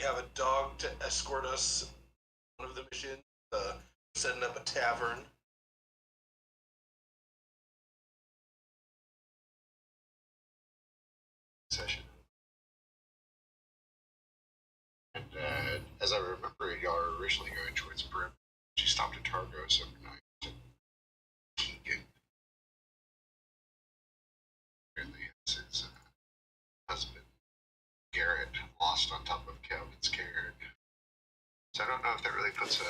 We have a dog to escort us. One of the missions, setting up a tavern. Session. And as I remember, y'all were originally going towards Brim. She stopped at Targos overnight. Keegan apparently has his husband Garrett lost on top of Calvin's cairn. So I don't know if that really puts a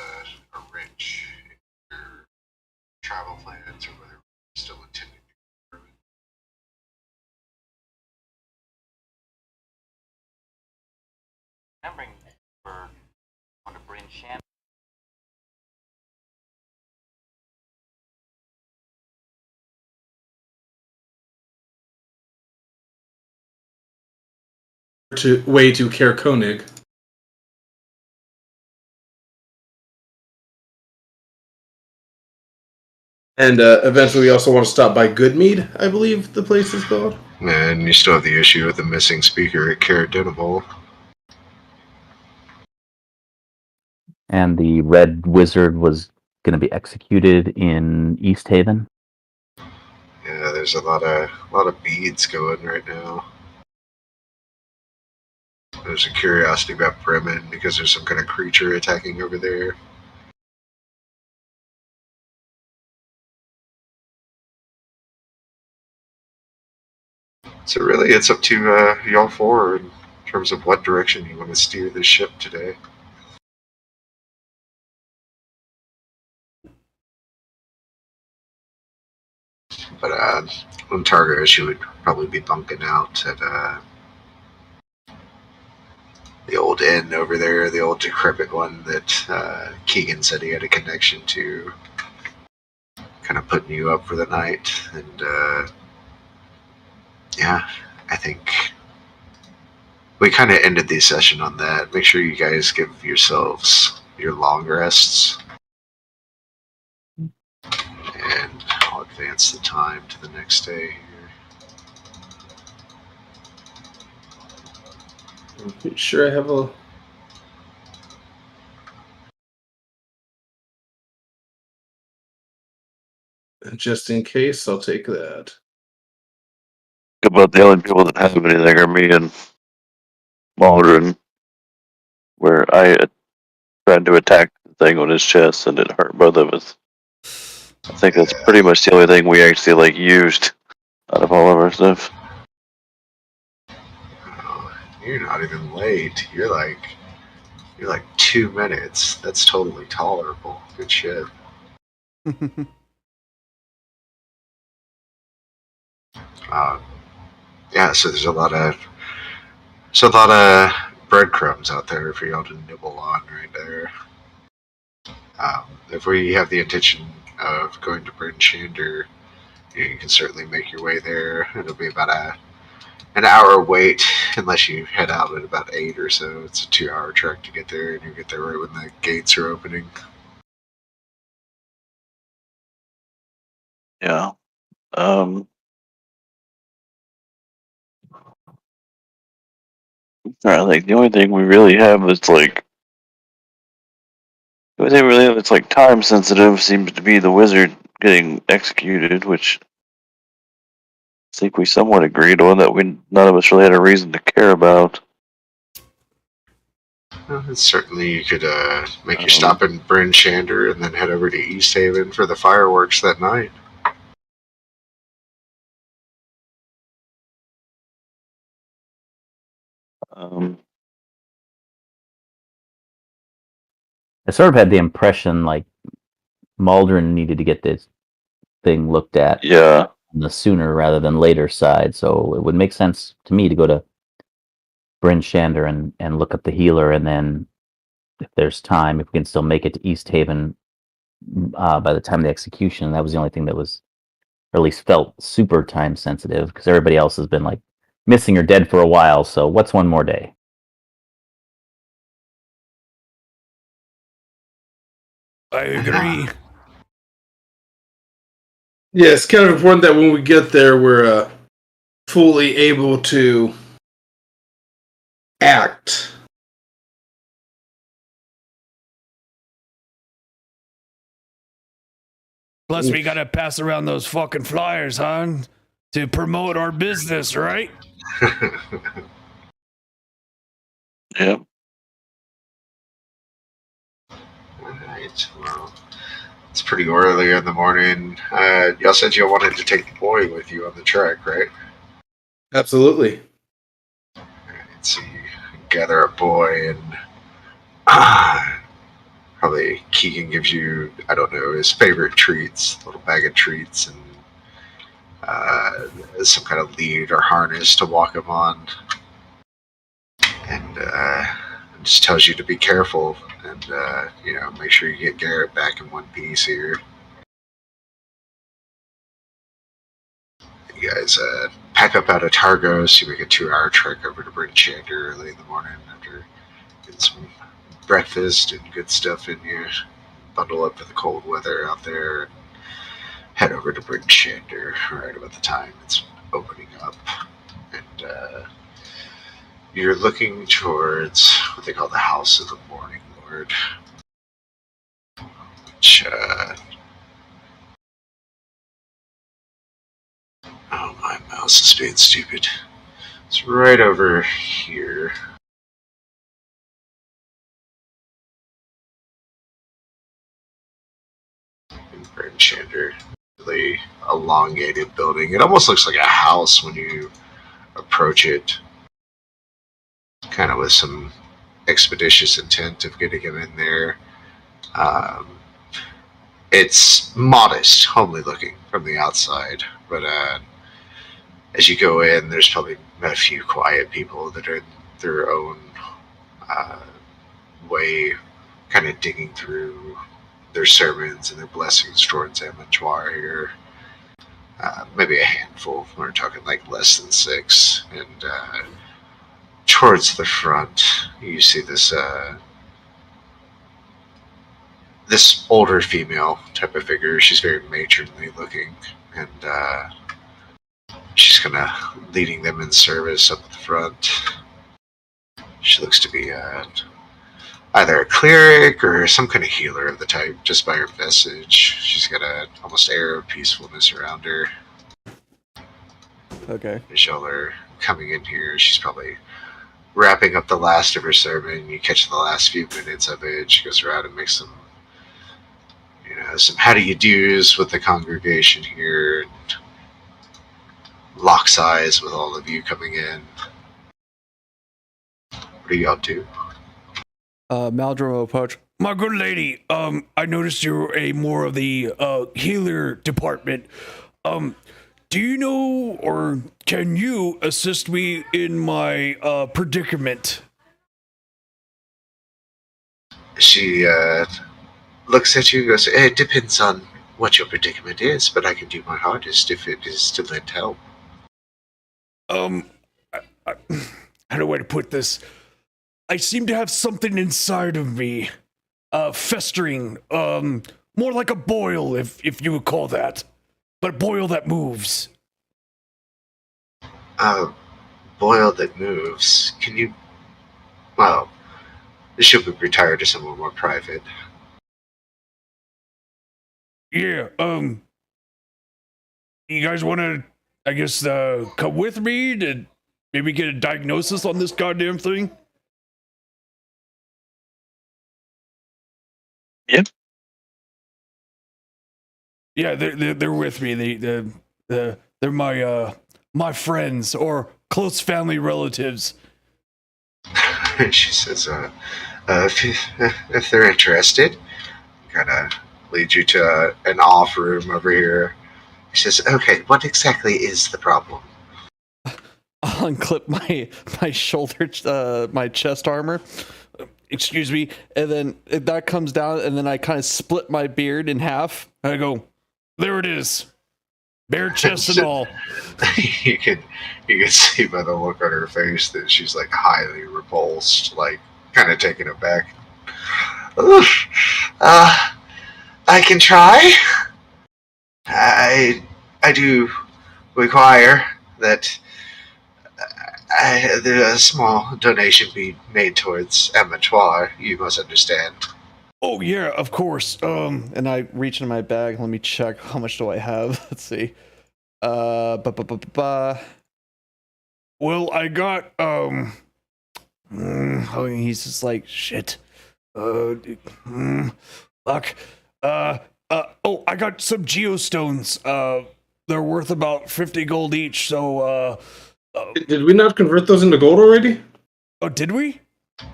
wrench in your travel plans or whether you're still intending to go through it. Remembering we're going to bring Shannon. Way to Care Koenig. And eventually we also want to stop by Goodmead, I believe the place is called. And you still have the issue with the missing speaker at Cara Denable. And the Red Wizard was going to be executed in East Haven. Yeah, there's a lot of beads going right now. There's a curiosity about Bremen because there's some kind of creature attacking over there. So really, it's up to y'all four in terms of what direction you want to steer the ship today. But on Targa, she would probably be bunking out at the old inn over there, the old decrepit one that Keegan said he had a connection to, kind of putting you up for the night. And yeah, I think we kind of ended the session on that. Make sure you guys give yourselves your long rests. And I'll advance the time to the next day here. I'm pretty sure I have a... Just in case, I'll take that. About the only people that have anything are me and Waldron, where I tried to attack the thing on his chest and it hurt both of us. I think that's pretty much the only thing we actually used out of all of our stuff. Oh, you're not even late. You're like 2 minutes. That's totally tolerable. Good shit. Yeah, so there's a lot of breadcrumbs out there for y'all to nibble on right there. If we have the intention of going to Bryn Shander, you can certainly make your way there. It'll be about an hour wait unless you head out at about 8 or so. It's a 2-hour trek to get there, and you get there right when the gates are opening. Yeah. I think the only thing we really have that's time sensitive seems to be the wizard getting executed, which I think we somewhat agreed on that none of us really had a reason to care about. Certainly, you could make your stop in Bryn Shander and then head over to East Haven for the fireworks that night. I sort of had the impression Maldron needed to get this thing looked at Yeah. on the sooner rather than later side, so it would make sense to me to go to Bryn Shander and look up the healer, and then if there's time, if we can still make it to East Haven by the time of the execution. That was the only thing that was, or at least felt super time sensitive, because everybody else has been missing or dead for a while, so what's one more day? I agree. Yeah, it's kind of important that when we get there, we're fully able to act Plus, we gotta pass around those fucking flyers, huh? To promote our business, right? Yeah. Alright, well, it's pretty early in the morning. Y'all said you wanted to take the boy with you on the trek, right? Absolutely. Alright, so you gather a boy and probably Keegan gives you, I don't know, his favorite treats, a little bag of treats, and some kind of lead or harness to walk him on. And just tells you to be careful and, make sure you get Garrett back in one piece here. You guys pack up out of Targos. You make a 2-hour trek over to Bryn Shander early in the morning after getting some breakfast and good stuff in you. Bundle up for the cold weather out there and head over to Bryn Shander right about the time it's opening up. And you're looking towards what they call the House of the Morning Lord, which, oh, my mouse is being stupid. It's right over here. In Bryn Shander. Really elongated building. It almost looks like a house when you approach it. Kind of with some expeditious intent of getting him in there. It's modest, homely looking from the outside, but as you go in, there's probably a few quiet people that are in their own way, kind of digging through their sermons and their blessings towards Amentoire here. Maybe a handful. We're talking like less than 6. And towards the front, you see this this older female type of figure. She's very matronly looking, and she's kind of leading them in service up at the front. She looks to be either a cleric or some kind of healer of the type, just by her visage. She's got a almost air of peacefulness around her. Okay. As y'all are coming in here, she's probably wrapping up the last of her sermon. You catch the last few minutes of it. She goes around and makes some how do you do's with the congregation here, and locks eyes with all of you coming in. What do y'all do? Maldrum will approach. My good lady, I noticed you're a more of the healer department. Do you know or can you assist me in my predicament? She looks at you and goes, it depends on what your predicament is, but I can do my hardest if it is to lend help. How do I put this? I seem to have something inside of me, festering, more like a boil, if you would call that, but a boil that moves. Boil that moves. Can you? Well, this should be retired to somewhere more private. Yeah. You guys want to, I guess, come with me to maybe get a diagnosis on this goddamn thing? Yep. Yeah, they're with me. They're my friends or close family relatives. She says, if they're interested, kind of leads you to an off room over here. She says, okay, what exactly is the problem? I'll unclip my shoulder, my chest armor. Excuse me, and then that comes down, and then I kind of split my beard in half. I go, there it is, bare chest and all. you can see by the look on her face that she's like highly repulsed, like kind of taken aback. Oof. I can try. I do require that a small donation be made towards Amentoire, you must understand. Oh yeah, of course. And I reach in my bag. Let me check. How much do I have? Let's see. Ba. Well, I got oh, he's just like shit. Fuck. Oh, I got some geostones. They're worth about 50 gold each. So, Did we not convert those into gold already? oh, did we?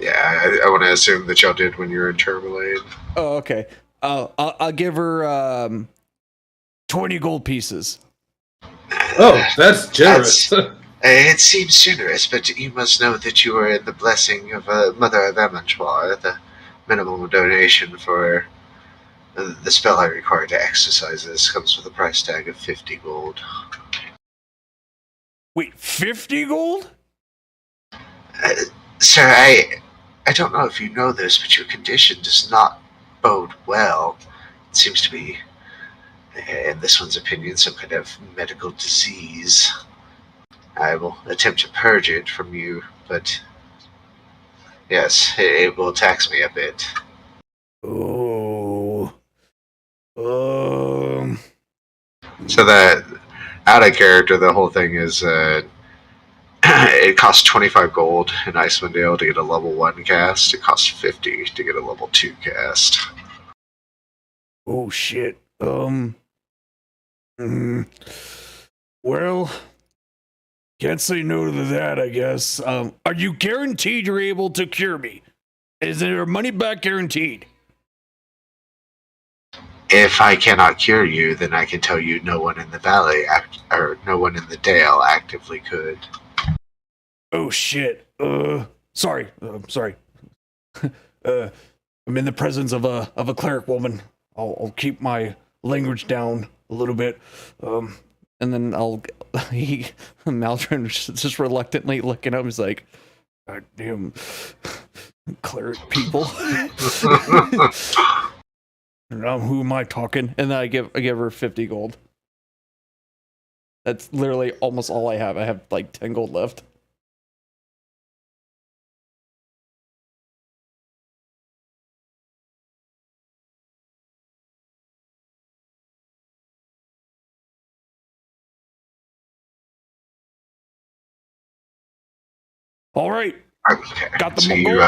Yeah, I want to assume that y'all did when you were in Tourmaline. Oh, okay. I'll give her 20 gold pieces. Oh, that's generous. It seems generous, but you must know that you are in the blessing of Mother of Amantoir. The minimum donation for the spell I require to exercise this comes with a price tag of 50 gold. Wait, 50 gold? Sir, I don't know if you know this, but your condition does not bode well. It seems to be, in this one's opinion, some kind of medical disease. I will attempt to purge it from you, but yes, it will tax me a bit. Oh. So that, out of character, the whole thing is, it costs 25 gold in Icewind Dale to get a level 1 cast. It costs 50 to get a level 2 cast. Oh shit. Well, can't say no to that, I guess. Are you guaranteed you're able to cure me? Is there a money back guaranteed? If I cannot cure you, then I can tell you no one in the valley, or no one in the dale actively could. Oh shit. Sorry. Sorry. I'm in the presence of a cleric woman. I'll keep my language down a little bit. and then Maldron just reluctantly looking up. He's like, God damn cleric people. Who am I talking? and then I give her 50 gold. That's literally almost all I have. I have like 10 gold left. All right. Okay. Got the So gold. you,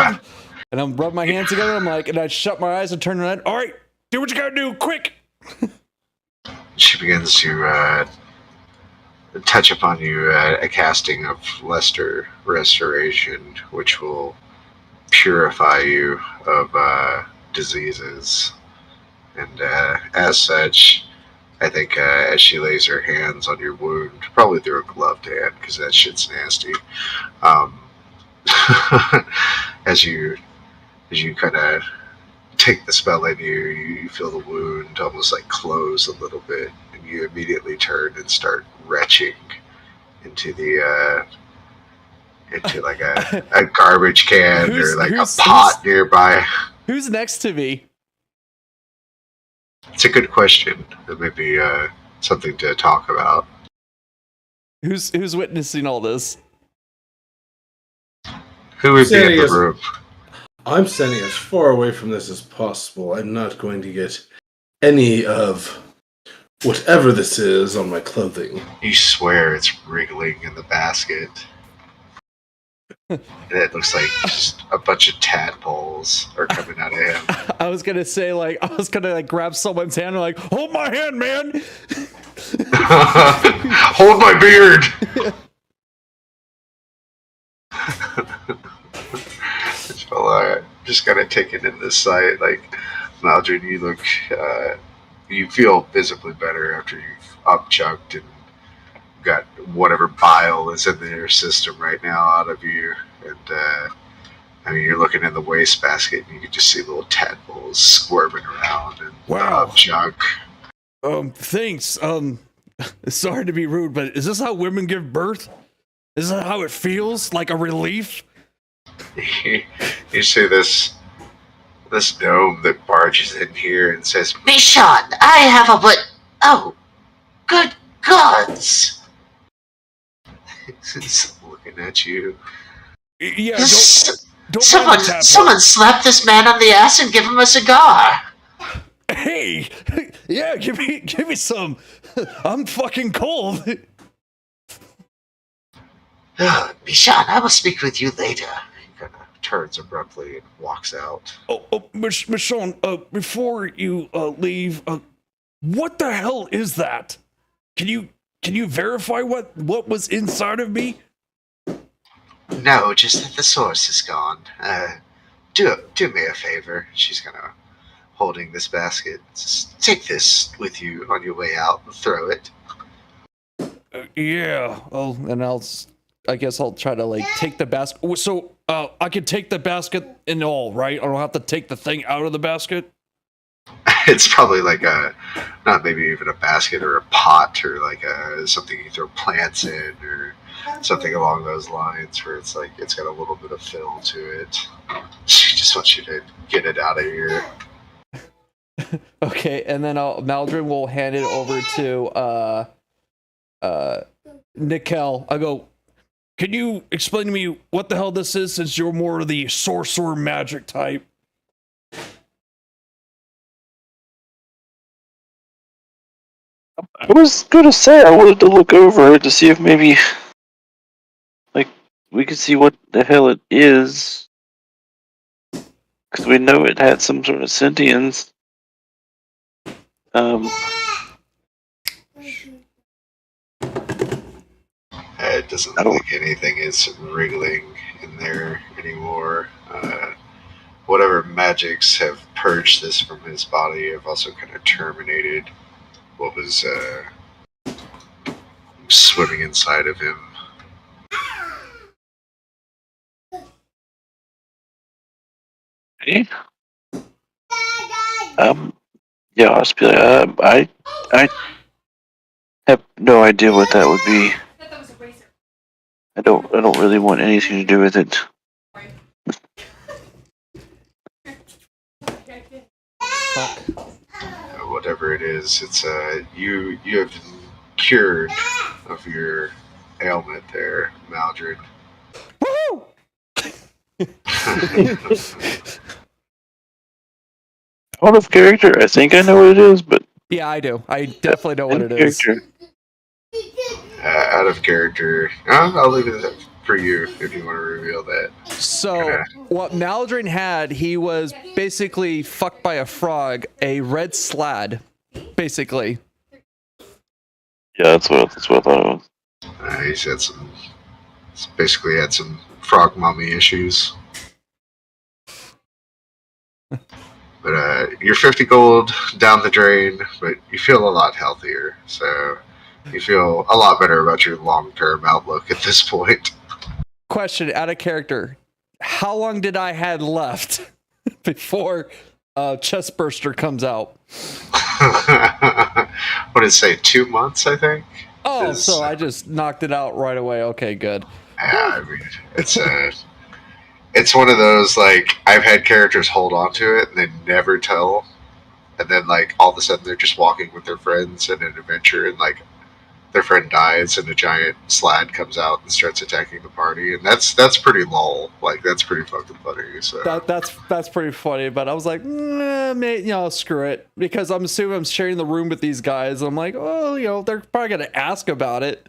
And I'm rubbing my hands together. I'm like, and I shut my eyes and turn around. All right. Do what you gotta do, quick. she begins to touch upon you a casting of Lesser Restoration, which will purify you of diseases. And as such, I think as she lays her hands on your wound, probably through a gloved hand, because that shit's nasty, as you kind of take the spell in you feel the wound almost like close a little bit, and you immediately turn and start retching into the into like a garbage can or like a pot nearby. Who's next to me? It's a good question. It may be something to talk about. Who's witnessing all this? Who would be in the room? I'm standing as far away from this as possible. I'm not going to get any of whatever this is on my clothing. You swear it's wriggling in the basket. It looks like just a bunch of tadpoles are coming out of him. I was gonna say, like, I was gonna like grab someone's hand and like, hold my hand, man. Hold my beard. Well, just kind of taken in this sight. Like, Maldron, you look, you feel visibly better after you've up-chucked and got whatever bile is in your system right now out of you. And, I mean, you're looking in the wastebasket and you can just see little tadpoles squirming around and up-chuck. Thanks. Sorry to be rude, but is this how women give birth? Is that how it feels? Like a relief? You see this gnome that barges in here and says, Mission, I have a but. Oh, good gods! He's looking at you. Yeah, Don't Someone, mind the tap. someone slap this man on the ass and give him a cigar. Hey, yeah, give me some. I'm fucking cold. Bishan, I will speak with you later. He kind of turns abruptly and walks out. Michonne, before you leave, what the hell is that? Can you verify what was inside of me? No, just that the source is gone. Do me a favor. She's kind of holding this basket. Just take this with you on your way out and throw it. Yeah. Oh, and I guess I'll try to like take the basket. So, I can take the basket and all, right? I don't have to take the thing out of the basket. It's probably like not maybe even a basket or a pot or like something you throw plants in or something along those lines where it's like it's got a little bit of fill to it. She just wants you to get it out of here. Okay, and then Maldrin will hand it over to Nickel. I go, Can you explain to me what the hell this is, since you're more of the sorcerer magic type? I was gonna say I wanted to look over it to see if maybe, like, we could see what the hell it is. Because we know it had some sort of sentience. It doesn't look like anything is wriggling in there anymore. Whatever magics have purged this from his body have also kind of terminated what was swimming inside of him. Okay. Yeah, I'll just be like, I have no idea what that would be. I don't really want anything to do with it. Whatever it is, it's you have been cured of your ailment there, Maldred. woo! Out of character, I think I know what it is, but Yeah, I do. I definitely know what it is. Out of character, I'll leave it for you if you want to reveal that. So, what Maldrin had, he was basically fucked by a frog, a red slad, basically. Yeah, that's what I thought it was. He's had basically had some frog mummy issues. But you're 50 gold down the drain, but you feel a lot healthier. So you feel a lot better about your long-term outlook at this point. Question, out of character. How long did I had left before Chestburster comes out? What did it say, 2 months, I think? Oh, so I just knocked it out right away. Okay, good. Yeah, I mean, it's one of those, like, I've had characters hold on to it and they never tell. And then, like, all of a sudden they're just walking with their friends in an adventure and, like, their friend dies and a giant slad comes out and starts attacking the party. And that's pretty lol. Like, that's pretty fucking funny. So That's pretty funny, but I was like, screw it. Because I'm assuming I'm sharing the room with these guys. I'm like, oh, they're probably going to ask about it.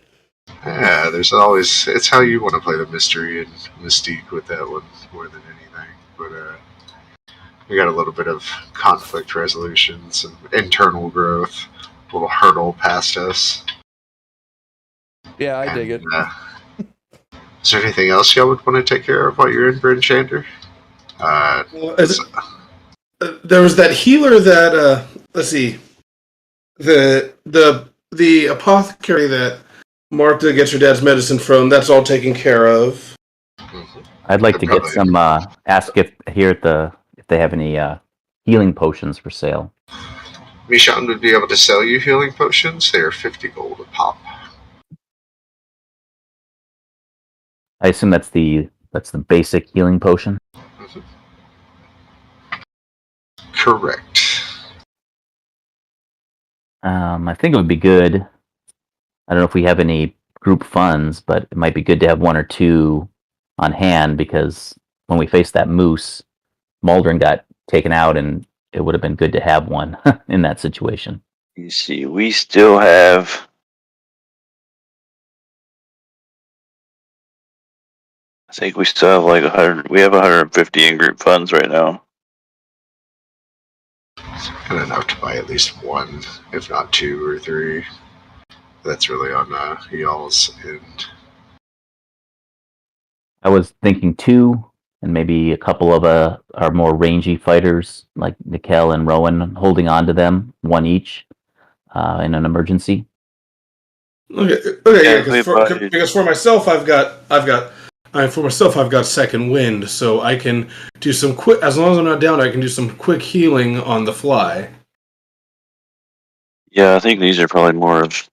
Yeah, there's always, it's how you want to play the mystery and mystique with that one more than anything. But we got a little bit of conflict resolution, some internal growth, a little hurdle past us. Yeah, I dig it. Is there anything else y'all would want to take care of while you're in Bryn Shander? There was that healer that let's see, the apothecary that Martha gets her dad's medicine from. That's all taken care of. I'd like to get some. Ask if they have any healing potions for sale. Mishan would be able to sell you healing potions. They are 50 gold a pop. I assume that's the basic healing potion. Mm-hmm. Correct. I think it would be good. I don't know if we have any group funds, but it might be good to have one or two on hand because when we faced that moose, Maldrin got taken out, and it would have been good to have one in that situation. You see, we still have. I think we still have like 100. We have 150 in group funds right now. And enough to buy at least one, if not two or three. That's really on y'all's end. I was thinking 2, and maybe a couple of our more rangy fighters, like Nikel and Rowan, holding on to them, 1 each, in an emergency. Okay, yeah, because for myself, I've got second wind, so I can do some quick. As long as I'm not down, I can do some quick healing on the fly. Yeah, I think these are probably more of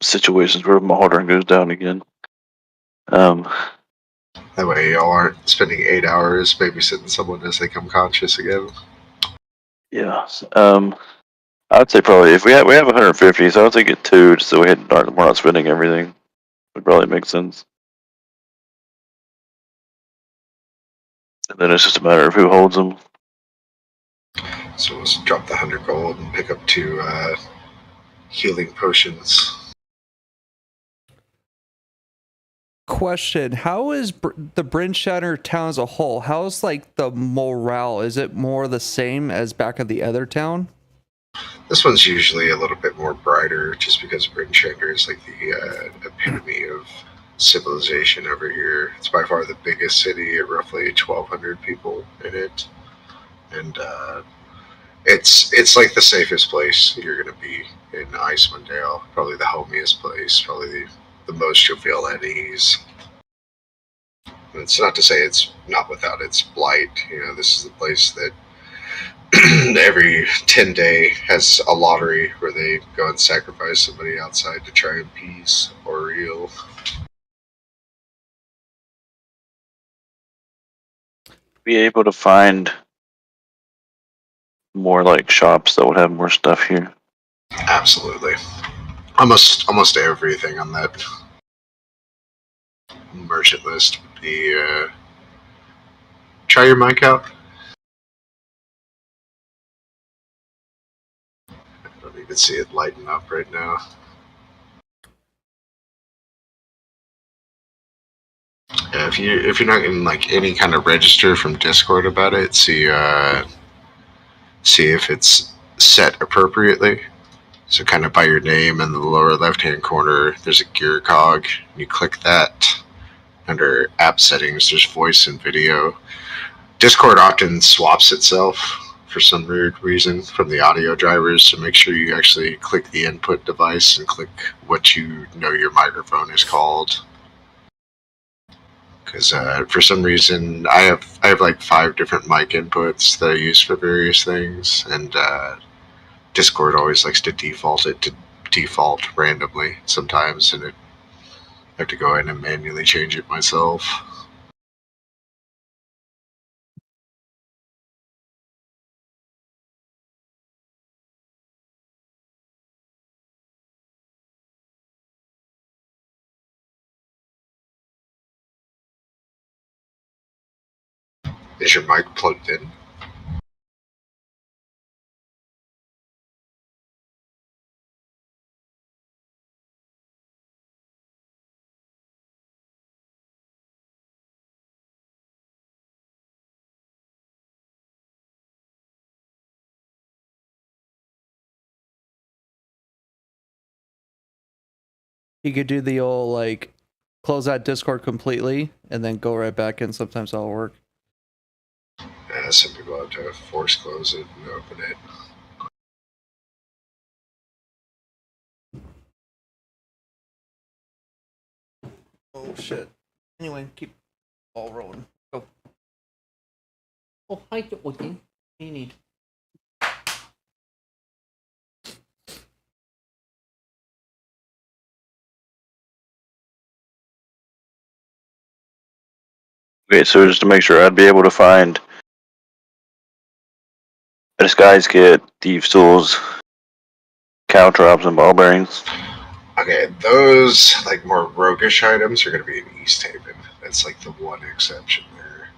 situations where Maldron goes down again. That way y'all aren't spending 8 hours babysitting someone as they come conscious again. Yeah. I'd say probably if we have 150, so I'd say get 2, so we're not spending everything. Would probably make sense. And then it's just a matter of who holds them. So let's drop the 100 gold and pick up 2 healing potions. Question: how is the Bryn Shatter town as a whole? How's like the morale? Is it more the same as back at the other town? This one's usually a little bit more brighter, just because Bryn Shatter is like the epitome of civilization over here. It's by far the biggest city at roughly 1,200 people in it, and it's like the safest place you're gonna be in Icewind Dale. Probably the homiest place. Probably the most you'll feel at ease. It's not to say it's not without its blight. This is the place that every 10-day has a lottery where they go and sacrifice somebody outside to try and appease Oriel. Be able to find more like shops that would have more stuff here. Absolutely. Almost everything on that merchant list would be. Try your mic out. I don't even see it lighting up right now. Yeah, if you're not getting like any kind of register from Discord about it, see if it's set appropriately. So kind of by your name in the lower left-hand corner, there's a gear cog. You click that. Under app settings, there's voice and video. Discord often swaps itself for some weird reason from the audio drivers, so make sure you actually click the input device and click what you know your microphone is called. Because for some reason, I have like 5 different mic inputs that I use for various things, and Discord always likes to default it to default randomly sometimes, and I have to go in and manually change it myself. Is your mic plugged in? You could do the old like close that Discord completely and then go right back in. Sometimes that'll work. Yeah, some people have to force close it and open it. Oh shit. Anyway, keep all rolling. Go. Oh, hi, Whitney. What do you need? Okay, so just to make sure, I'd be able to find a disguise kit, thieves' tools, cow traps, and ball bearings. Okay, those like more roguish items are going to be in East Haven. That's like the one exception there.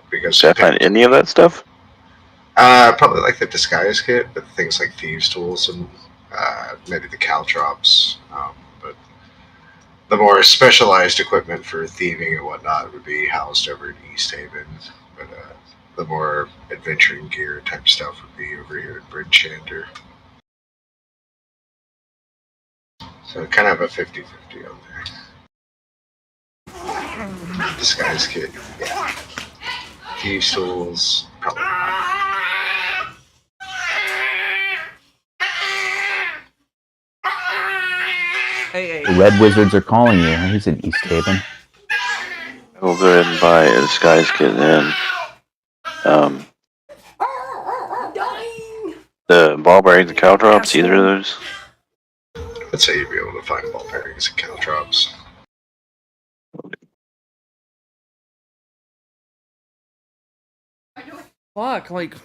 Because Did I find any of that stuff? probably like the disguise kit, but things like thieves' tools and maybe the caltrops. But the more specialized equipment for thieving and whatnot would be housed over in East Haven. But the more adventuring gear type stuff would be over here in Bridgeshander. So kind of a 50-50 on there. Disguise kit, yeah. Thieves' tools, probably not. Hey, The Red Wizards are calling you. He's in East Haven. I will go ahead and buy a disguise kit then. The ball bearings and caltrops, either of those? I'd say you'd be able to find ball bearings and caltrops. fuck, like.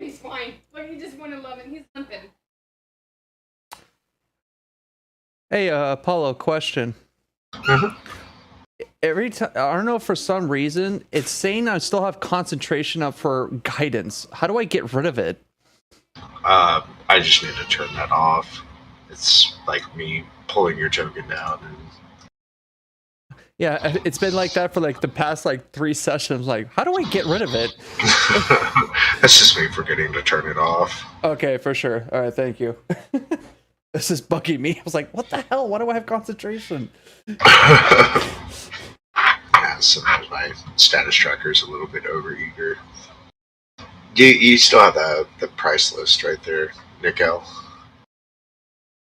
He's fine, but he just wanted love and he's limping. Hey, Apollo, question. Every time, I don't know, for some reason, it's saying I still have concentration up for guidance. How do I get rid of it? I just need to turn that off. It's like me pulling your token down. And Yeah, it's been like that for like the past like 3 sessions. Like, how do I get rid of it? That's just me forgetting to turn it off. Okay, for sure. All right, thank you. This is bugging me. I was like, what the hell? Why do I have concentration? Yeah, sometimes my status tracker is a little bit overeager. You still have the price list right there, Nickel?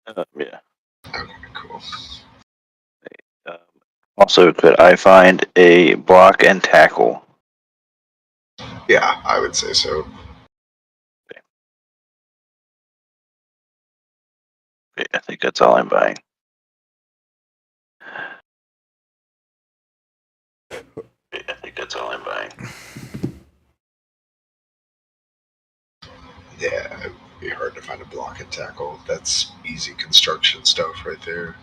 Yeah. Okay, cool. Also, could I find a block and tackle? Yeah, I would say so. Okay, I think that's all I'm buying. I think that's all I'm buying. Yeah, it'd be hard to find a block and tackle. That's easy construction stuff right there.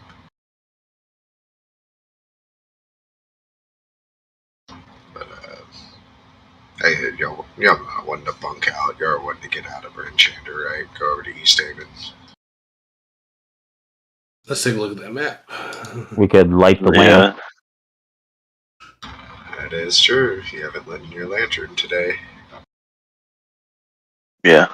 But hey, y'all not wanting to bunk out. Y'all wanting to get out of Enchanter, right? Go over to East Haven. Let's take a look at that map. We could light the lamp. That is true. You haven't lit your lantern today. Yeah.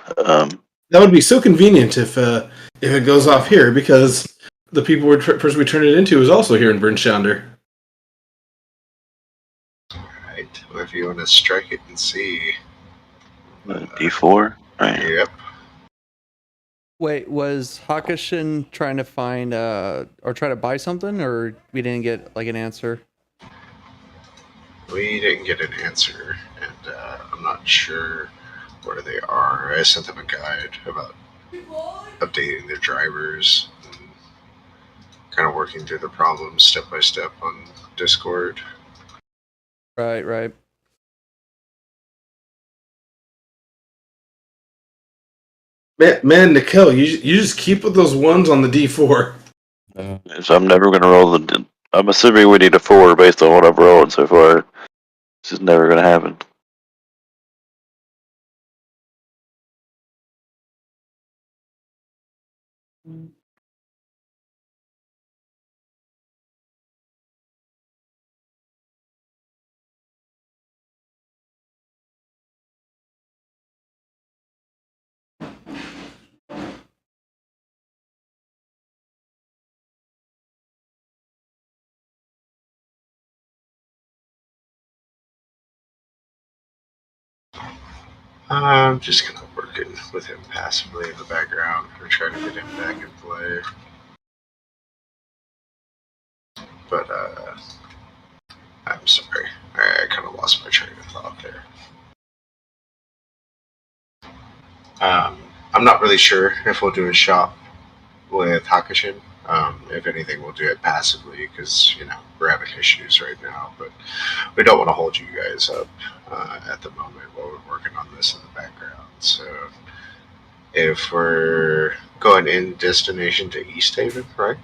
That would be so convenient if it goes off here, because the person we turned it into is also here in Bridgeshander. Right. Well, if you want to strike it and see. D4? Right. Yep. Wait, was Hakushin trying to find or try to buy something, or we didn't get like an answer? We didn't get an answer, and I'm not sure where they are. I sent them a guide about updating their drivers and kind of working through the problems step by step on Discord. Right. Man, Nikel, you just keep with those ones on the D4. So I'm never going to roll the... I'm assuming we need a 4 based on what I've rolled so far. This is never going to happen. I'm just kind of working with him passively in the background. We're trying to get him back in play. But, I'm sorry. I kind of lost my train of thought there. I'm not really sure if we'll do a shop with Hakushin. If anything, we'll do it passively because we're having issues right now. But we don't want to hold you guys up at the moment while we're working on this in the background. So if we're going in destination to East Haven, right?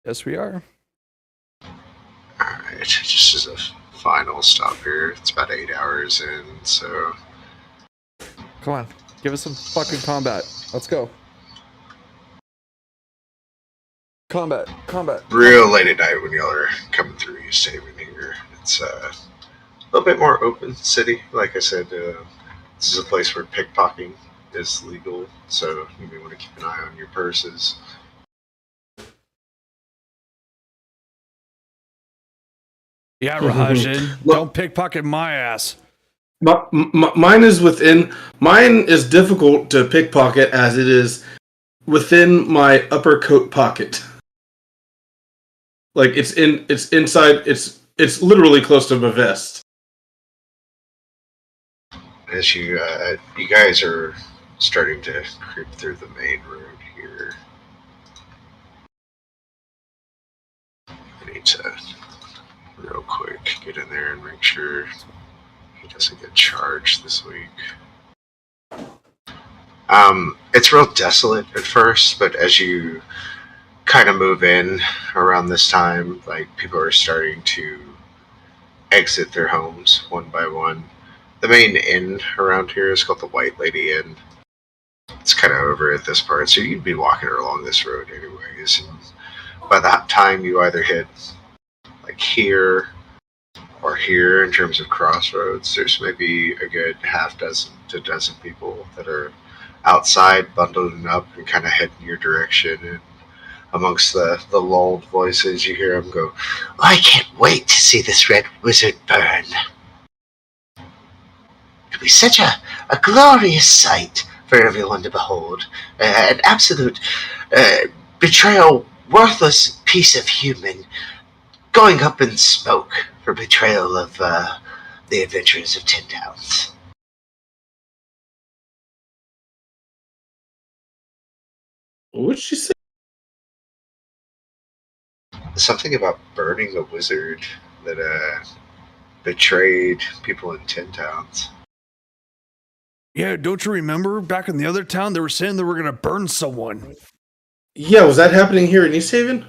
Yes, we are. Alright, just as a final stop here. It's about 8 hours in, so Come on, give us some fucking combat. Let's go. Combat. real late at night when y'all are coming through East Haven here. It's a little bit more open city. Like I said, this is a place where pickpocketing is legal, so you may want to keep an eye on your purses. Yeah, Rajan, don't pickpocket my ass. Mine is within. Mine is difficult to pickpocket as it is within my upper coat pocket. Like it's inside. It's literally close to my vest. As you guys are starting to creep through the main road here, I need to real quick get in there and make sure he doesn't get charged this week. It's real desolate at first, but as you kind of move in around this time, like people are starting to exit their homes one by one. The main inn around here is called the White Lady Inn. It's kind of over at this part, so you'd be walking along this road anyways. And by that time, you either hit like here or here in terms of crossroads. There's maybe a good half dozen to dozen people that are outside bundling up and kind of heading your direction. And amongst the lulled voices, you hear them go, I can't wait to see this red wizard burn. It'll be such a glorious sight for everyone to behold. An absolute betrayal, worthless piece of human going up in smoke for betrayal of the adventurers of 10 Towns. What did she say? something about burning a wizard that betrayed people in 10 Towns. Yeah, don't you remember back in the other town they were saying they were gonna burn someone? Yeah, was that happening here in East Haven?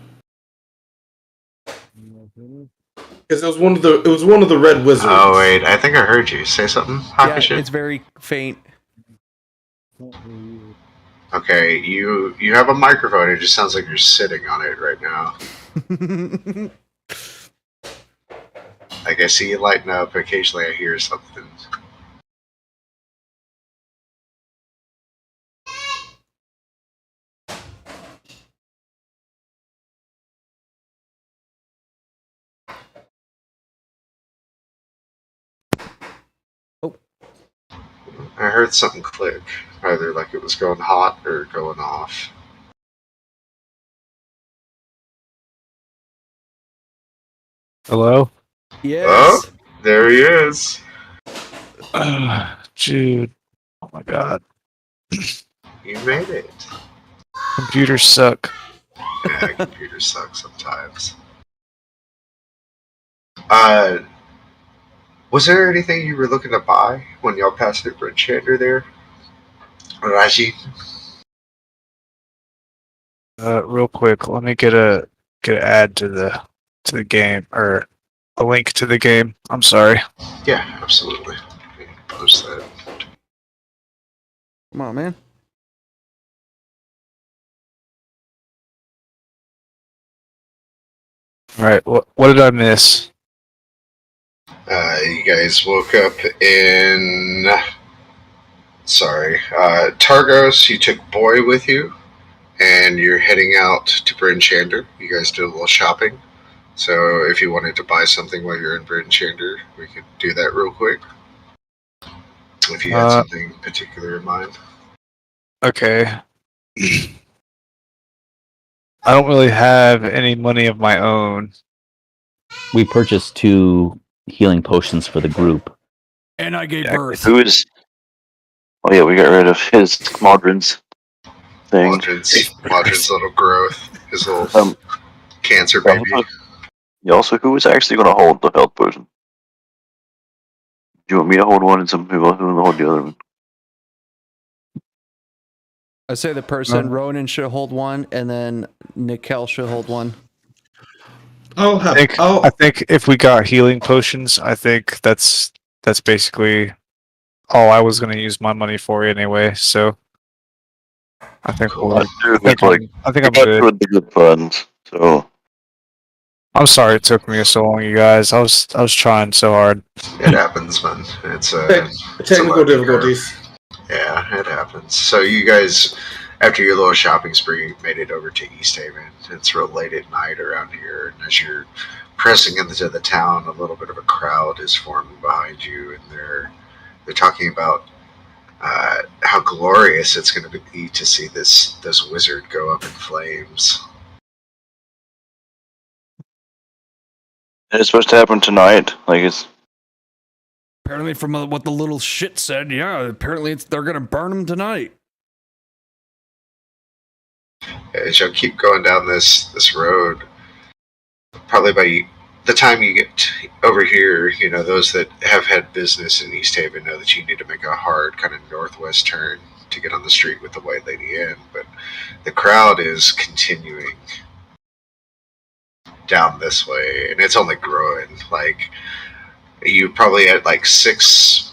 Because it was one of the red wizards. Oh wait, I think I heard you say something. Yeah, Hakushin? it's very faint. Okay, you have a microphone. It just sounds like you're sitting on it right now. Like I see you lighting up. Occasionally, I hear something. I heard something click, either like it was going hot or going off. Hello? Yes. Oh, there he is. Dude. Oh my god. You made it. Computers suck. Yeah, computers suck sometimes. Was there anything you were looking to buy when y'all passed through Bridgehander there? Raji? Real quick, let me get an add to the game, or a link to the game. I'm sorry. Yeah, absolutely. Post that. Come on, man. All right, what did I miss? You guys woke up in... Sorry. Targos, you took Boy with you, and you're heading out to Bryn Shander. You guys did a little shopping. So if you wanted to buy something while you're in Bryn Shander, we could do that real quick. If you had something particular in mind. Okay. I don't really have any money of my own. We purchased 2 healing potions for the group. And I gave birth. Who is? Oh yeah, we got rid of his modrons. thing. Modrin's little growth, his little Um, cancer baby. Also, who is actually going to hold the health potion? Do you want me to hold one and some people who will hold the other one? I say the person Ronan should hold one, and then Nikel should hold one. I think if we got healing potions, I think that's basically all I was going to use my money for anyway. So I think I think I'm good. With the good funds, so I'm sorry it took me so long, you guys. I was trying so hard. It happens, man. It's technical difficulties. Yeah, it happens. So you guys, after your little shopping spree, made it over to East Haven. It's real late at night around here, and as you're pressing into the town, a little bit of a crowd is forming behind you, and they're talking about how glorious it's going to be to see this wizard go up in flames. and it's supposed to happen tonight. Like it's Apparently, from what the little shit said, yeah, apparently they're gonna burn him tonight. As you'll keep going down this road, probably by the time you get over here, you know, those that have had business in East Haven know that you need to make a hard kind of northwest turn to get on the street with the White Lady Inn, but the crowd is continuing down this way, and it's only growing. Like, you probably had like six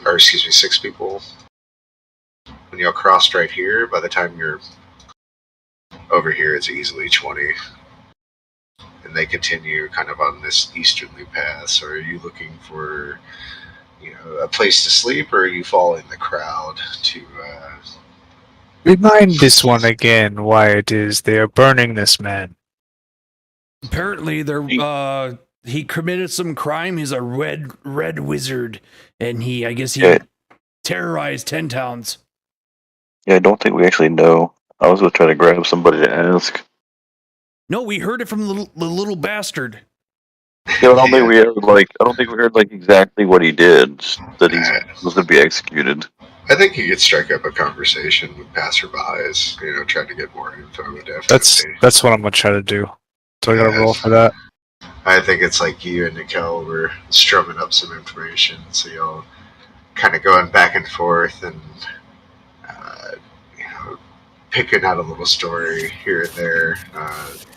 people when y'all crossed right here. By the time you're over here, it's easily 20. And they continue kind of on this easterly path. So are you looking for, you know, a place to sleep, or are you following the crowd to Remind this one again why it is they are burning this man. Apparently, he committed some crime. He's a red wizard, and I guess he terrorized 10 towns. I don't think we actually know. I was going to try to grab somebody to ask. No, we heard it from the little bastard. Yeah, I don't think we heard like exactly what he did. Just that he's supposed to be executed. I think you could strike up a conversation with passerbys, you know, trying to get more info. Definitely. That's what I'm gonna try to do. So I gotta roll for that. I think it's like you and Nikel were strumming up some information, so you'll kind of going back and forth and you know, picking out a little story here and there.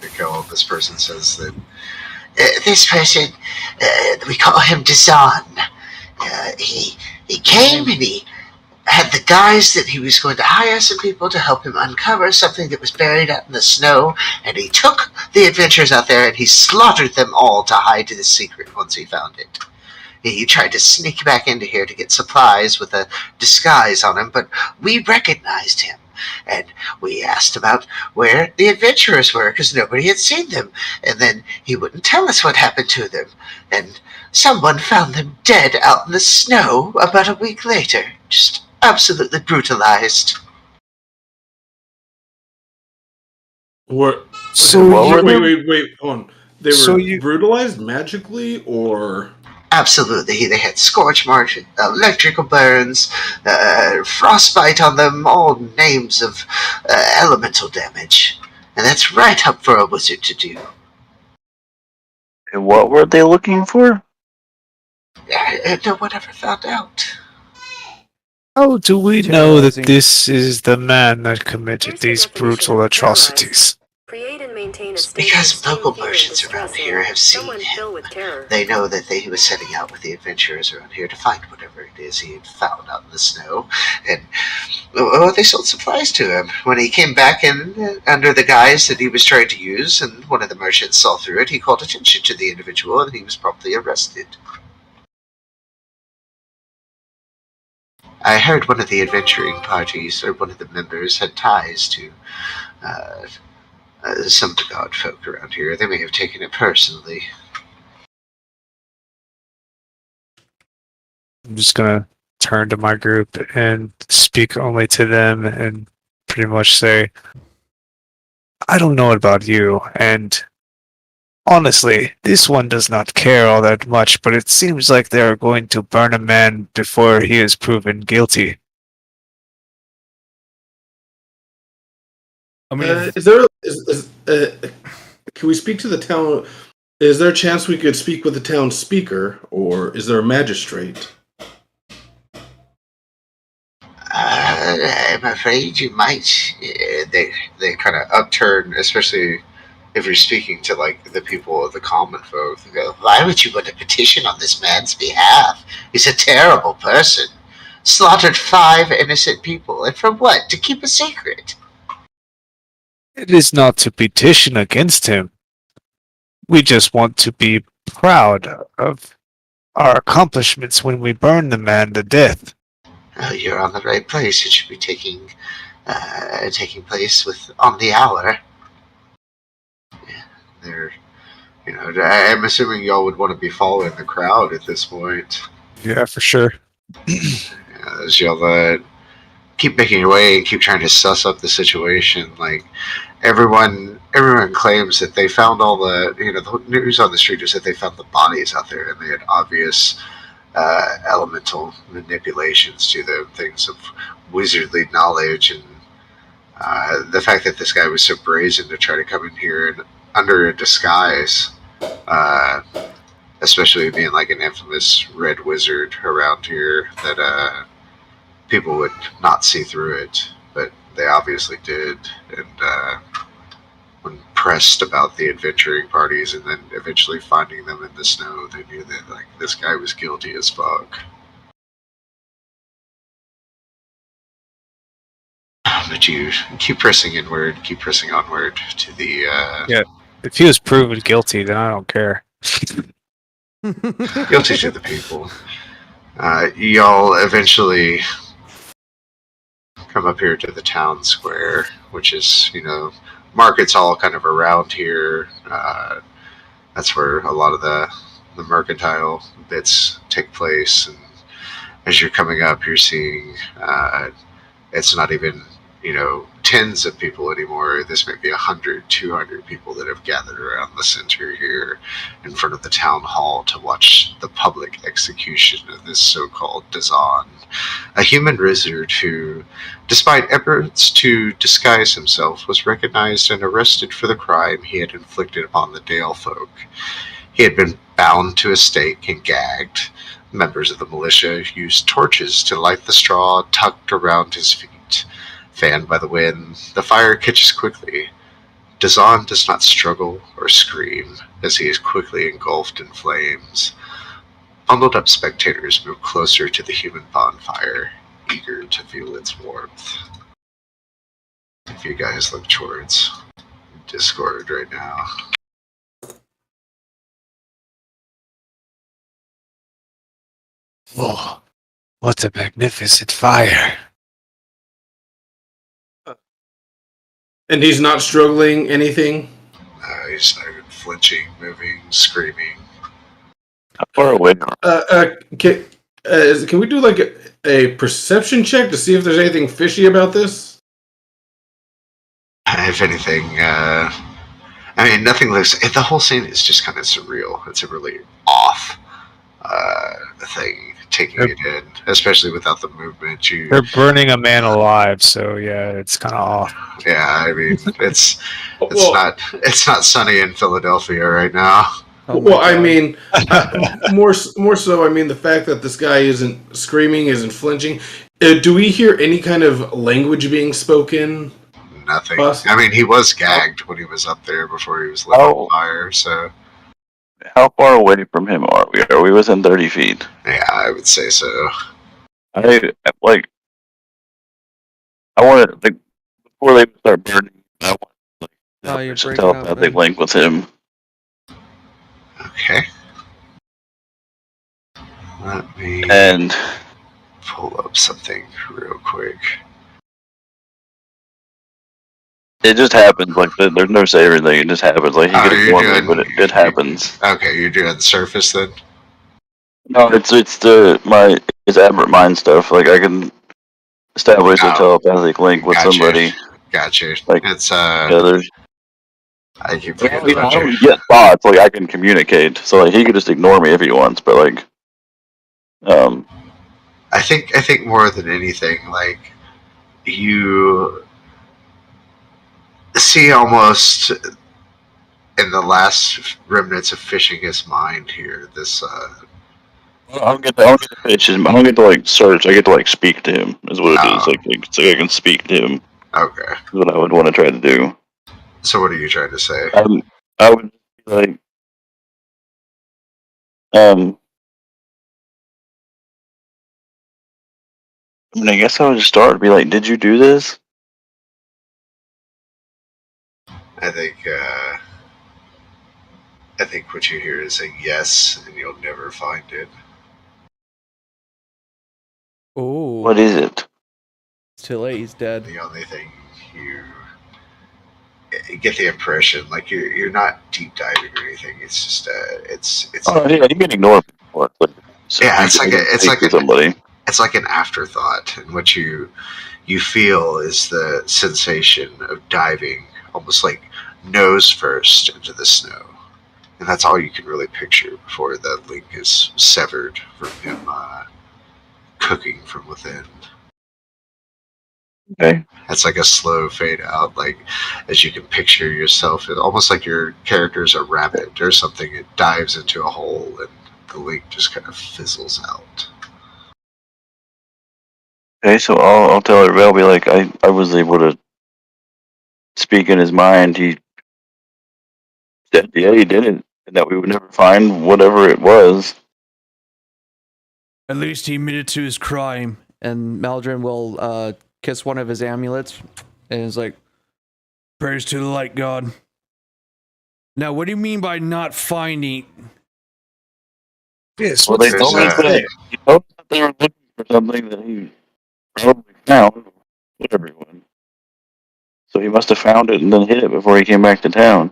Nikel, this person says that this person, we call him Dazan. He came and he had the guise that he was going to hire some people to help him uncover something that was buried out in the snow, and he took the adventurers out there and he slaughtered them all to hide the secret once he found it. He tried to sneak back into here to get supplies with a disguise on him, but we recognized him. And we asked about where the adventurers were, because nobody had seen them. And then he wouldn't tell us what happened to them. And someone found them dead out in the snow about a week later. Just absolutely brutalized. Wait, hold on. They were brutalized magically, or? Absolutely. They had scorch marks, electrical burns, frostbite on them, all names of elemental damage. And that's right up for a wizard to do. And what were they looking for? No one ever found out. How do we know that this is the man that committed these brutal atrocities? Create and maintain a because local merchants around here have seen him. They know that he was setting out with the adventurers around here to find whatever it is he had found out in the snow. And they sold supplies to him. When he came back in under the guise that he was trying to use, and one of the merchants saw through it, he called attention to the individual and he was promptly arrested. I heard one of the adventuring parties, or one of the members, had ties to some of the god folk around here. They may have taken it personally. I'm just gonna turn to my group and speak only to them and pretty much say, I don't know about you, and honestly, this one does not care all that much, but it seems like they are going to burn a man before he is proven guilty. I mean, can we speak to the town? Is there a chance we could speak with the town speaker, or is there a magistrate? I'm afraid you might. They kind of upturn, especially if you're speaking to like the people of the common folk. They go, "Why would you put a petition on this man's behalf? He's a terrible person. Slaughtered 5 innocent people, and for what? To keep a secret." It is not to petition against him. We just want to be proud of our accomplishments when we burn the man to death. You're on the right place. It should be taking place on the hour. Yeah, they're, I'm assuming y'all would want to be following the crowd at this point. Yeah, for sure. As y'all keep making your way and keep trying to suss up the situation, like everyone claims that they found all the news on the street is that they found the bodies out there and they had obvious elemental manipulations to them, things of wizardly knowledge, and the fact that this guy was so brazen to try to come in here and under a disguise, especially being like an infamous red wizard around here, that people would not see through it, but they obviously did. And when pressed about the adventuring parties and then eventually finding them in the snow, they knew that like this guy was guilty as fuck. But you keep pressing inward, keep pressing onward to the Yeah, if he was proven guilty, then I don't care. guilty to the people. Y'all eventually come up here to the town square, which is, markets all kind of around here. That's where a lot of the mercantile bits take place. And as you're coming up, you're seeing it's not even, tens of people anymore. This may be 100, 200 people that have gathered around the center here in front of the town hall to watch the public execution of this so-called Dazan, a human wizard who, despite efforts to disguise himself, was recognized and arrested for the crime he had inflicted upon the Dale folk. He had been bound to a stake and gagged. Members of the militia used torches to light the straw tucked around his feet. Fanned by the wind, the fire catches quickly. Dazan does not struggle or scream as he is quickly engulfed in flames. Bundled up spectators move closer to the human bonfire, eager to feel its warmth. If you guys look towards Discord right now. Oh, what a magnificent fire. And he's not struggling anything? He's not even flinching, moving, screaming. How far away? Can we do like a perception check to see if there's anything fishy about this? If anything, nothing looks. The whole scene is just kind of surreal. It's a really off thing, taking it in, especially without the movement. They're burning a man alive, so yeah, it's kind of off. Yeah, it's not sunny in Philadelphia right now. Oh well, more so. The fact that this guy isn't screaming, isn't flinching. Do we hear any kind of language being spoken? Nothing. He was gagged when he was up there before he was lit on fire. So, how far away from him are we? Are we within 30 feet? Yeah, I would say so. I want to before they start burning. I want to telepathic link with him. Okay. Let me pull up something real quick. It just happens. There's no saving thing. It just happens. He gets warning, but it happens. Okay, you're doing the surface then? No, it's aberrant mind stuff. I can establish a telepathic link with somebody. Gotcha. It's I keep forgetting about you. I don't get thoughts. I can communicate. So he could just ignore me if he wants. But I think more than anything, see almost in the last remnants of fishing his mind here. This I don't get to pitch him. I don't get to like search. I get to like speak to him. Is what it is. Oh. So I can speak to him. Okay. Is what I would want to try to do. So what are you trying to say? I would be like, I mean, I guess I would just start to be like, "Did you do this?" I think what you hear is a yes, and you'll never find it. Oh, What is it? it's too late. He's dead. The only thing you get the impression, like you're not deep diving or anything. It's just it's Oh yeah, you can ignore people. So yeah, somebody. It's like an afterthought, and what you feel is the sensation of diving, almost like nose first into the snow, and that's all you can really picture before the link is severed from him cooking from within. Okay. It's like a slow fade out, like as you can picture yourself, almost like your character's a rabbit or something. It dives into a hole, and the link just kind of fizzles out. Okay, so I'll tell her. I'll be like, I was able to speak in his mind. He said, yeah, he did it, and that we would never find whatever it was. At least he admitted to his crime. And Maldrin will kiss one of his amulets, and is like, Prayers to the light god. Now, what do you mean by not finding? Yes, Well, what's they There's told us that he told us that they were looking for something that he probably found with everyone. So he must have found it and then hid it before he came back to town.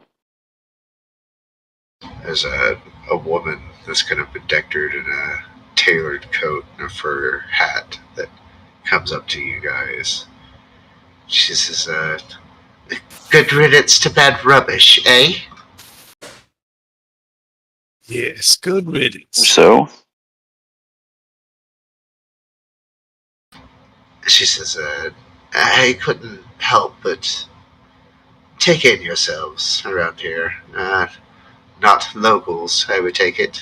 There's a woman that's kind of bedecked in a tailored coat and a fur hat that comes up to you guys. She says, good riddance to bad rubbish, eh? Yes, good riddance. So, She says, I couldn't help but take in yourselves around here. Not locals, I would take it.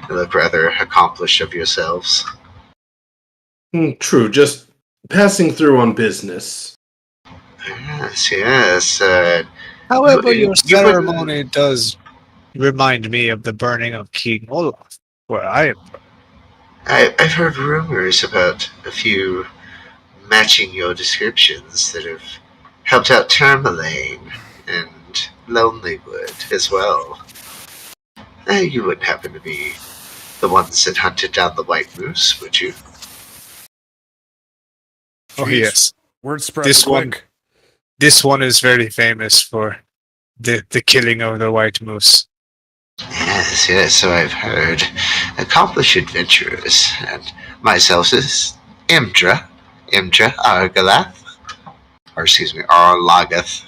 You look rather accomplished of yourselves. True, just passing through on business. Yes. However, your you ceremony does remind me of the burning of King Olaf, where I am from. I've heard rumors about a few matching your descriptions that have helped out Tourmaline and Lonelywood as well. You wouldn't happen to be the ones that hunted down the white moose, would you? Oh yes, Word spread This quick. this one is very famous for the killing of the white moose. Yes, so I've heard. Accomplished adventurers, and myself is Imdra Argalath. Or excuse me, Arlagath.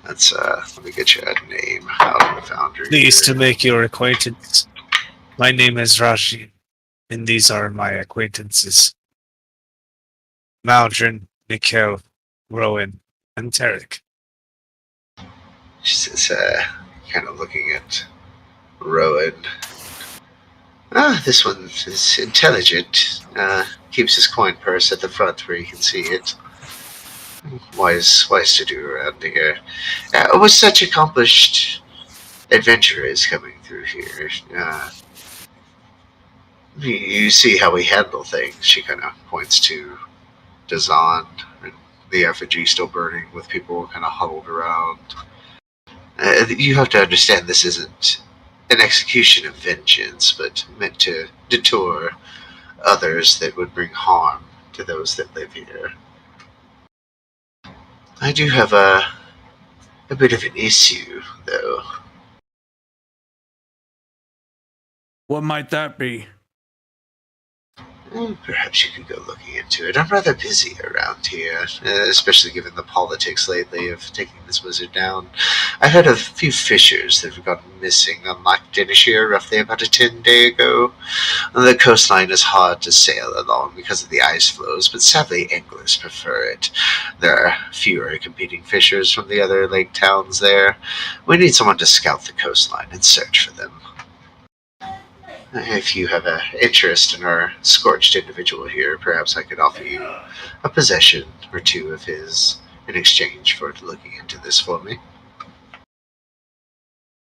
That's, let me get you a name out of the Foundry. Pleased to here. make your acquaintance. My name is Raji, and these are my acquaintances. Maldrin, Mikkel, Rowan, and Tarek. She says, kind of looking at Rowan. This one is intelligent. Keeps his coin purse at the front where you can see it. Wise to do around here. With such accomplished adventurers coming through here, you see how we handle things. She kind of points to Dazan and the effigy still burning with people kind of huddled around. You have to understand this isn't an execution of vengeance, but meant to deter others that would bring harm to those that live here. I do have a bit of an issue, though. What might that be? Perhaps you could go looking into it. I'm rather busy around here, especially given the politics lately of taking this wizard down. I've had a few fissures that have gone missing on Loch Denizens roughly about a 10-day ago. The coastline is hard to sail along because of the ice flows, but sadly anglers prefer it. There are fewer competing fishers from the other lake towns there. We need someone to scout the coastline and search for them. If you have an interest in our scorched individual here, perhaps I could offer you a possession or two of his in exchange for looking into this for me.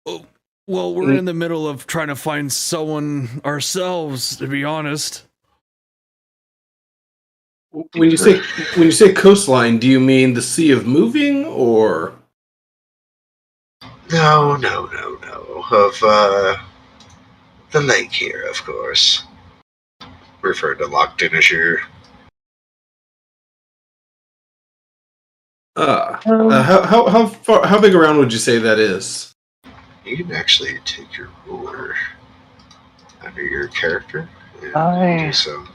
Oh, well, we're in the middle of trying to find someone ourselves, to be honest. When you say coastline, do you mean the Sea of Moving, or? No. Of the lake here, of course. Referred to Loch Denizens. How big around would you say that is? You can actually take your ruler under your character and do some.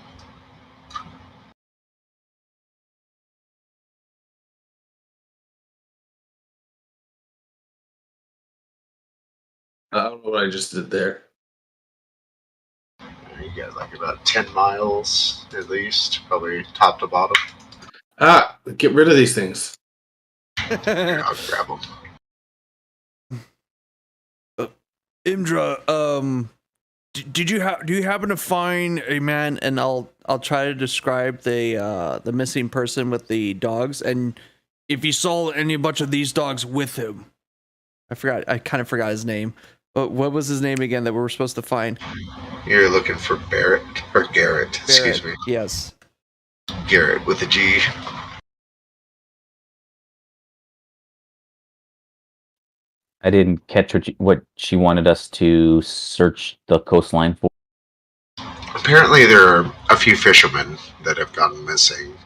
I don't know what I just did there. You got like about 10 miles at least, probably top to bottom. Get rid of these things. Here, I'll grab them. Imdra, do you happen to find a man? And I'll try to describe the missing person with the dogs, and if you saw any bunch of these dogs with him. I kind of forgot his name. But what was his name again that we were supposed to find? You're looking for Barrett or Garrett? Excuse me. Yes. Garrett with a G. I didn't catch what she wanted us to search the coastline for. Apparently, there are a few fishermen that have gone missing.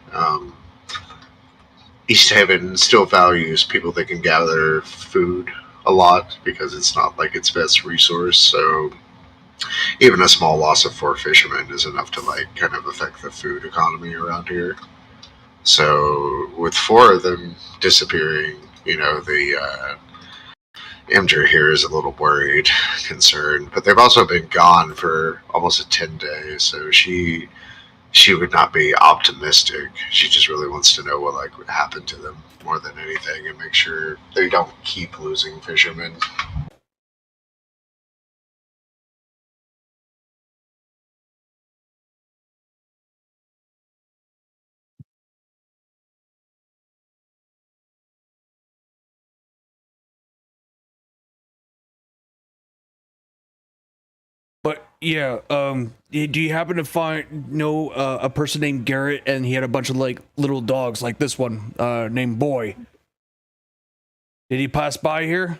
East Haven still values people that can gather food a lot because it's not like its best resource. So even a small loss of 4 fishermen is enough to like kind of affect the food economy around here. So with 4 of them disappearing, the Imdra here is a little worried, concerned, but they've also been gone for almost 10 days, so she would not be optimistic. She just really wants to know what happened to them more than anything, and make sure they don't keep losing fishermen. But yeah, do you happen to know a person named Garrett, and he had a bunch of little dogs like this one named Boy? Did he pass by here?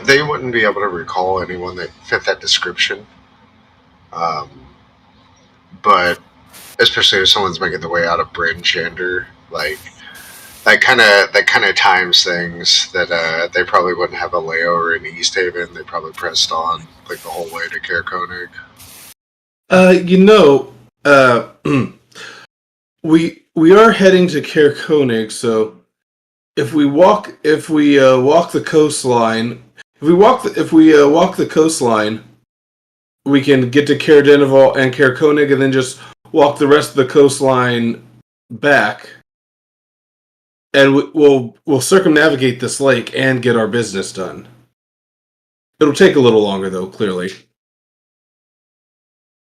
They wouldn't be able to recall anyone that fit that description. But especially if someone's making their way out of Bryn Shander, that kind of times things that they probably wouldn't have a layover in East Haven. They probably pressed on the whole way to Caer Konig. We are heading to Caer Konig, so if we walk the coastline, we can get to Caer Denival and Caer Konig, and then just walk the rest of the coastline back, and we'll circumnavigate this lake and get our business done. It'll take a little longer, though. Clearly,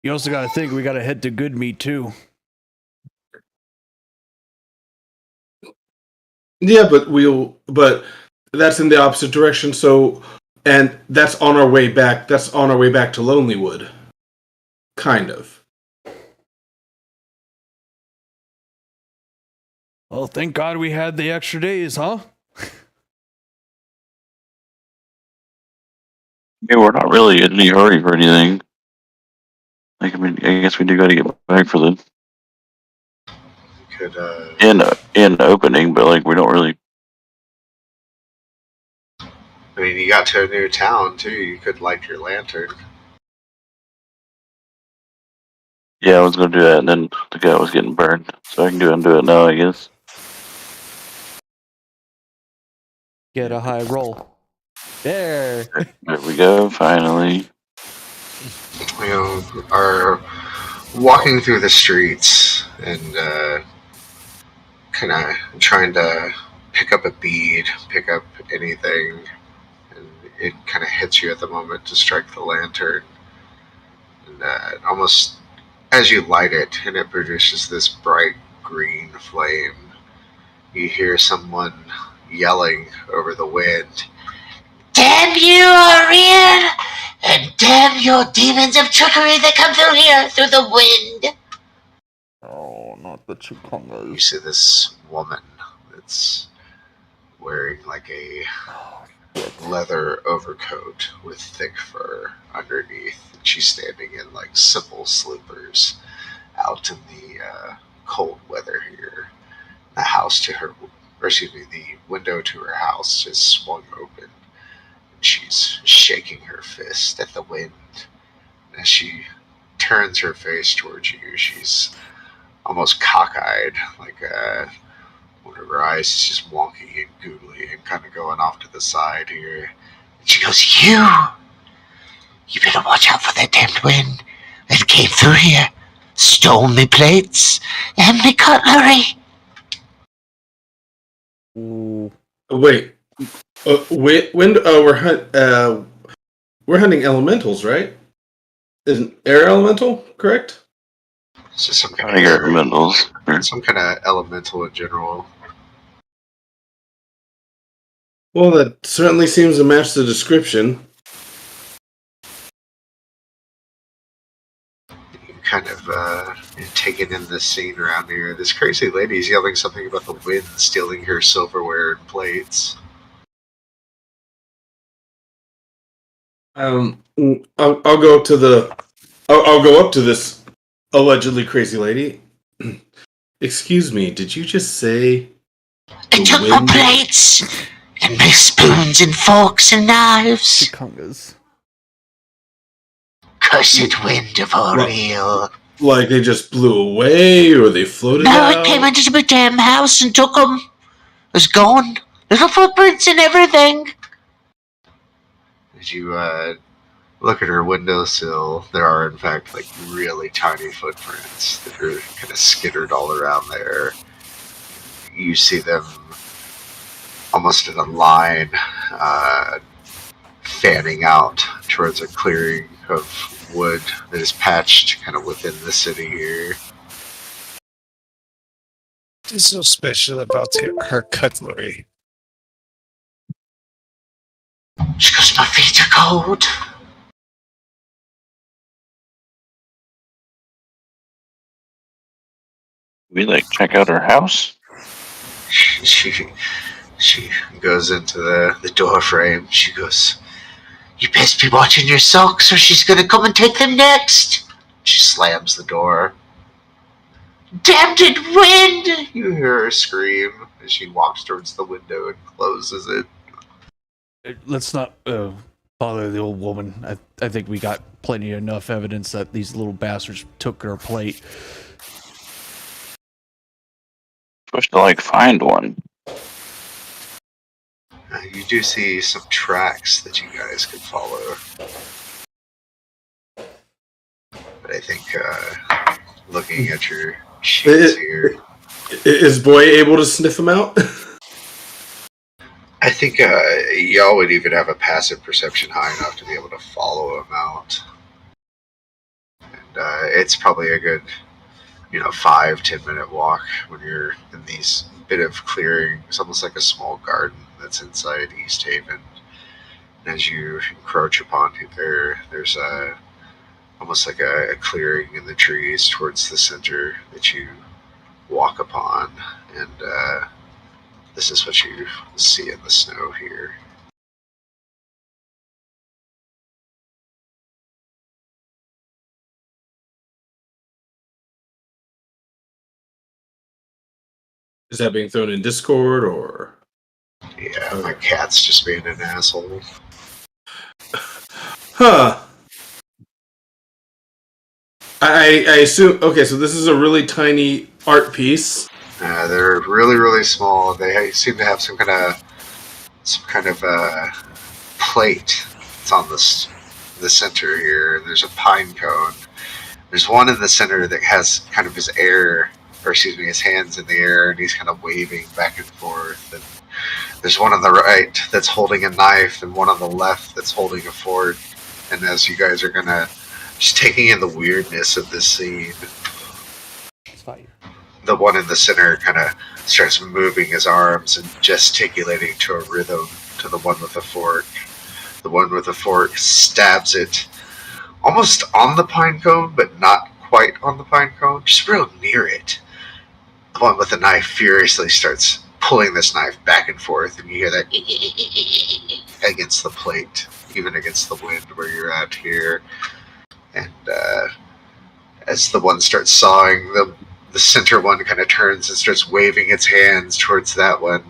You also got to think we got to head to Goodmeat too. yeah, but that's in the opposite direction. So, and that's on our way back. That's on our way back to Lonelywood, kind of. Well, thank God we had the extra days, huh? Yeah, we're not really in any hurry for anything. I guess we do got to get back for the Could in opening, but we don't really. I mean, you got to a new town too. You could light your lantern. Yeah, I was gonna do that, and then the guy was getting burned, so I can undo it now, I guess. Get a high roll. There. There we go, finally. You are walking through the streets and kind of trying to pick up a bead, pick up anything, and it kind of hits you at the moment to strike the lantern. And almost as you light it, and it produces this bright green flame, you hear someone yelling over the wind. Damn you, Orion! And damn your demons of trickery that come through here through the wind! Oh, not the You Chukongas. see this woman that's wearing like a leather overcoat with thick fur underneath. And she's standing in like simple slippers out in the cold weather here. The house to her, or excuse me, the window to her house is swung open. And she's shaking her fist at the wind. As she turns her face towards you, she's almost cockeyed, like one of her eyes is just wonky and googly and kind of going off to the side here. And she goes, You better watch out for that damned wind that came through here. Stole me plates and me cutlery. Ooh. Wait, wind. We're hunting elementals, right? Is an air elemental correct? It's just some kind I got elementals. some kind of elemental in general. Well, that certainly seems to match the description. You kind of taking in the scene around here. This crazy lady's yelling something about the wind stealing her silverware and plates. I'll go up to the. I'll go up to this allegedly crazy lady. Excuse me, did you just say? I took my plates and my spoons and forks and knives. Chukongas. Cursed wind of Oriel. Like they just blew away, or they floated No, out? it came into my damn house and took them. It was gone. Little footprints and everything. As you look at her windowsill, there are in fact like really tiny footprints that are kind of skittered all around there. You see them almost in a line, fanning out towards a clearing of wood that is patched kind of within the city here. What is so special about her cutlery? She goes, my feet are cold. We like check out her house. She goes into the door frame. She goes, You best be watching your socks or she's gonna come and take them next. she slams the door. Damned it, wind! You hear her scream as she walks towards the window and closes it. Let's not bother the old woman. I think we got plenty enough evidence that these little bastards took her plate. Supposed to like find one. You do see some tracks that you guys could follow. But I think looking at your sheets here, Is Boy able to sniff them out? I think y'all would even have a passive perception high enough to be able to follow him out. And it's probably a good, 5-10 minute walk when you're in these bit of clearing. It's almost like a small garden that's inside East Haven. And as you encroach upon there's almost like a clearing in the trees towards the center that you walk upon. And this is what you see in the snow here. Is that being thrown in Discord or? Yeah, my cat's just being an asshole. Huh. I assume. Okay, so this is a really tiny art piece. They're really, really small. They seem to have some kind of plate. It's on the center here. There's a pine cone. There's one in the center that has kind of his hands in the air, and he's kind of waving back and forth. And there's one on the right that's holding a knife, and one on the left that's holding a fork. And as you guys are just taking in the weirdness of this scene, the one in the center kind of starts moving his arms and gesticulating to a rhythm to the one with the fork. The one with the fork stabs it almost on the pine cone, but not quite on the pine cone, just real near it. The one with the knife furiously starts pulling this knife back and forth, and you hear that against the plate, even against the wind where you're at here. And as the one starts sawing, the center one kind of turns and starts waving its hands towards that one.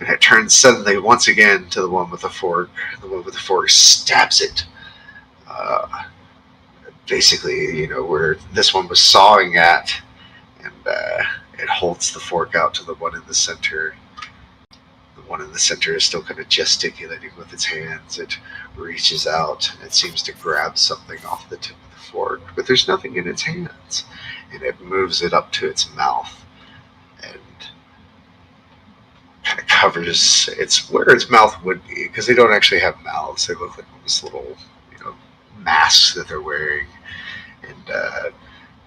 And it turns suddenly once again to the one with the fork. The one with the fork stabs it. Basically, where this one was sawing at. And it holds the fork out to the one in the center. The one in the center is still kind of gesticulating with its hands. It reaches out and it seems to grab something off the tip of the fork, but there's nothing in its hands. And it moves it up to its mouth and kind of covers where its mouth would be, because they don't actually have mouths. They look like almost little, masks that they're wearing. And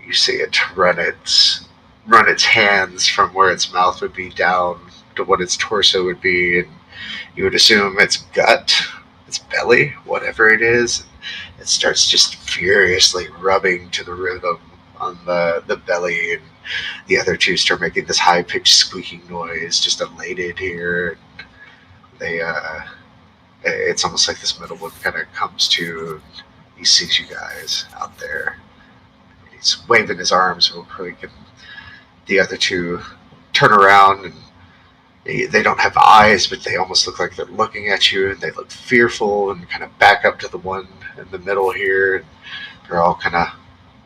you see it run its hands from where its mouth would be down to what its torso would be, and you would assume its gut, its belly, whatever it is. It starts just furiously rubbing to the rhythm on the belly, and the other two start making this high-pitched squeaking noise, just elated here. They it's almost like this middle one kind of comes to, and he sees you guys out there. He's waving his arms so the other two turn around, and they don't have eyes, but they almost look like they're looking at you, and they look fearful, and kind of back up to the one in the middle here. And they're all kind of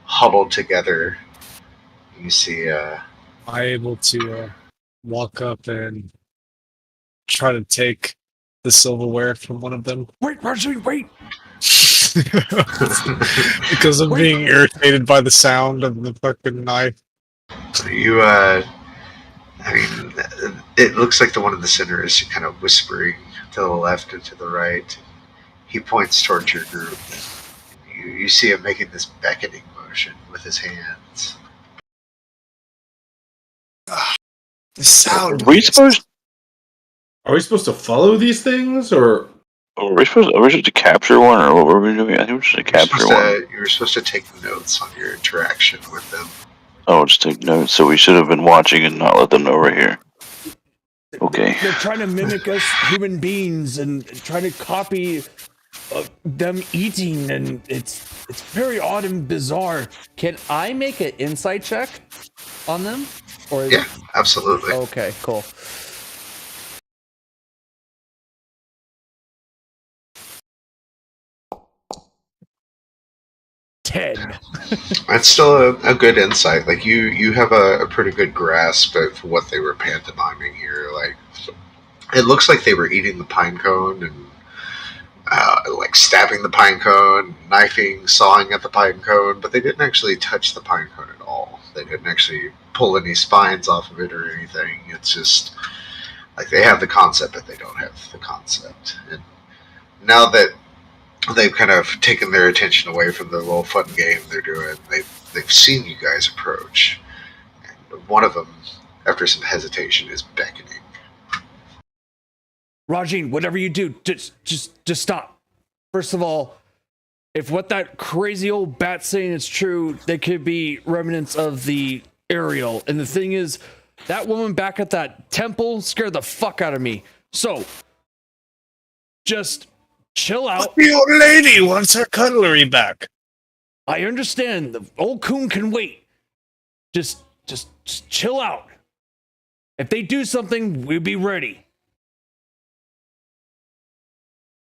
huddled together. You see I'm able to walk up and try to take the silverware from one of them. Wait, Roger, wait! Because I'm being irritated by the sound of the fucking knife. you it looks like the one in the center is kind of whispering to the left and to the right. He points towards your group. You see him making this beckoning motion with his hands. The sound. Are we supposed to follow these things, or are we supposed to capture one, or what were we doing? I think we're supposed to capture one. You were supposed to take notes on your interaction with them. Oh, just take notes. So we should have been watching and not let them know we're here. Okay. They're trying to mimic us human beings and trying to copy them eating, and it's very odd and bizarre. Can I make an insight check on them? Or Yeah, absolutely. Okay, cool. That's still a good insight. Like you have a pretty good grasp of what they were pantomiming here. Like it looks like they were eating the pine cone and like stabbing the pine cone, knifing, sawing at the pine cone, but they didn't actually touch the pine cone at all. They didn't actually pull any spines off of it or anything. It's just like they have the concept, but they don't have the concept. And now that they've kind of taken their attention away from the little fun game they're doing, they've seen you guys approach, and one of them, after some hesitation, is beckoning. Rajin, whatever you do, just stop. First of all, if what that crazy old bat's saying is true, there could be remnants of the Ariel. And the thing is, that woman back at that temple scared the fuck out of me. So, just chill out. The old lady wants her cutlery back. I understand. The old coon can wait. Just chill out. If they do something, we'll be ready.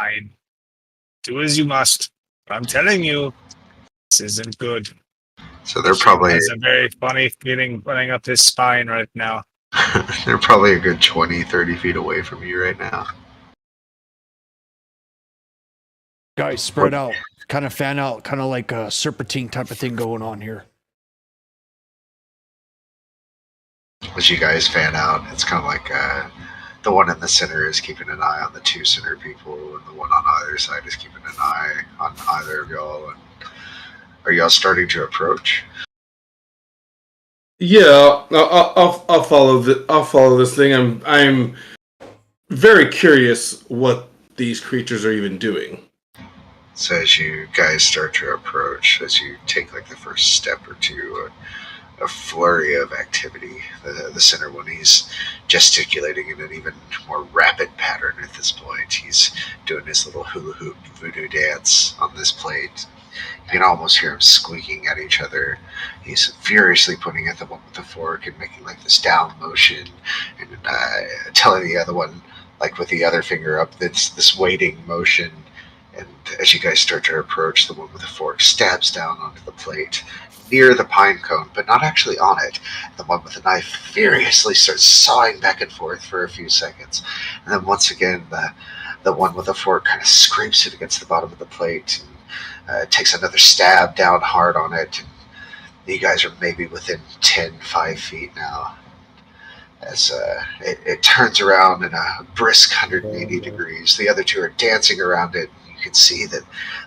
Fine. Do as you must. But I'm telling you, this isn't good. So they're She probably has a very funny feeling running up his spine right now. they're probably a good 20, 30 feet away from you right now. Guys, spread out. Kind of fan out. Kind of like a serpentine type of thing going on here. As you guys fan out, it's kind of like the one in the center is keeping an eye on the two center people, and the one on either side is keeping an eye on either of y'all. And are y'all starting to approach? Yeah, I'll follow I'll follow this thing. I'm very curious what these creatures are even doing. So as you guys start to approach, as you take like the first step or two, a flurry of activity. The center one, he's gesticulating in an even more rapid pattern at this point. He's doing his little hula hoop voodoo dance on this plate. You can almost hear him squeaking at each other. He's furiously pointing at the one with the fork and making like this down motion and telling the other one, like with the other finger up, that's this waiting motion. And as you guys start to approach, the one with the fork stabs down onto the plate near the pine cone, but not actually on it. The one with the knife furiously starts sawing back and forth for a few seconds. And then once again, the one with the fork kind of scrapes it against the bottom of the plate and takes another stab down hard on it. And you guys are maybe within 5 feet now. As it turns around in a brisk 180 degrees. The other two are dancing around it. You can see that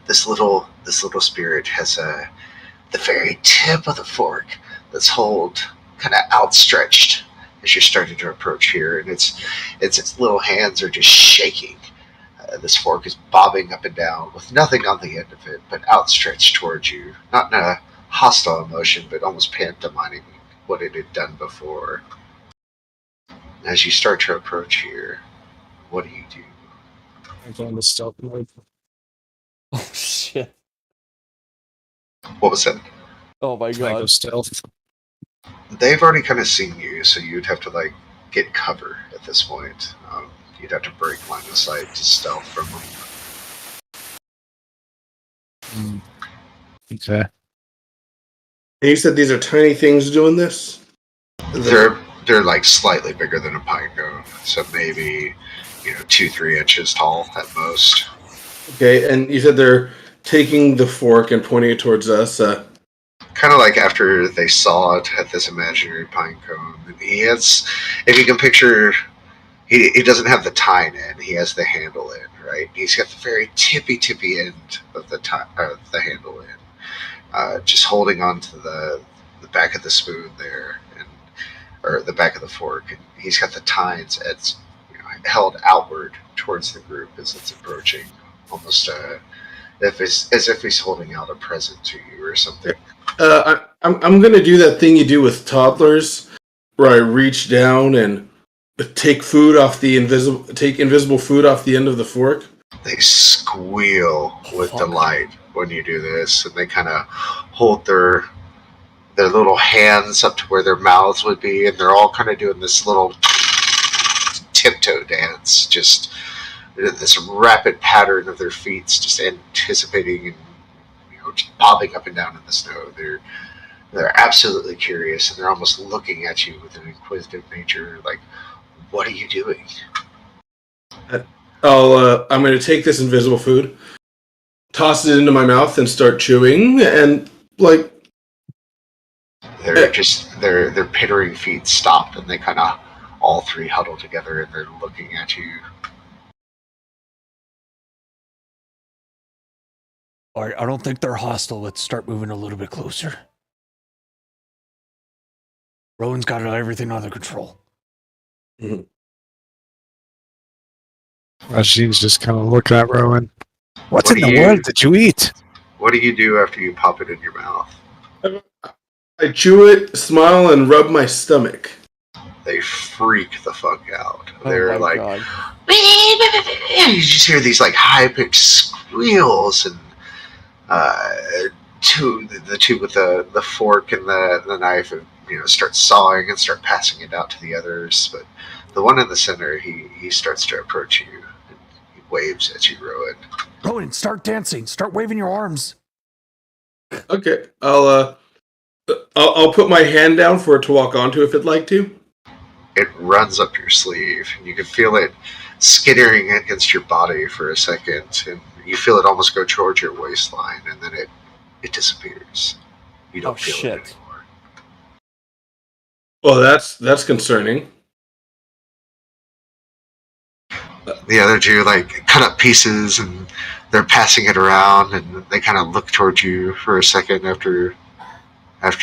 this little spirit has the very tip of the fork that's kind of outstretched as you're starting to approach here, and its little hands are just shaking. This fork is bobbing up and down with nothing on the end of it, but outstretched towards you, not in a hostile emotion, but almost pantomiming what it had done before. As you start to approach here, what do you do? I'm going to stealth mode. Oh shit! What was that? Oh my I go god! stealth. They've already kind of seen you, so you'd have to like get cover at this point. You'd have to break line of sight to stealth from them. Okay. And you said these are tiny things doing this? They're like slightly bigger than a pine cone, so maybe 2-3 inches tall at most. Okay, and you said they're taking the fork and pointing it towards us. Kind of like after they saw it at this imaginary pine cone. He has, if you can picture, he doesn't have the tine end. He has the handle end, right? He's got the very tippy end of the handle end, just holding on to the back of the spoon there, or the back of the fork. And he's got the tines held outward towards the group as it's approaching, almost as if he's holding out a present to you or something. I'm gonna do that thing you do with toddlers, where I reach down and take invisible food off the end of the fork. They squeal with delight when you do this, and they kind of hold their little hands up to where their mouths would be, and they're all kind of doing this little tiptoe dance, just this rapid pattern of their feet, just anticipating and just bobbing up and down in the snow. They're absolutely curious, and they're almost looking at you with an inquisitive nature, like, what are you doing? I'm going to take this invisible food, toss it into my mouth, and start chewing. And like, their pittering feet stop, and they kind of all three huddle together, and they're looking at you. All right, I don't think they're hostile. Let's start moving a little bit closer. Rowan's got everything under control. Mm-hmm. Rajin's just kind of looking at Rowan. What in the world did you eat? What do you do after you pop it in your mouth? I chew it, smile, and rub my stomach. They freak the fuck out. Oh They're my like, god. you just hear these like high-pitched squeals, and the two with the fork and the knife, start sawing and start passing it out to the others. But the one in the center, he starts to approach you. waves at you, Rowan. Rowan, start dancing. Start waving your arms. Okay, I'll put my hand down for it to walk onto if it'd like to. It runs up your sleeve, and you can feel it skittering against your body for a second, and you feel it almost go towards your waistline, and then it disappears. You don't feel it anymore. Well, that's concerning. The other two cut up pieces, and they're passing it around, and they kind of look towards you for a second after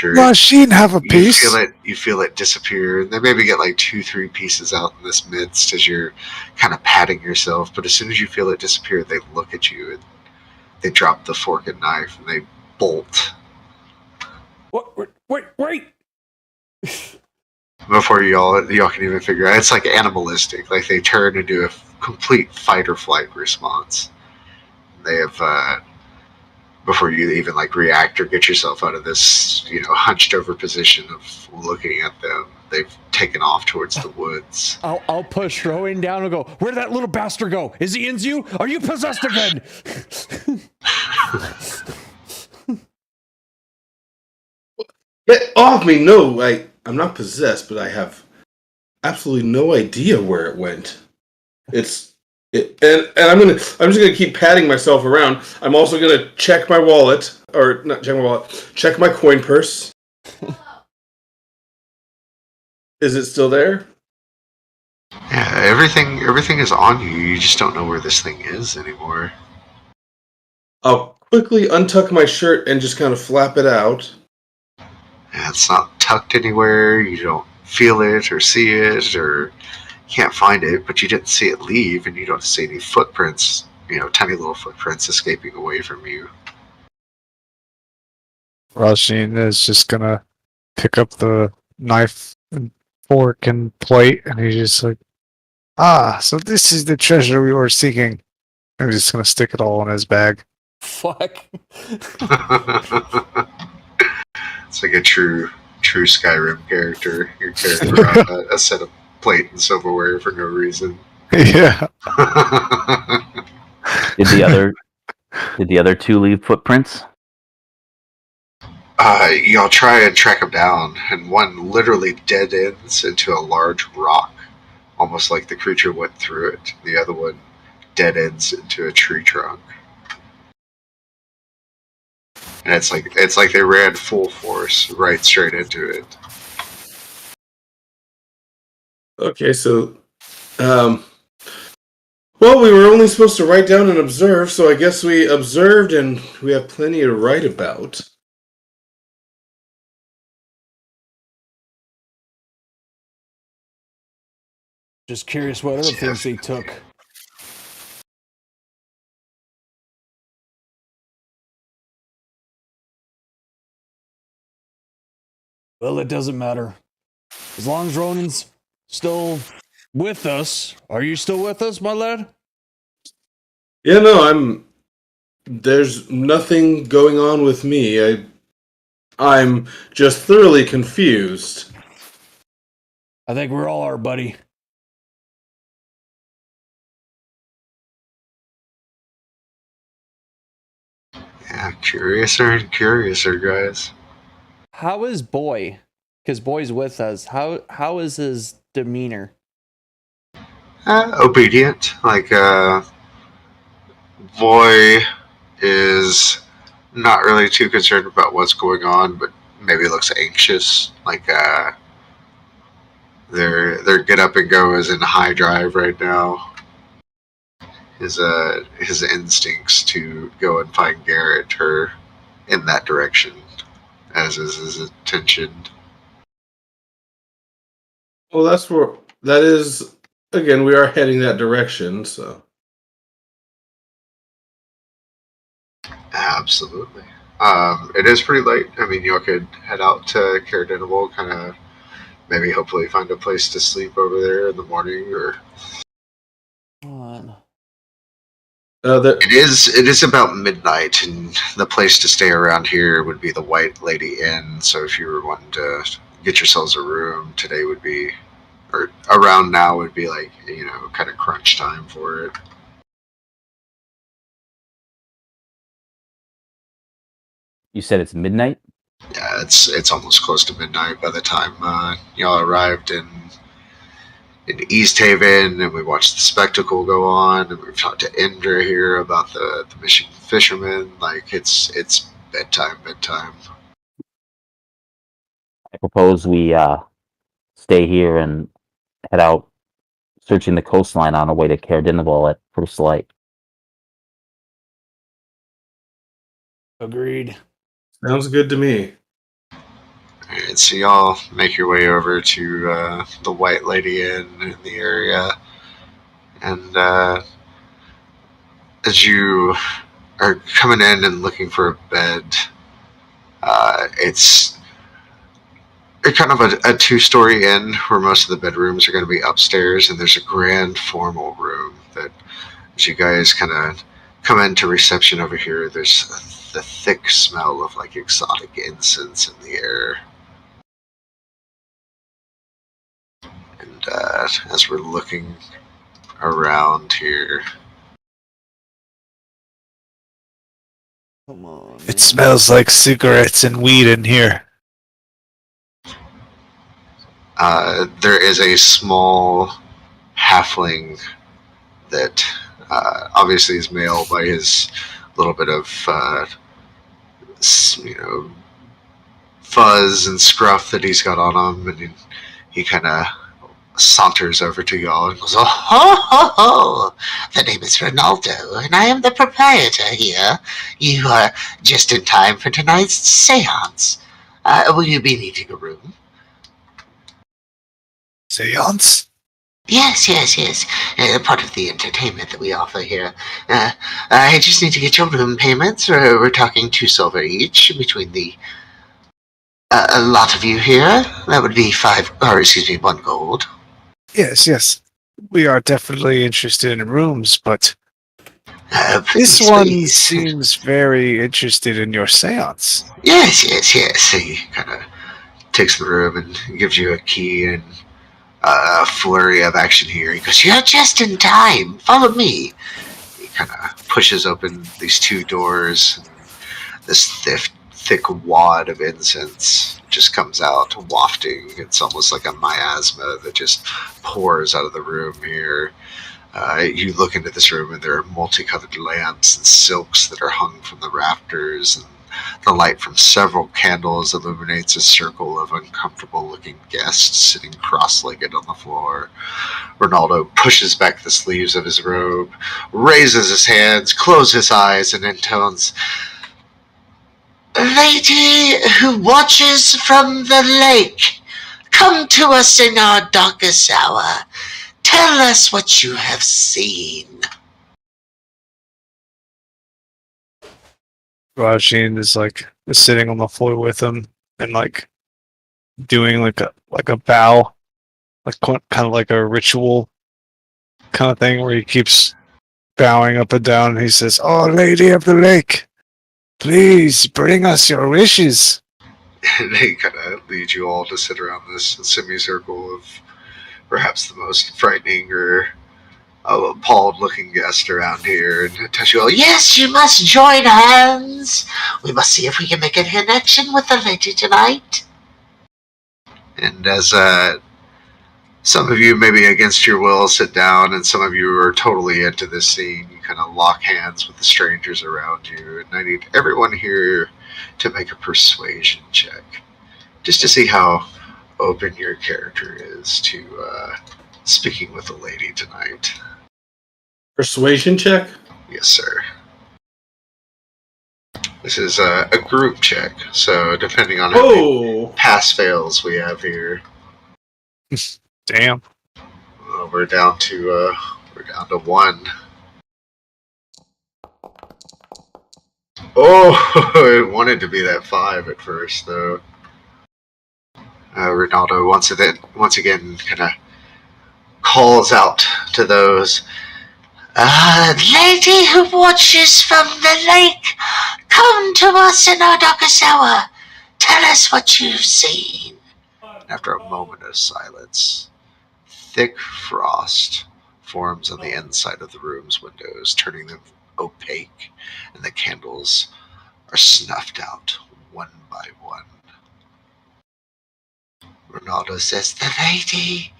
Machine have a piece. you feel it disappear. They maybe get 2-3 pieces out in this midst as you're kind of patting yourself, but as soon as you feel it disappear, they look at you and they drop the fork and knife and they bolt. What? Wait! Before y'all can even figure out, it's animalistic. They turn into a complete fight or flight response. They have before you even react or get yourself out of this hunched over position of looking at them, they've taken off towards the woods. I'll push Rowan down and go, where'd that little bastard go? Is he in you? Are you possessed again? Get off me! No, I'm not possessed, but I have absolutely no idea where it went. And I'm just gonna keep patting myself around. I'm also gonna check my wallet, or not check my wallet, check my coin purse. Is it still there? Yeah, everything is on you. You just don't know where this thing is anymore. I'll quickly untuck my shirt and just kind of flap it out. Yeah, it's not tucked anywhere. You don't feel it or see it or can't find it, but you didn't see it leave, and you don't see any footprints, tiny little footprints escaping away from you. Rasheen is just gonna pick up the knife and fork and plate, and he's just so this is the treasure we were seeking. And he's just gonna stick it all in his bag. Fuck. It's like a true Skyrim character. You're carrying around a set of plate and silverware for no reason. Yeah. Did the other two leave footprints? Y'all try and track them down, and one literally dead ends into a large rock, almost like the creature went through it. The other one dead ends into a tree trunk. And it's like they ran full force right straight into it. Okay, so, well, we were only supposed to write down and observe, so I guess we observed and we have plenty to write about. Just curious what other things they took. Well, it doesn't matter. As long as Ronan's still with us. Are you still with us, my lad? Yeah, no, there's nothing going on with me. I'm just thoroughly confused. I think we're all our buddy. Yeah, curiouser and curiouser, guys. How is Boy? Because Boy's with us. How is his demeanor? Obedient. Boy is not really too concerned about what's going on, but maybe looks anxious. Their get up and go is in high drive right now. His instincts to go and find Garrett are in that direction, as is his intention. Well, that is, again, we are heading that direction, so. Absolutely. It is pretty late. I mean, y'all could head out to Caradenival, kind of maybe hopefully find a place to sleep over there in the morning, or. It is about midnight, and the place to stay around here would be the White Lady Inn. So if you were wanting to get yourselves a room, today would be, or around now would be kind of crunch time for it. You said it's midnight? Yeah, it's almost close to midnight by the time y'all arrived in East Haven, and we watched the spectacle go on, and we've talked to Indra here about the missing fishermen. Like it's bedtime. I propose we stay here and head out searching the coastline on our way to Caer at first light. Agreed. Sounds good to me. Alright, so y'all make your way over to the White Lady Inn in the area, and as you are coming in and looking for a bed, it's kind of a two-story inn where most of the bedrooms are going to be upstairs, and there's a grand formal room that, as you guys kind of come into reception over here, there's the thick smell of like exotic incense in the air. And as we're looking around here, Come on. It smells like cigarettes and weed in here. there is a small halfling that obviously is male by his little bit of fuzz and scruff that he's got on him, and he kind of saunters over to y'all and goes, Oh, ho, ho, ho! The name is Ronaldo, and I am the proprietor here. You are just in time for tonight's seance. Will you be needing a room? Seance? Yes. Part of the entertainment that we offer here. I just need to get your room payments. We're talking 2 silver each between the a lot of you here. That would be 1 gold. Yes. We are definitely interested in rooms, but Please, this one please. seems very interested in your seance. Yes. he kind of takes the room and gives you a key and a flurry of action here. He goes, You're just in time. Follow me. he kind of pushes open these 2 doors, and this thick wad of incense just comes out wafting. It's almost like a miasma that just pours out of the room here. You look into this room, and there are multicolored lamps and silks that are hung from the rafters, and the light from several candles illuminates a circle of uncomfortable-looking guests sitting cross-legged on the floor. Ronaldo pushes back the sleeves of his robe, raises his hands, closes his eyes, and intones, Lady who watches from the lake, come to us in our darkest hour. Tell us what you have seen. Rajin is sitting on the floor with him and doing like a bow, kind of like a ritual kind of thing where he keeps bowing up and down. He says, "Oh, Lady of the Lake, please bring us your wishes." and they kind of lead you all to sit around this semicircle of perhaps the most frightening or appalled-looking guest around here, and tells you all, Yes, you must join hands. We must see if we can make a connection with the lady tonight. and as some of you, maybe against your will, sit down, and some of you are totally into this scene, you kind of lock hands with the strangers around you, and I need everyone here to make a persuasion check, just to see how open your character is to speaking with a lady tonight. Persuasion check? Yes, sir. This is a group check, so depending on how many pass fails we have here, Damn. we're down to 1. Oh, it wanted to be that 5 at first, though. Ronaldo once again kind of calls out to those. Lady who watches from the lake, come to us in our darkest hour. Tell us what you've seen. After a moment of silence, thick frost forms on the inside of the room's windows, turning them opaque, and the candles are snuffed out one by one. Ronaldo says, "The lady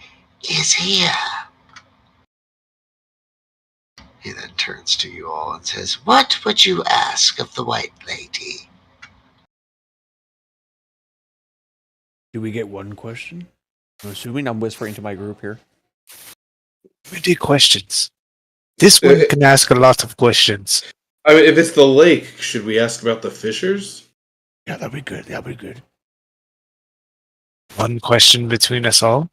is here." He then turns to you all and says, "What would you ask of the white lady?" Do we get one question? I'm assuming I'm whispering to my group here. We do questions. This one can ask a lot of questions. I mean, if it's the lake, should we ask about the fissures? Yeah, that'd be good. That'd be good. One question between us all?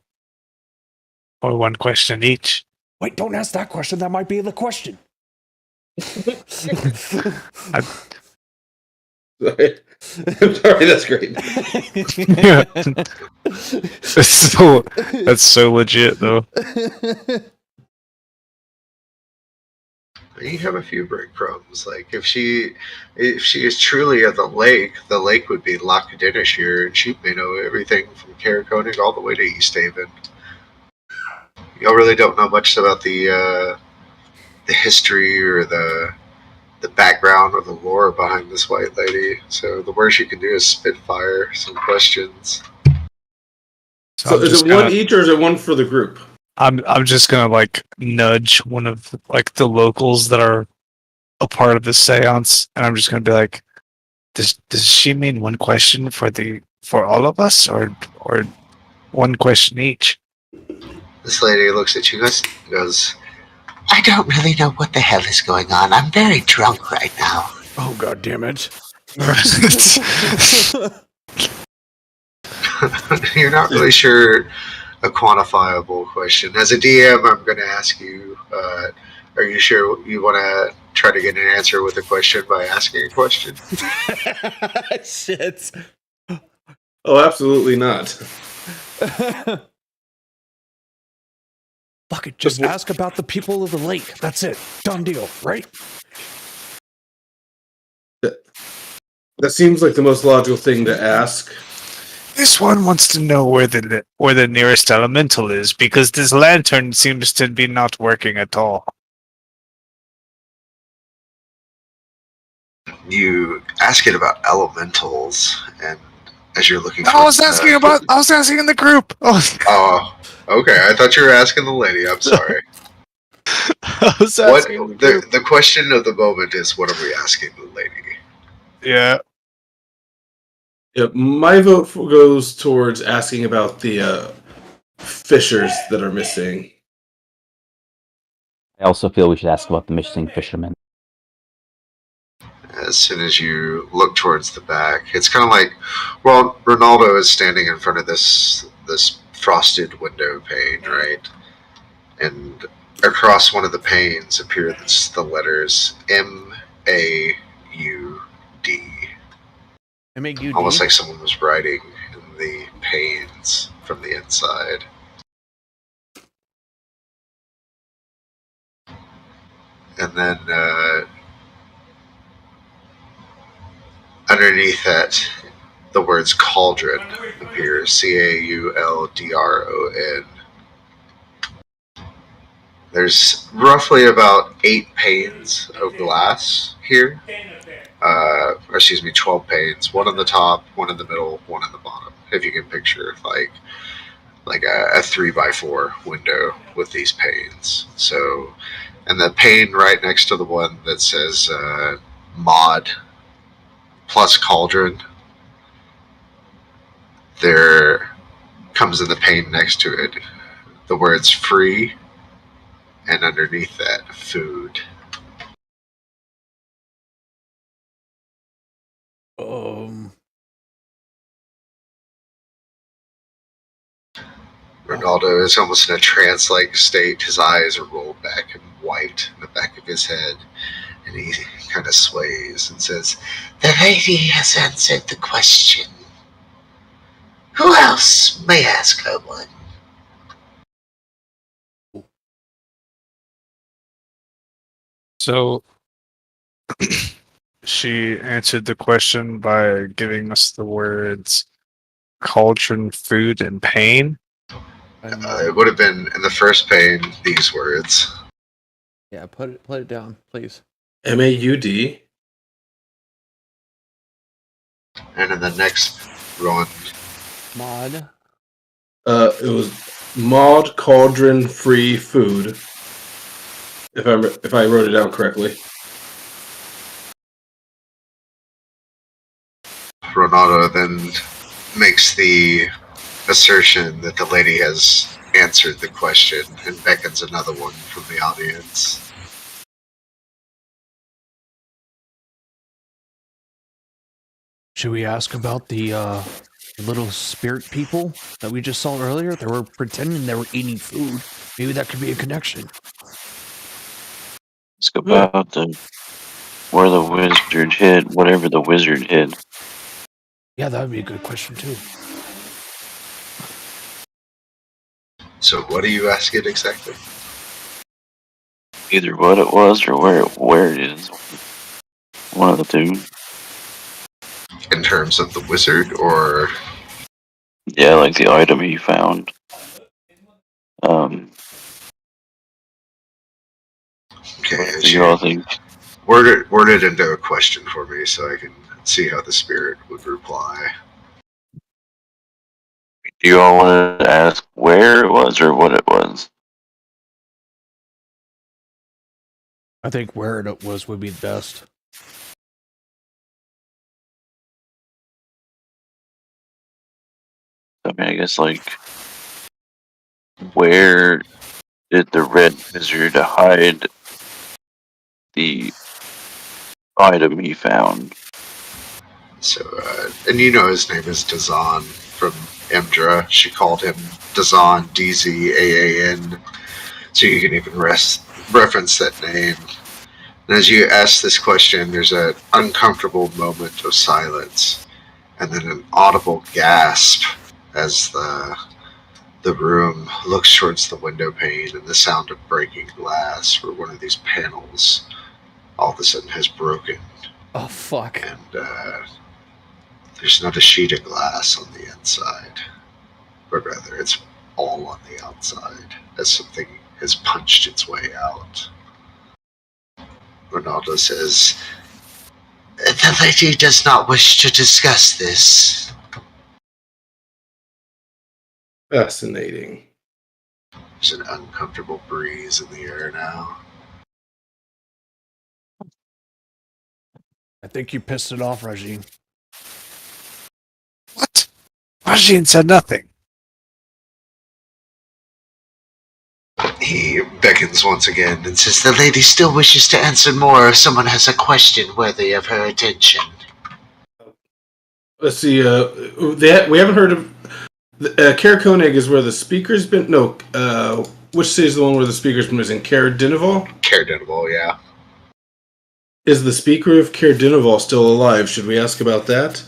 Or one question each? Wait, don't ask that question. That might be the question. I'm sorry, that's great. Yeah. That's so legit, though. You have a few breadcrumbs. Like if she is truly at the lake would be Loch Denizens, and she may know everything from Carriconing all the way to East Haven. Y'all really don't know much about the history or the background or the lore behind this white lady. So the worst you can do is spitfire some questions. So is it one each or is it one for the group? I'm just gonna like nudge one of like the locals that are a part of the seance, and I'm just gonna be like, does she mean one question for all of us, or one question each? This lady looks at you and goes, I don't really know what the hell is going on. I'm very drunk right now. Oh, God damn it. you're not really sure a quantifiable question. As a DM, I'm going to ask you, are you sure you want to try to get an answer with a question by asking a question? Shit. Oh, absolutely not. Fuck it, just ask about the people of the lake. That's it. Done deal, right? That seems like the most logical thing to ask. This one wants to know where the nearest elemental is, because this lantern seems to be not working at all. You ask it about elementals, and as you're looking, I was asking in the group. Oh, okay. I thought you were asking the lady. I'm sorry. I was asking the question of the moment is, what are we asking the lady? Yeah. Yep, my vote goes towards asking about the fissures that are missing. I also feel we should ask about the missing fishermen. As soon as you look towards the back, it's kind of like, well, Ronaldo is standing in front of this frosted window pane, right? And across one of the panes appears the letters MAUD. MAUD? Almost like someone was writing in the panes from the inside. And then underneath that, the words cauldron appear. CAULDRON. There's roughly about 8 panes of glass here. Or excuse me, 12 panes. One on the top, one in the middle, one in the bottom. If you can picture like a 3x4 window with these panes. So, and the pane right next to the one that says mod plus cauldron, there comes in the pane next to it the words free, and underneath that, food. Ronaldo is almost in a trance-like state. His eyes are rolled back and white in the back of his head, and he kind of sways and says, The lady has answered the question. Who else may ask her one? So she answered the question by giving us the words cauldron, food, and pain. It would have been in the first pane these words. Yeah, put it down, please. MAUD. And in the next run, Mod. It was Maud Cauldron Free Food. If I wrote it down correctly. Ronaldo then makes the assertion that the lady has answered the question and beckons another one from the audience. Should we ask about the little spirit people that we just saw earlier? They were pretending they were eating food. Maybe that could be a connection. Ask about where the wizard hid, whatever the wizard hid. Yeah, that would be a good question too. So what are you asking exactly? Either what it was or where it is. One of the two. In terms of the wizard, or... Yeah, like the item he found. Okay, What do you all think? word it into a question for me so I can see how the spirit would reply. Do you all want to ask where it was or what it was? I think where it was would be best. I mean, I guess, like, where did the red wizard hide the item he found? So, and you know his name is Dazan from Emdra. She called him Dazan, D-Z-A-A-N, so you can even reference that name. And as you ask this question, there's an uncomfortable moment of silence, and then an audible gasp as the room looks towards the window pane and the sound of breaking glass, where one of these panels all of a sudden has broken. Oh, fuck. And there's not a sheet of glass on the inside, but rather it's all on the outside, as something has punched its way out. Ronaldo says, The lady does not wish to discuss this. Fascinating. there's an uncomfortable breeze in the air now. I think you pissed it off, Rajin. What? Rajin said nothing. He beckons once again and says, The lady still wishes to answer more if someone has a question worthy of her attention. Let's see. We haven't heard of. Kaer Koenig is where the speaker's been. No. Which city is the one where the speaker's been missing? Kaer Dineval? Kaer Dineval, yeah. Is the speaker of Kaer Dineval still alive? Should we ask about that?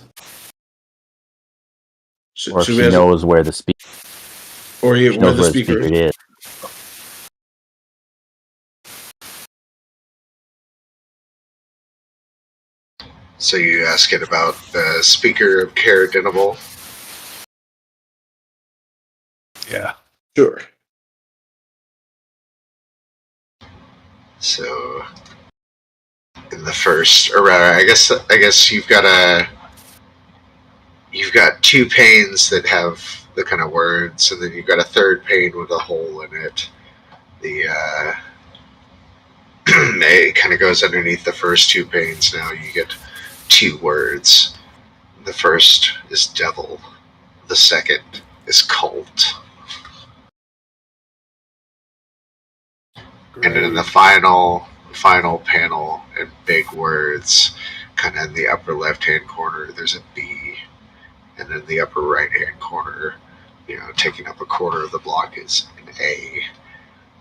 Or if she knows where the speaker where the speaker is. So you ask it about the speaker of Kaer Dineval? Yeah. Sure. So in the first, or rather, I guess you've got two panes that have the kind of words, and then you've got a third pane with a hole in it. It kind of goes underneath the first two panes. Now you get two words. The first is devil. The second is cult. Great. And then in the final panel in big words, kind of in the upper left-hand corner, there's a B. And in the upper right-hand corner, taking up a quarter of the block is an A.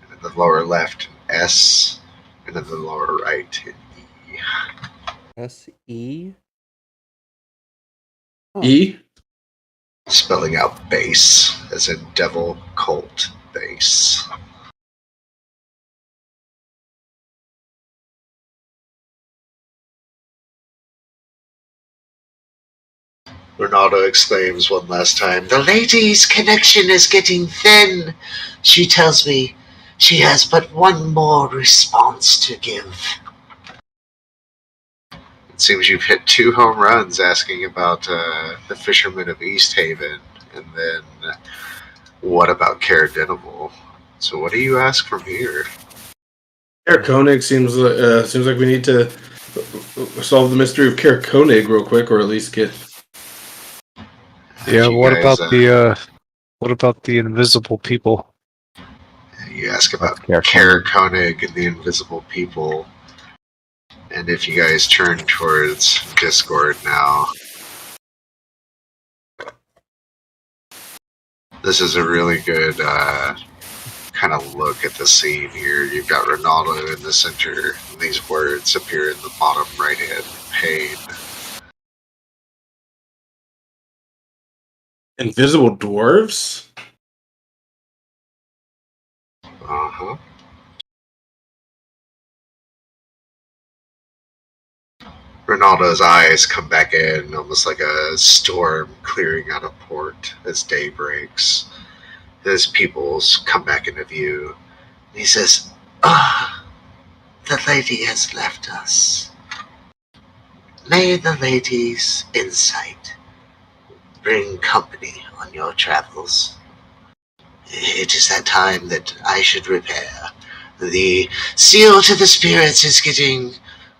And in the lower left, an S. And in the lower right, an E. S-E? Huh. E? Spelling out base, as in devil, cult, base. Ronaldo exclaims one last time, The lady's connection is getting thin. She tells me she has but one more response to give. seems you've hit 2 home runs asking about the fishermen of East Haven, and then what about Caradenival? So what do you ask from here? Kerr Koenig seems like we need to solve the mystery of Kerr Koenig real quick, or at least get. Yeah, You what guys, about the invisible people? You ask about Kerr Kerr Koenig and the invisible people. And if you guys turn towards Discord now, this is a really good kind of look at the scene here. You've got Ronaldo in the center, and these words appear in the bottom right-hand pane. Invisible dwarves? Uh-huh. Ronaldo's eyes come back in, almost like a storm clearing out a port as day breaks. His pupils come back into view. He says, "Ah, the lady has left us. May the lady's insight bring company on your travels. It is that time that I should repair. The seal to the spirits is getting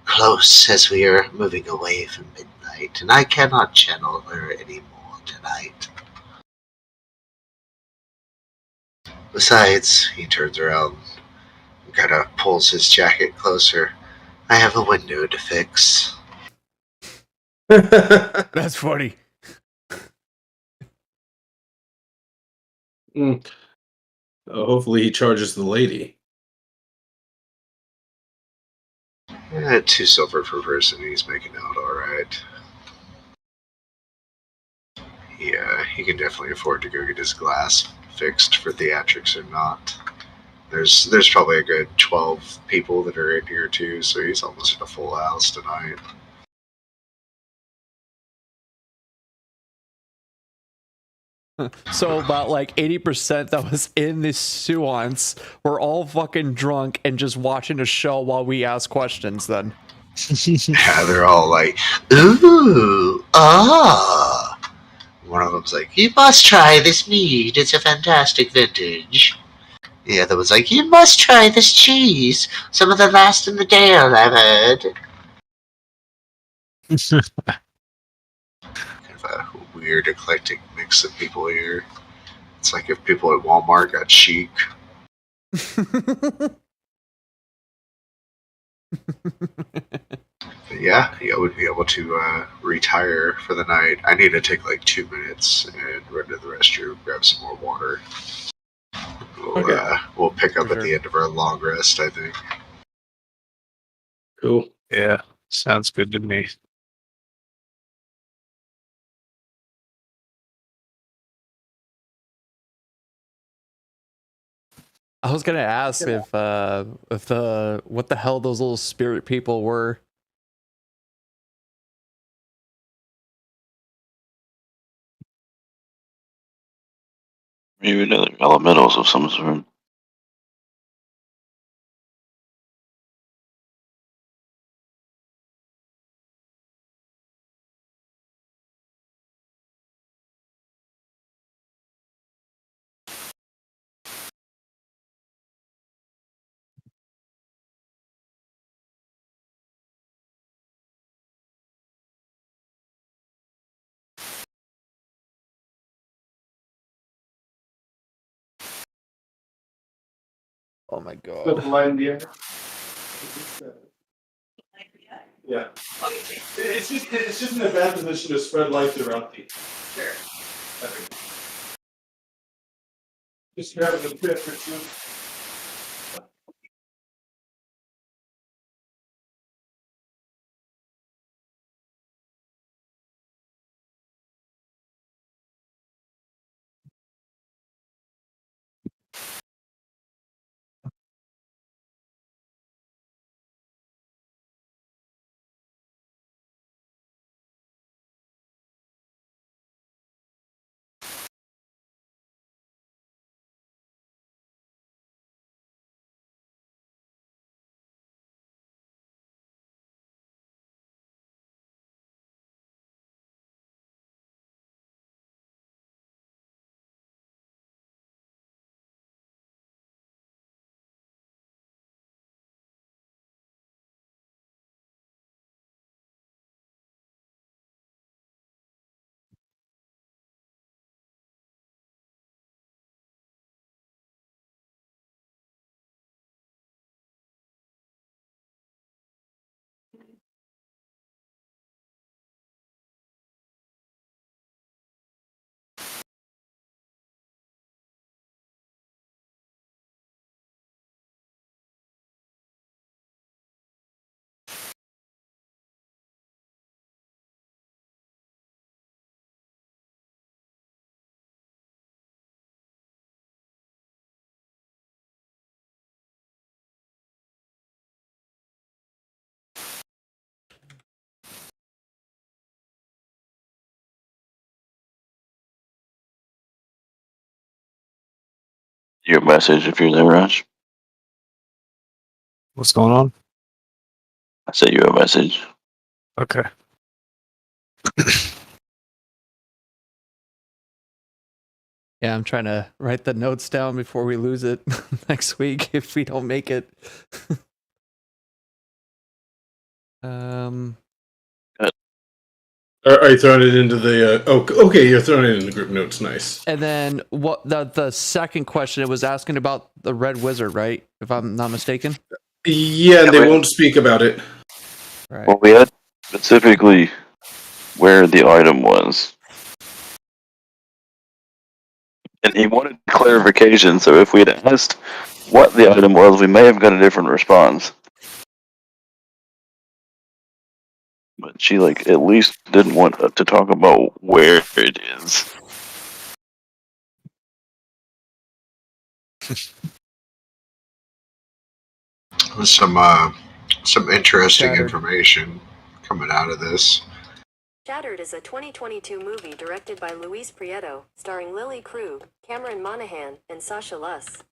close as we are moving away from midnight, and I cannot channel her anymore tonight." Besides, he turns around and kind of pulls his jacket closer. I have a window to fix. That's funny. Hopefully he charges the lady. 2 silver per person, he's making out alright. Yeah, he can definitely afford to go get his glass fixed for theatrics or not. There's probably a good 12 people that are in here too, so he's almost at a full house tonight. So about like 80% that was in this seance were all fucking drunk and just watching a show while we ask questions then. Yeah, they're all like, Ooh, ah. One of them's like, "You must try this mead. It's a fantastic vintage." The other was like, "You must try this cheese. Some of the last in the Dale, I've heard." kind of a weird, eclectic mix of people here. It's like if people at Walmart got chic. But yeah, I would be able to retire for the night. I need to take like 2 minutes and run to the restroom, grab some more water. We'll pick up at the end of our long rest, I think. Cool. Yeah, sounds good to me. I was gonna ask if the what the hell those little spirit people were. Maybe another elementals of some sort. Oh my god. Yeah. It's just in a bad position to spread light throughout the. Sure. Just grab a bit or two. Your message if you're there, Raj. What's going on? I sent you a message. Okay. Yeah, I'm trying to write the notes down before we lose it next week if we don't make it. Are you throwing it into the? Okay, you're throwing it in the group notes. Nice. And then what? The second question, it was asking about the red wizard, right? If I'm not mistaken. Yeah, and they won't speak about it. Right. Well, we had specifically where the item was. And he wanted clarification, so if we'd asked what the item was, we may have got a different response. But she, at least didn't want to talk about where it is. There's some interesting Shattered. information coming out of this. Shattered is a 2022 movie directed by Luis Prieto, starring Lily Krug, Cameron Monaghan, and Sasha Luss.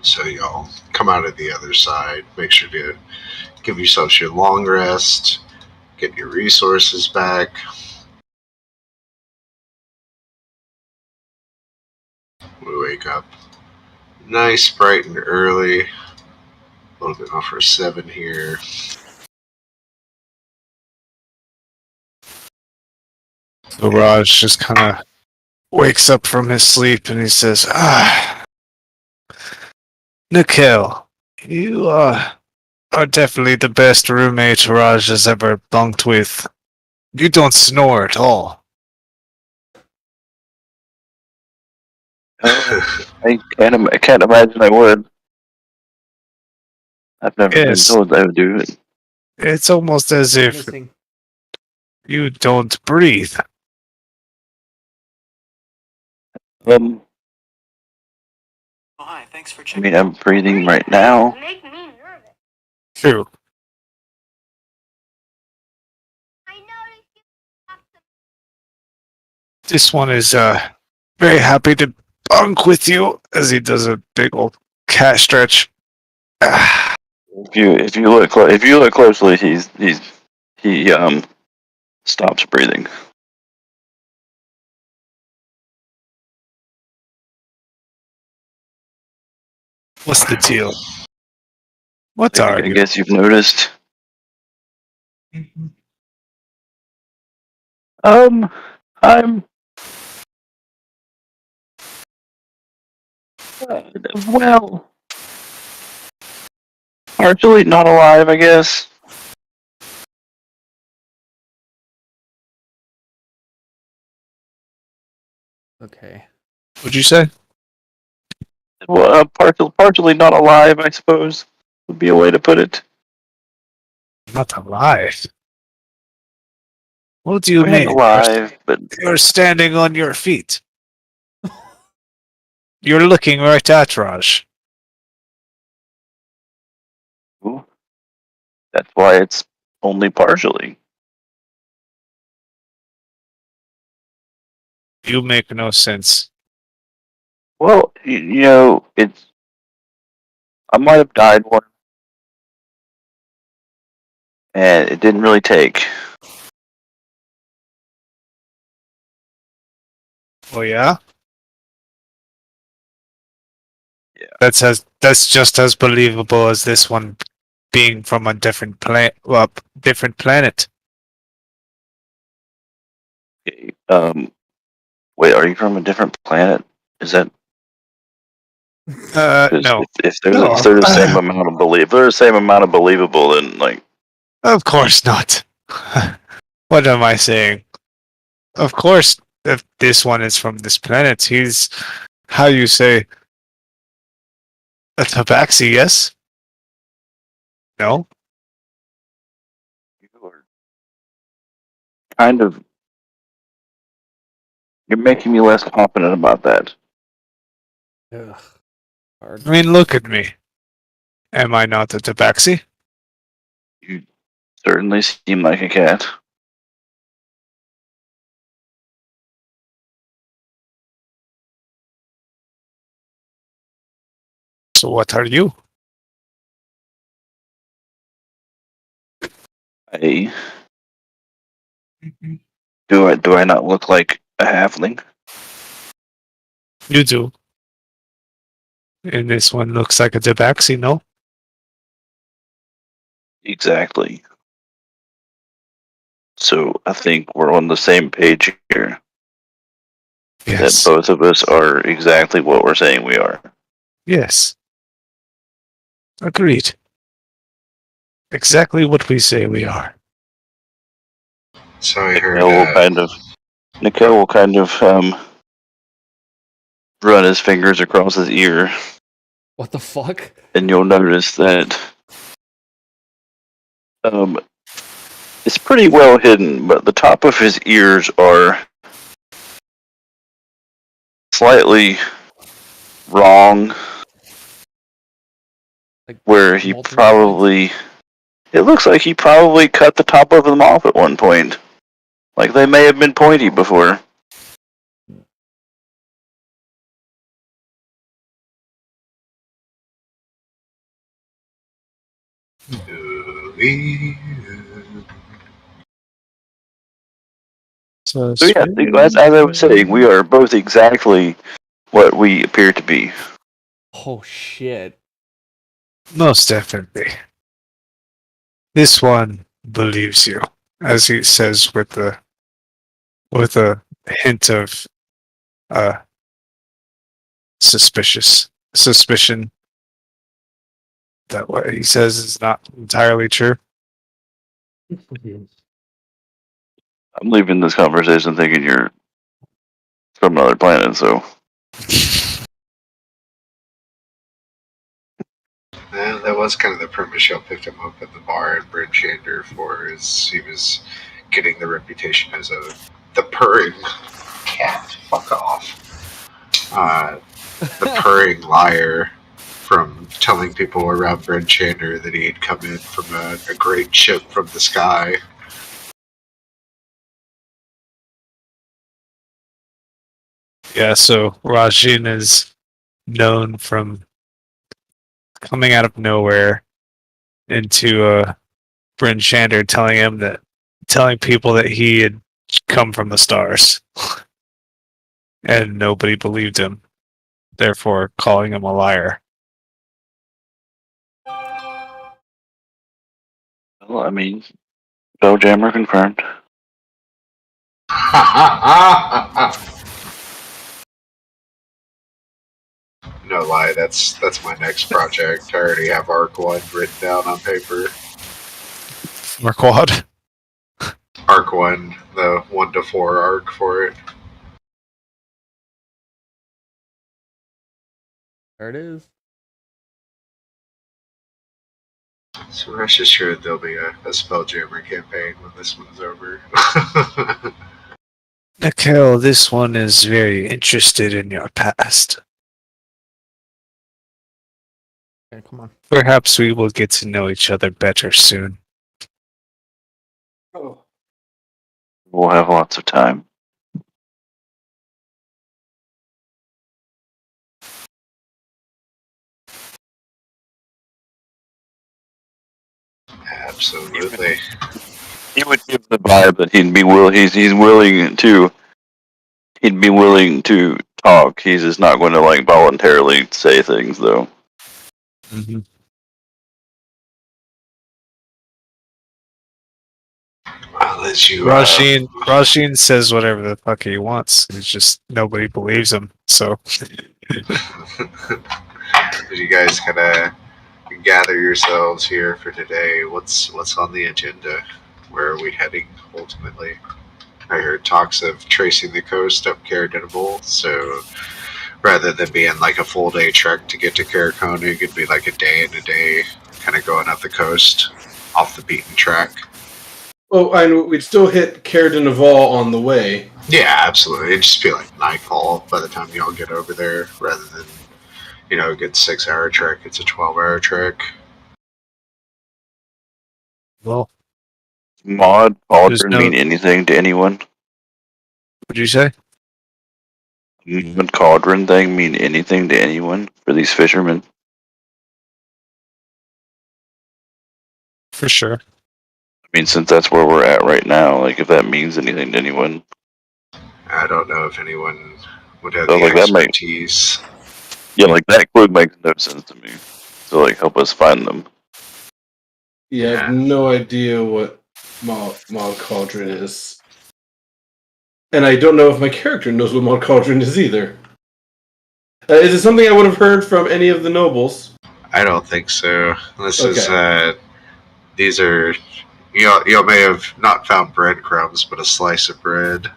So y'all come out of the other side. Make sure to give yourselves your long rest. Get your resources back. We wake up nice, bright and early. A little bit off for 7 here. So Raj just kind of wakes up from his sleep and he says, Nikhil, you are definitely the best roommate Raj has ever bunked with. You don't snore at all. I can't imagine I would. I've never been told I would do it. It's almost as if Missing. you don't breathe. Oh, hi, thanks for checking. I mean, I'm breathing right now. Make me nervous. True. I noticed you have some. This one is very happy to bunk with you as he does a big old cat stretch. If you look closely, he stops breathing. What's the deal? What I are you? guess you've noticed. I'm well, partially not alive, I guess. Okay. What'd you say? Well, partially not alive, I suppose, would be a way to put it. Not alive. What do you I mean, mean? alive, but You're standing on your feet. You're looking right at Raj. that's why it's only partially. You make no sense. Well, you know, I might have died once, and it didn't really take. Oh yeah? Yeah. That's just as believable as this one being from a different different planet. Okay, wait, are you from a different planet? Is that? No. If they're the same amount of belief, they're the same amount of believable, then Of course not. What am I saying? Of course, if this one is from this planet, he's, how you say, a tabaxi, yes? No? you are kind of. You're making me less confident about that. Ugh. Hard. I mean, look at me. Am I not a tabaxi? You certainly seem like a cat. So what are you? I do I not look like a halfling? You do. And this one looks like a tabaxi, no? Exactly. So I think we're on the same page here. Yes. That both of us are exactly what we're saying we are. Yes. Agreed. Exactly what we say we are. So I heard. Nikel will kind of run his fingers across his ear, What the fuck? and you'll notice that it's pretty well hidden, but the top of his ears are slightly wrong, Like where he multiple probably... It looks like he probably cut the top of them off at one point. Like they may have been pointy before. So yeah, as I was saying, we are both exactly what we appear to be. Oh shit. most definitely. This one believes you, as he says with a hint of suspicion that what he says is not entirely true. I'm leaving this conversation thinking you're from another planet, so... That was kind of the premise y'all picked him up at the bar in Bryn Shander for, is he was getting the reputation as the purring cat. Fuck off. The purring liar from telling people around Bryn Shander that he had come in from a great ship from the sky. Yeah, so Rajin is known from coming out of nowhere into Bryn Shander telling people that he had come from the stars. And nobody believed him, therefore calling him a liar. Well, I mean, Spelljammer confirmed. No lie, that's my next project. I already have Arc 1 written down on paper. Merquad? Arc 1, the 1 to 4 arc for it. There it is. So rest assured there'll be a Spelljammer campaign when this one's over. Nikhil, this one is very interested in your past. Okay, come on. Perhaps we will get to know each other better soon. We'll have lots of time. Absolutely. He would give the vibe that he'd be willing to talk. He's just not going to like voluntarily say things, though. Mm-hmm. Unless you, Rajin says whatever the fuck he wants. It's just nobody believes him. So, did you guys kind of gather yourselves here for today? What's on the agenda? Where are we heading ultimately? I heard talks of tracing the coast up Caradinable, so rather than being like a full day trek to get to Caraconig, it'd be like a day and a day, kind of going up the coast, off the beaten track. Oh, and we'd still hit Caradinable on the way. Yeah, absolutely. It'd just be like nightfall by the time y'all get over there, rather than, a good 6-hour trek. It's a 12-hour trek. well, Mod, Cauldron mean anything to anyone? What'd you say? Would Cauldron thing mean anything to anyone for these fishermen? For sure. I mean, since that's where we're at right now, like if that means anything to anyone. I don't know if anyone would have So, the like, that might- expertise. Yeah, like that clue makes no sense to me. So like help us find them. Yeah, I Yeah. have no idea what Mod Cauldron is. And I don't know if my character knows what Mod Cauldron is either. Is it something I would have heard from any of the nobles? I don't think so. This Okay. is these are you may have not found breadcrumbs, but a slice of bread.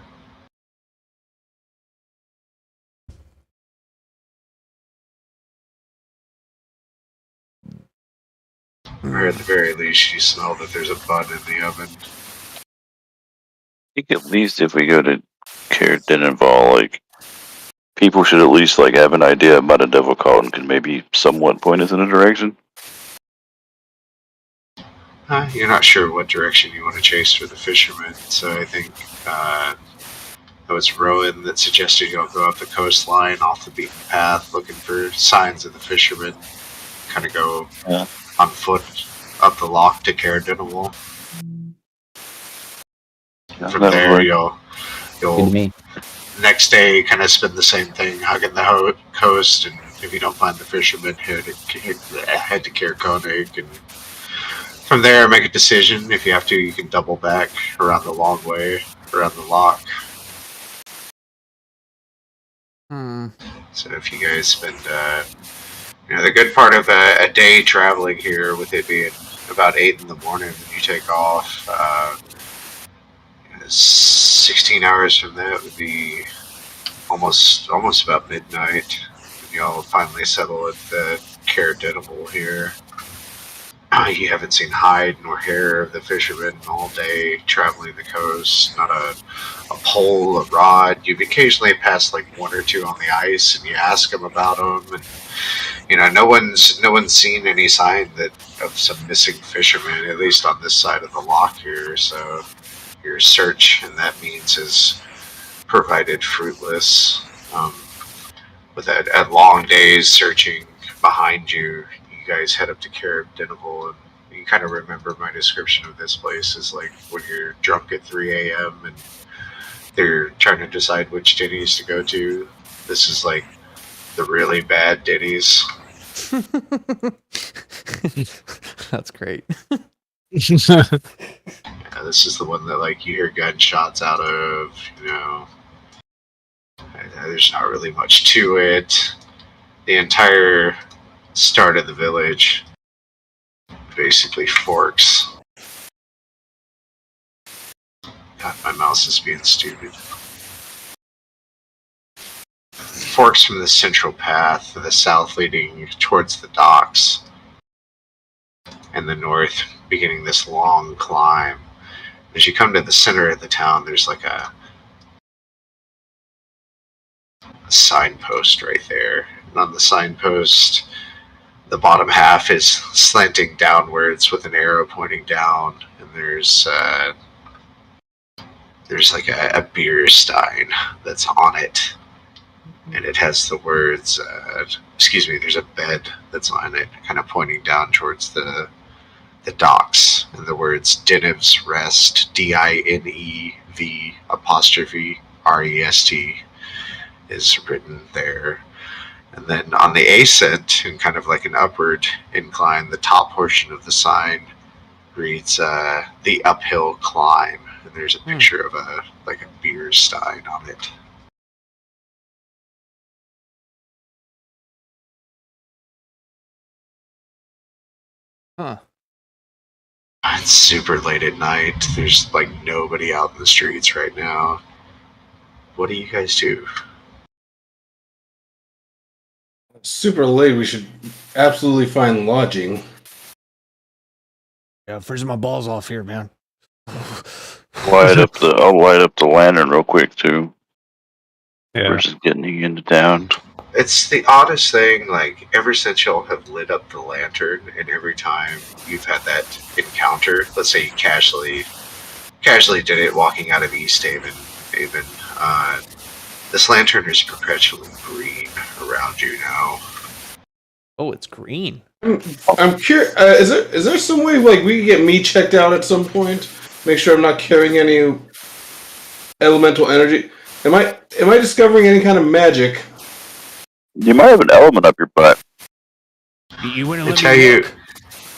Or at the very least, you smell that there's a bun in the oven. I think at least if we go to Denizens, like people should at least like have an idea about a devil call and can maybe somewhat point us in a direction. You're not sure what direction you want to chase for the fishermen, so I think it was Rowan that suggested you'll go up the coastline off the beaten path looking for signs of the fishermen. Kind of go on foot up the loch to Denizens. From there, you'll Good to me. next day kind of spend the same thing, hugging the coast, and if you don't find the fishermen, head to Koenig, and from there make a decision. If you have to, you can double back around the long way around the loch. So if you guys spend the good part of a day traveling here, with it being about 8 in the morning when you take off, 16 hours from that would be almost about midnight. And you'll finally settle at the Denizens here. You haven't seen hide nor hair of the fishermen all day traveling the coast. Not a pole, a rod. You've occasionally passed like one or two on the ice, and you ask them about them, and no one's seen any sign of some missing fishermen, at least on this side of the loch here. So your search, and that means, is provided fruitless. With a long days searching behind you, you guys head up to Denizens, and you kind of remember my description of this place is like when you're drunk at 3 a.m. and they're trying to decide which Denny's to go to. This is like the really bad Denny's. That's great. Yeah, this is the one that like you hear gunshots out of. There's not really much to it. The entire start of the village basically forks. God, my mouse is being stupid. Forks from the central path to the south, leading towards the docks, and the north beginning this long climb. As you come to the center of the town, there's like a signpost right there. And on the signpost, the bottom half is slanting downwards with an arrow pointing down, and there's like a beer stein that's on it, and it has the words, there's a bed that's on it, kind of pointing down towards the docks, and the words Denev's Rest, DINEV apostrophe REST is written there. And then on the ascent, and kind of like an upward incline, the top portion of the sign reads the uphill climb, and there's a picture of a beer stein on it. Huh. It's super late at night. There's like nobody out in the streets right now. What do you guys do? Super late. We should absolutely find lodging. Yeah, freezing my balls off here, man. I'll light up the lantern real quick too. Yeah. Versus getting into town. It's the oddest thing, like, ever since y'all have lit up the lantern, and every time you've had that encounter, let's say you casually did it walking out of East Haven, this lantern is perpetually green around you now. Oh, it's green. I'm curious. Is there some way like we can get me checked out at some point? Make sure I'm not carrying any elemental energy. Am I discovering any kind of magic? You might have an element up your butt. You wouldn't I let tell me you, look?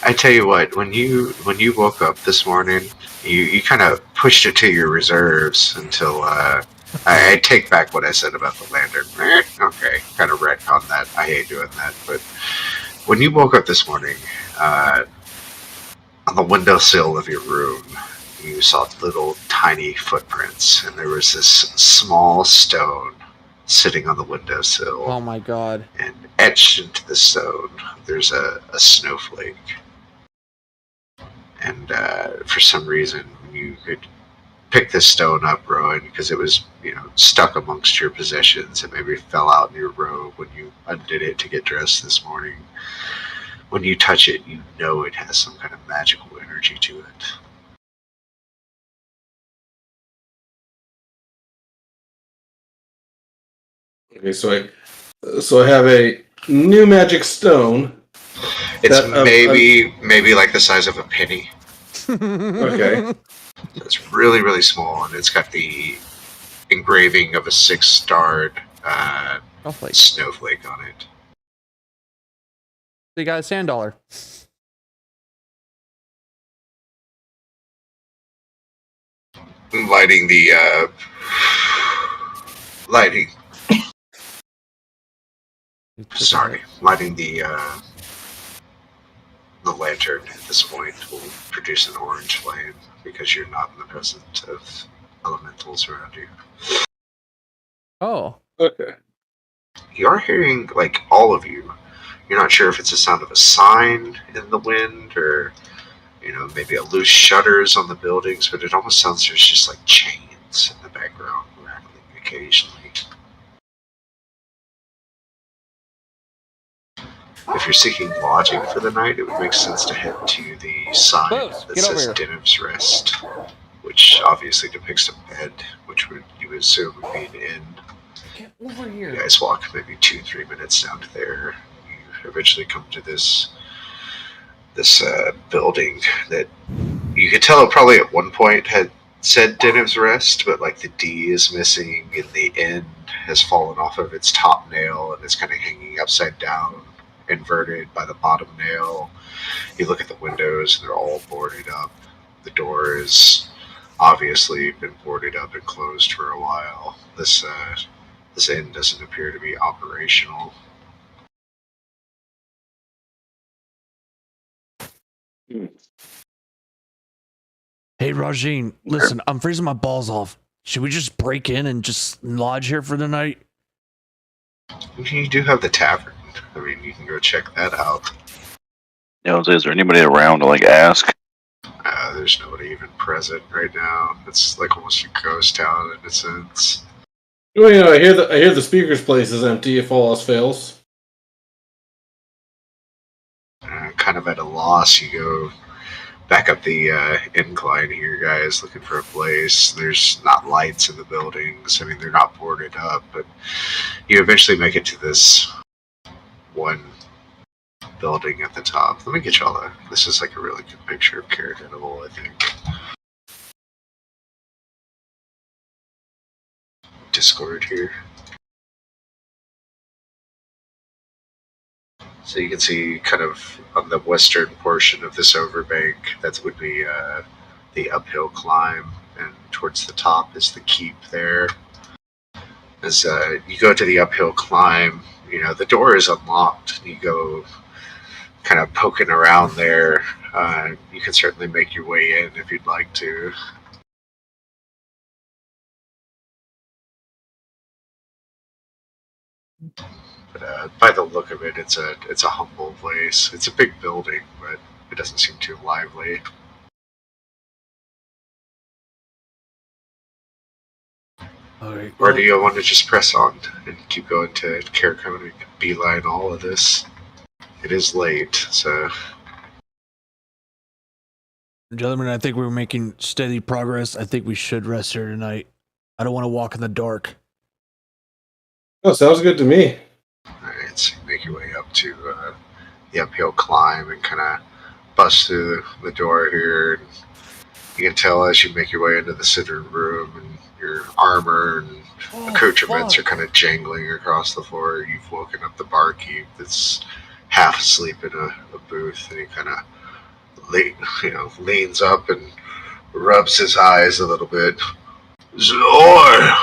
I tell you what. When you woke up this morning, you kind of pushed it to your reserves until I take back what I said about the lantern. Okay, kind of retcon that. I hate doing that, but when you woke up this morning, on the windowsill of your room, you saw little tiny footprints, and there was this small stone sitting on the windowsill. Oh my god. And etched into the stone, there's a snowflake. And for some reason, you could pick this stone up, Rowan, because it was, stuck amongst your possessions. It maybe fell out in your robe when you undid it to get dressed this morning. When you touch it, you know it has some kind of magical energy to it. Okay, so I have a new magic stone. It's maybe like the size of a penny. Okay. It's really, really small, and it's got the engraving of a 6-starred snowflake on it. So you got a sand dollar. Lighting the lantern at this point will produce an orange flame because you're not in the presence of elementals around you. Oh. Okay. You are hearing, like, all of you. You're not sure if it's the sound of a sign in the wind or, maybe a loose shutters on the buildings, but it almost sounds there's just like chains in the background rattling occasionally. If you're seeking lodging for the night, it would make sense to head to the sign that says Denizens Rest, which obviously depicts a bed, which you would assume would be an inn. Get over here. You guys walk maybe 2-3 minutes down to there. You eventually come to this building that you could tell probably at one point had said Denizens Rest, but like the D is missing and the N has fallen off of its top nail and it's kind of hanging upside down, inverted by the bottom nail. You look at the windows and they're all boarded up. The door is obviously been boarded up and closed for a while. This inn doesn't appear to be operational. Hey, Rajin, listen, I'm freezing my balls off. Should we just break in and just lodge here for the night? You do have the tavern. I mean, you can go check that out. Is there anybody around to ask? There's nobody even present right now. It's like almost a ghost town in a sense. Well, I hear the speaker's place is empty if all else fails. Kind of at a loss, you go back up the incline here, guys, looking for a place. There's not lights in the buildings. I mean, they're not boarded up, but you eventually make it to this one building at the top. Let me get y'all this is like a really good picture of Carrot Edible, I think. Discord here. So you can see kind of on the western portion of this overbank, that would be the uphill climb, and towards the top is the keep there. As you go to the uphill climb, the door is unlocked. You go kind of poking around there. You can certainly make your way in if you'd like to. But by the look of it, it's a humble place. It's a big building, but it doesn't seem too lively. Alright. Or do you want to just press on and keep going to Caracone and beeline all of this? It is late, so... Gentlemen, I think we're making steady progress. I think we should rest here tonight. I don't want to walk in the dark. Oh, sounds good to me. Alright, so you make your way up to the uphill climb and kind of bust through the door here. And you can tell as you make your way into the center room, and your armor and accoutrements are kind of jangling across the floor. You've woken up the barkeep that's half asleep in a booth, and he kind of leans up and rubs his eyes a little bit. Zoy!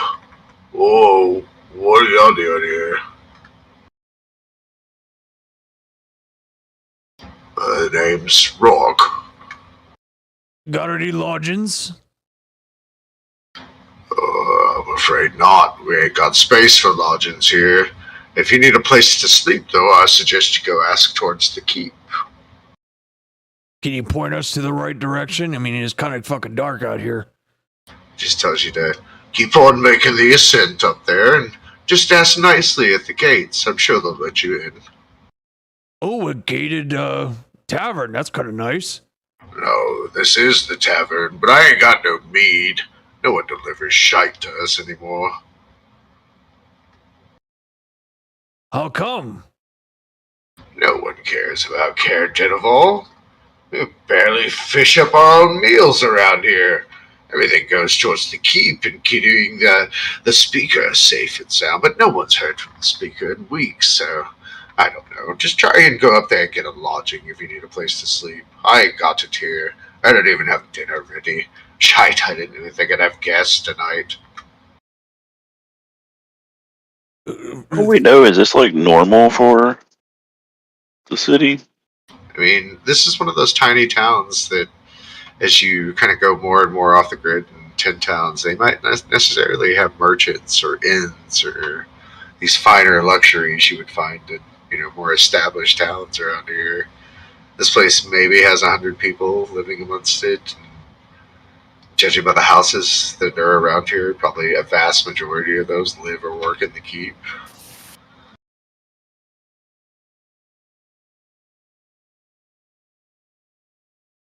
Whoa, what are y'all doing here? My name's Rock. Got any lodgings? I'm afraid not. We ain't got space for lodgings here. If you need a place to sleep, though, I suggest you go ask towards the keep. Can you point us to the right direction? I mean, it's kind of fucking dark out here. Just tells you to keep on making the ascent up there, and just ask nicely at the gates. I'm sure they'll let you in. Oh, a gated tavern. That's kind of nice. No, this is the tavern, but I ain't got no mead. No one delivers shite to us anymore. How come? No one cares about Care Denival. We barely fish up our own meals around here. Everything goes towards the keep and keeping the speaker safe and sound, but no one's heard from the speaker in weeks, so I don't know. Just try and go up there and get a lodging if you need a place to sleep. I ain't got it here. I don't even have dinner ready. Shite, I didn't even think I'd have guests tonight. All we know is this like normal for the city? I mean, this is one of those tiny towns that as you kind of go more and more off the grid in 10 towns, they might not necessarily have merchants or inns or these finer luxuries you would find in, more established towns around here. This place maybe has 100 people living amongst it. And judging by the houses that are around here, probably a vast majority of those live or work in the keep.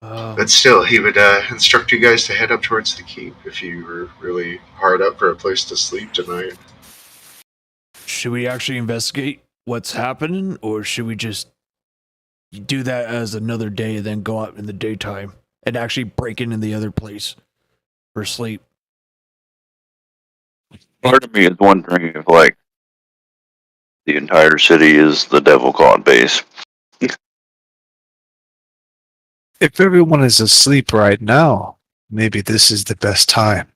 But still, he would instruct you guys to head up towards the keep if you were really hard up for a place to sleep tonight. Should we actually investigate what's happening, or should we just do that as another day and then go out in the daytime and actually break into the other place for sleep? Part of me is wondering if, like, the entire city is the Devil God base. If everyone is asleep right now, maybe this is the best time.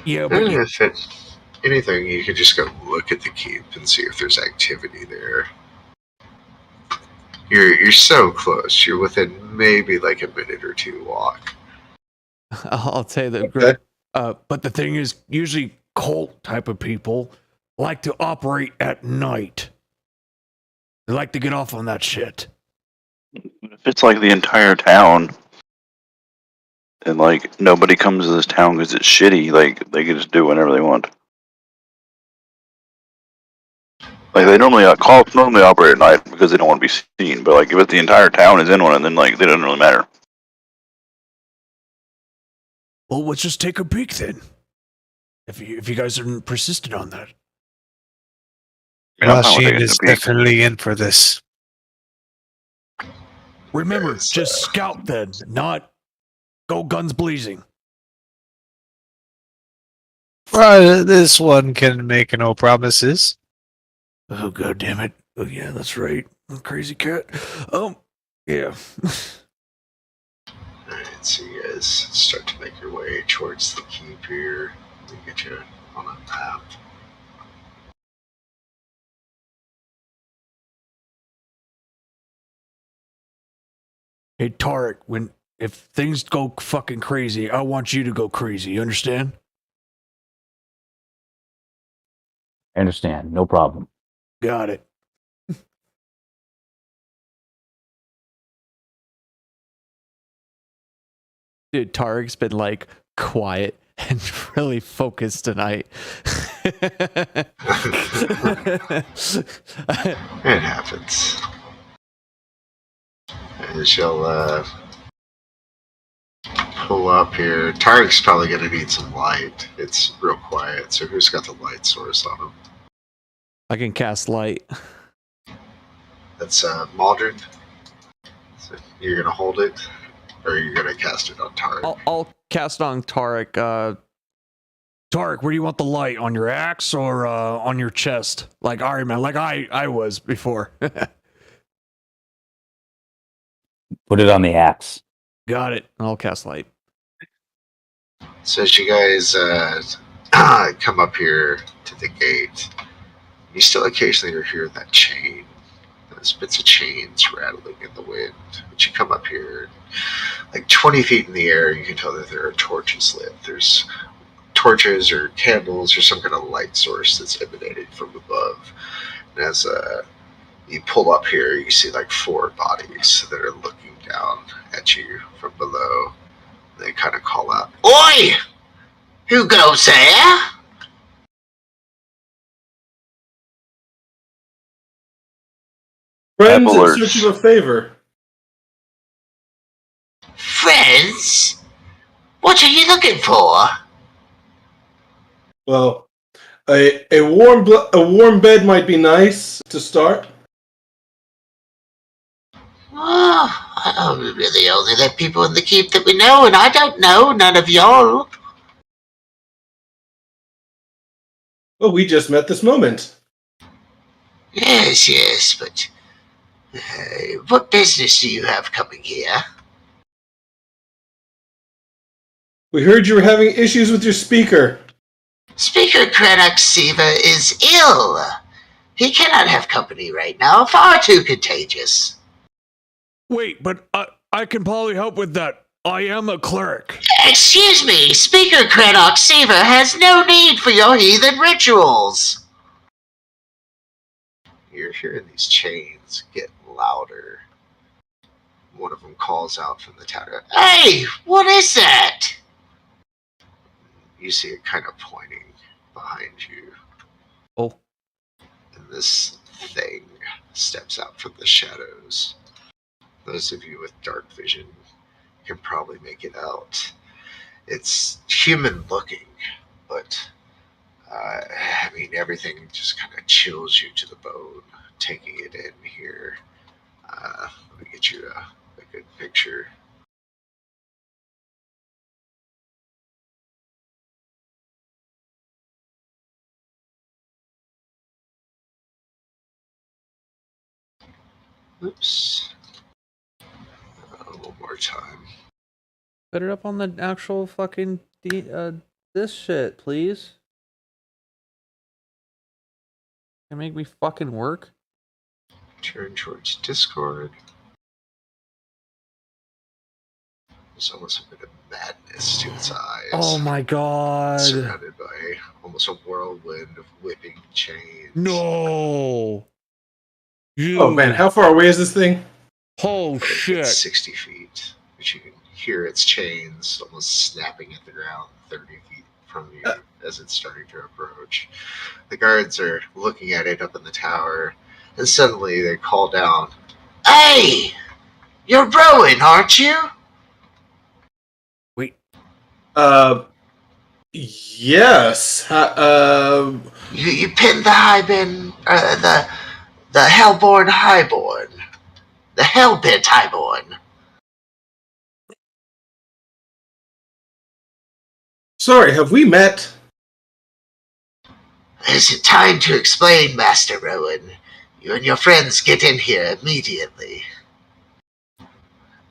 Yeah, but If it's anything, you could just go look at the keep and see if there's activity there. You're so close. You're within maybe like a minute or two walk. I'll tell you the Okay. but the thing is, usually cult type of people like to operate at night. They like to get off on that shit. If it's like the entire town, and like nobody comes to this town because it's shitty, like they can just do whatever they want. Like they cops normally operate at night because they don't want to be seen. But like if the entire town is in one, then like they doesn't really matter. Well, let's just take a peek then. If you guys are persistent on that. I mean, I'm fine with Machine taking is a peek. definitely in for this. Remember, Yes, just scout then, not go guns blazing. Well, this one can make no promises. Oh, god damn it. Oh, yeah, that's right. Crazy cat. Yeah. Alright, so you guys start to make your way towards the keep here. Let me get you on a map. Hey, Tarek, if things go fucking crazy, I want you to go crazy. You understand? I understand. No problem. Got it. Dude, Tarek's been like quiet and really focused tonight. It happens. As you'll pull up here, Tarek's probably going to need some light. It's real quiet, so who's got the light source on him? I can cast light. That's Maldron. So you're gonna hold it, or you're gonna cast it on Tarek? I'll cast on Tarek. Tarek, where do you want the light? On your axe or on your chest? Like Iron Man, like I was before. Put it on the axe. Got it. I'll cast light. So as you guys come up here to the gate, you still occasionally hear that chain, those bits of chains rattling in the wind. But you come up here, like 20 feet in the air, you can tell that there are torches lit. There's torches or candles or some kind of light source that's emanating from above. And as you pull up here, you see like 4 bodies that are looking down at you from below. They kind of call out, Oi! Who goes there? Friends in Travelers. search of a favor. Friends? What are you looking for? Well, a warm bed might be nice to start. Oh, we really only let people in the keep that we know, and I don't know none of y'all. Well, we just met this moment. Yes, but what business do you have coming here? We heard you were having issues with your speaker. Speaker Cranach Siva is ill. He cannot have company right now, far too contagious. Wait, but I can probably help with that. I am a cleric. Excuse me, Speaker Cranach Siva has no need for your heathen rituals. you're hearing these chains get louder. One of them calls out from the tower. Hey, what is that? You see it kind of pointing behind you. Oh. And this thing steps out from the shadows. Those of you with dark vision can probably make it out. It's human looking, but I mean, everything just kind of chills you to the bone, taking it in here. Let me get you a good picture. Oops. One more time. Put it up on the actual fucking this shit, please. Can make me fucking work. Turn towards Discord. There's almost a bit of madness to its eyes. Oh my god. Surrounded by almost a whirlwind of whipping chains. No. You. Oh man, how far away is this thing? Oh It's shit. 60 feet. But you can hear its chains almost snapping at the ground 30 feet from you as it's starting to approach. The guards are looking at it up in the tower, and suddenly they call down, Hey, you're Rowan, aren't you? Wait. Yes. You pinned the Highborn, the Hellborn Highborn. The Hellbent Highborn. Sorry, have we met? Is it time to explain, Master Rowan? You and your friends get in here immediately.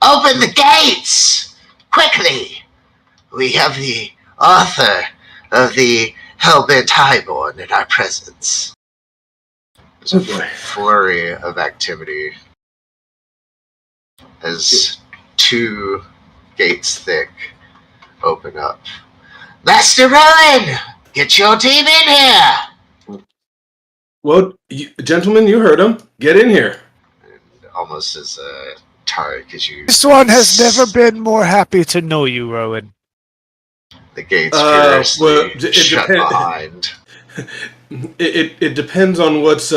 Open the gates! Quickly! We have the author of the Hellbent Highborn in our presence. there's a flurry of activity as 2 gates thick open up. Master Rowan! Get your team in here! Well, gentlemen, you heard him. Get in here. And almost as Tarek as you... This one has never been more happy to know you, Rowan. The gates Well, furiously shut behind. It depends on what's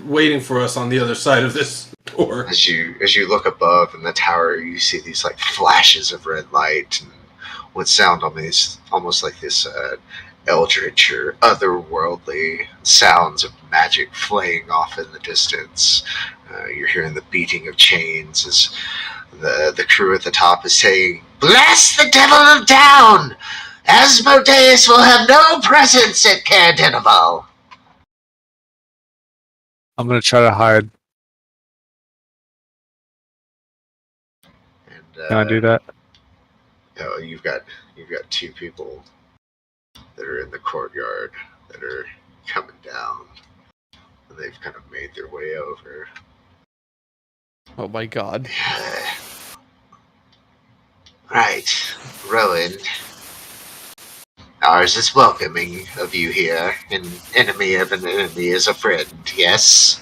waiting for us on the other side of this door. As you look above in the tower, you see these like flashes of red light and what sound almost like this eldritch or otherworldly sounds of magic flaying off in the distance. You're hearing the beating of chains as the crew at the top is saying, "Bless the devil down! Asmodeus will have no presence at Caer Dineval." I'm gonna try to hide. And Can I do that? you've got two people that are in the courtyard that are coming down, and they've kind of made their way over. Oh my god. Right, Rowan. Ours is welcoming of you here. An enemy of an enemy is a friend, yes?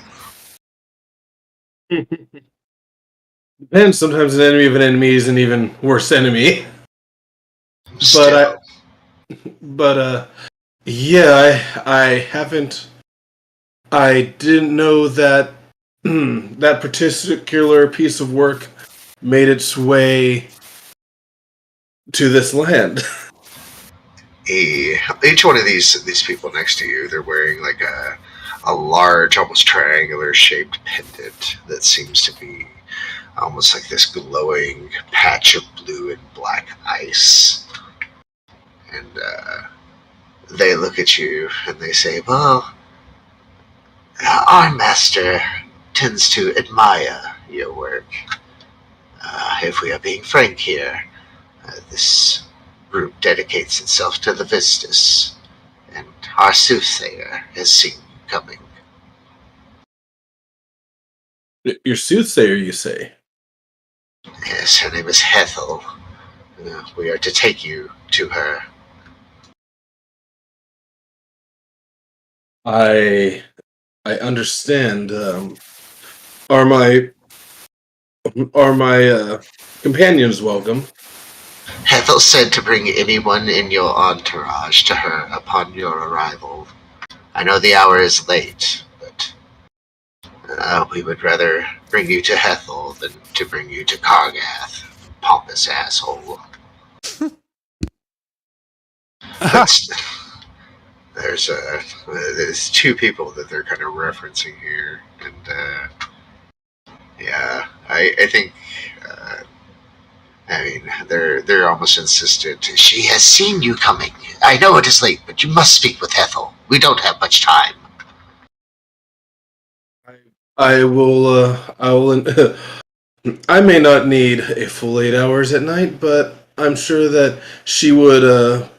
Depends. Sometimes an enemy of an enemy is an even worse enemy. Still. Yeah, I haven't. I didn't know that that particular piece of work made its way to this land. Each one of these people next to you, they're wearing like a large, almost triangular shaped pendant that seems to be almost like this glowing patch of blue and black ice. And they look at you and they say, "Well, our master tends to admire your work. If we are being frank here, this group dedicates itself to the Vistus, and our soothsayer has seen you coming." Your soothsayer, you say? Yes, her name is Hethel. We are to take you to her. I understand. Are my companions welcome? Hethel said to bring anyone in your entourage to her upon your arrival. I know the hour is late, but we would rather bring you to Hethel than to bring you to Kargath, pompous asshole. There's two people that they're kind of referencing here, and yeah, I think. I mean, they're almost insistent. She has seen you coming. I know it is late, but you must speak with Ethel. We don't have much time. I will. I may not need a full 8 hours at night, but I'm sure that she would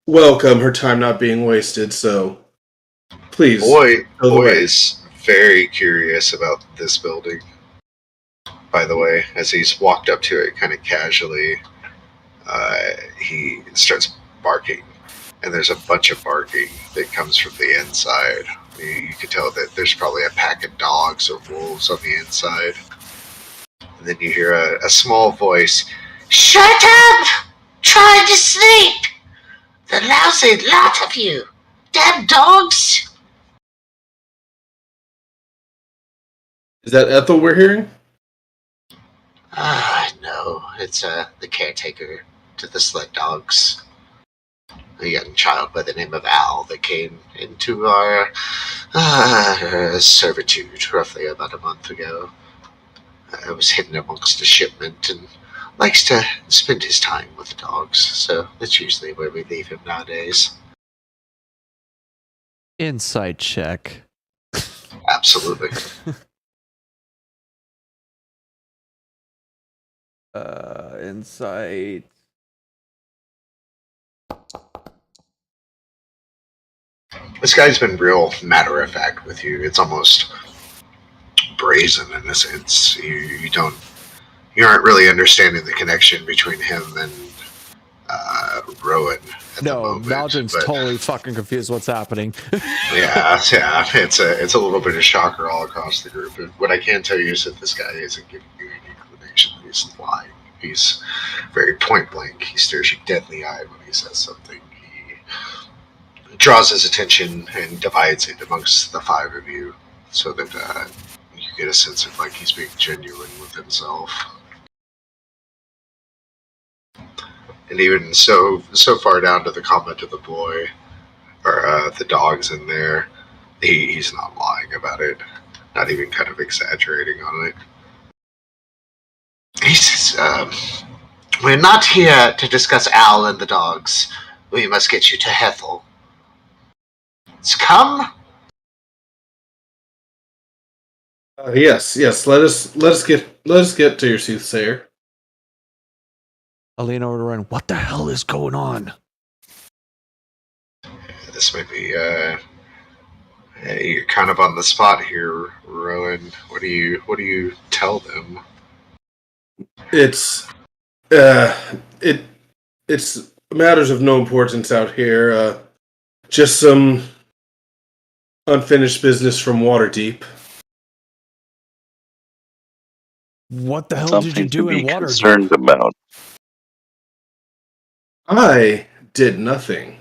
welcome her time not being wasted. So, please. Boy is very curious about this building. By the way, as he's walked up to it kind of casually, he starts barking. And there's a bunch of barking that comes from the inside. You can tell that there's probably a pack of dogs or wolves on the inside. And then you hear a small voice, "Shut up! Trying to sleep! The lousy lot of you! Damn dogs!" Is that Ethel we're hearing? No, it's the caretaker to the sled dogs. A young child by the name of Al that came into our servitude roughly about a month ago. I was hidden amongst a shipment and likes to spend his time with the dogs, so that's usually where we leave him nowadays. Insight check. Absolutely. Insight. This guy's been real matter of fact with you. It's almost brazen in a sense. You aren't really understanding the connection between him and Rowan. No, Maldron's totally fucking confused what's happening. yeah, it's a little bit of shocker all across the group. What I can tell you is that this guy isn't giving you any inclination that he's lying. He's very point blank. He stares you dead in the eye when he says something. He draws his attention and divides it amongst the five of you so that you get a sense of like he's being genuine with himself. And even so far down to the comment of the boy, or the dogs in there. He's not lying about it, not even kind of exaggerating on it. He says, "We're not here to discuss Al and the dogs. We must get you to Hethel. It's come." Yes. Let us get to your soothsayer. I'll lean over to Ryan. What the hell is going on? This might be you're kind of on the spot here, Rowan. What do you tell them? It's it's matters of no importance out here. Just some unfinished business from Waterdeep. What the hell Something did you do to in be Waterdeep? concerned about. I did nothing.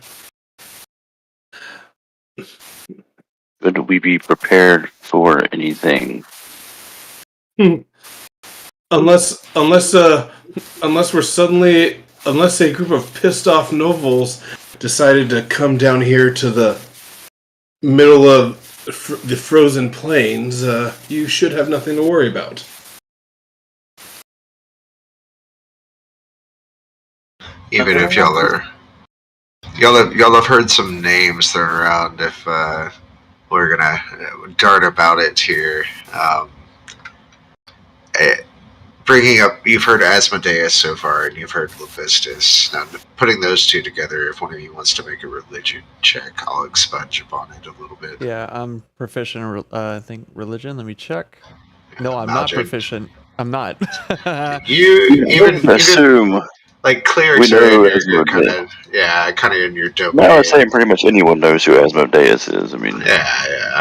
Could we be prepared for anything? Unless a group of pissed off nobles decided to come down here to the middle of the frozen plains, you should have nothing to worry about. Even if y'all have heard some names thrown around. If we're gonna dart about it here, bringing up, you've heard Asmodeus so far, and you've heard Levistus. Now, putting those two together, if one of you wants to make a religion check, I'll expunge upon it a little bit. Yeah, I'm proficient in, I think, religion. Let me check. No, I'm Magic. not proficient. I'm not. You even assume like clear we know you're kind Asmodeus. of in your domain. No, I was saying pretty much anyone knows who Asmodeus is. I mean, Yeah.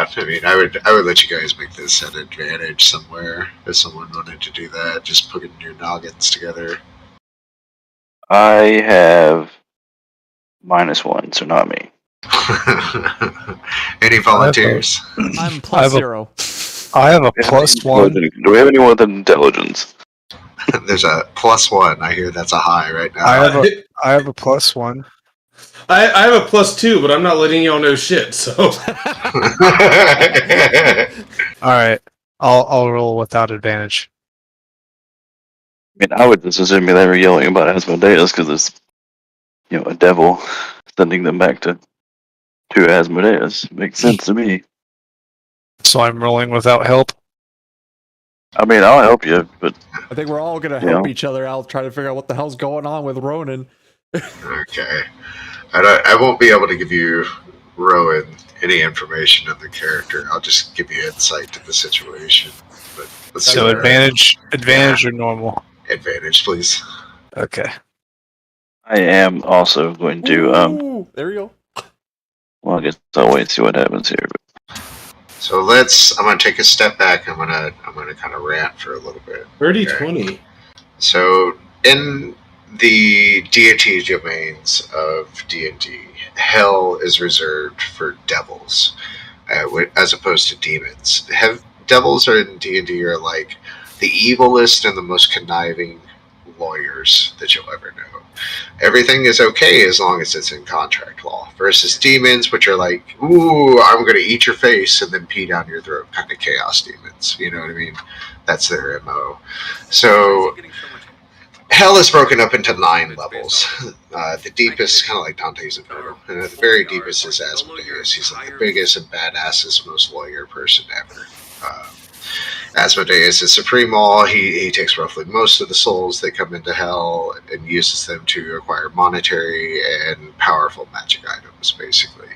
I mean, I would let you guys make this an advantage somewhere if someone wanted to do that. Just putting your noggins together. I have -1, so not me. Any volunteers? I'm plus 0. I have a +1. Do we have anyone with intelligence? There's a +1. I hear that's a high right now. I have a +1. I have a +2, but I'm not letting y'all know shit. So, All right, I'll roll without advantage. I mean, I would just assume they were yelling about Asmodeus because it's, a devil sending them back to Asmodeus. Makes sense to me. So I'm rolling without help. I mean, I'll help you, but I think we're all gonna help each other out, try to figure out what the hell's going on with Ronan. Okay. I won't be able to give you, Rowan, any information on the character. I'll just give you insight to the situation. But let's So see advantage or normal? Advantage, please. Okay. I am also going to. Ooh, there we go. Well, I guess I'll wait and see what happens here. So I'm gonna take a step back. I'm gonna kind of rant for a little bit. 30-20. So in the deity domains of D&D, hell is reserved for devils, as opposed to demons. Devils in D&D are like the evilest and the most conniving lawyers that you'll ever know. Everything is okay as long as it's in contract law. Versus demons, which are like, ooh, I'm going to eat your face and then pee down your throat, kind of chaos demons. You know what I mean? That's their MO. So hell is broken up into 9 levels. The deepest, kind of like Dante's Inferno, and at the very deepest is Asmodeus. He's like the biggest and badassest, most lawyer person ever. Asmodeus is supreme all. He takes roughly most of the souls that come into hell and uses them to acquire monetary and powerful magic items, basically.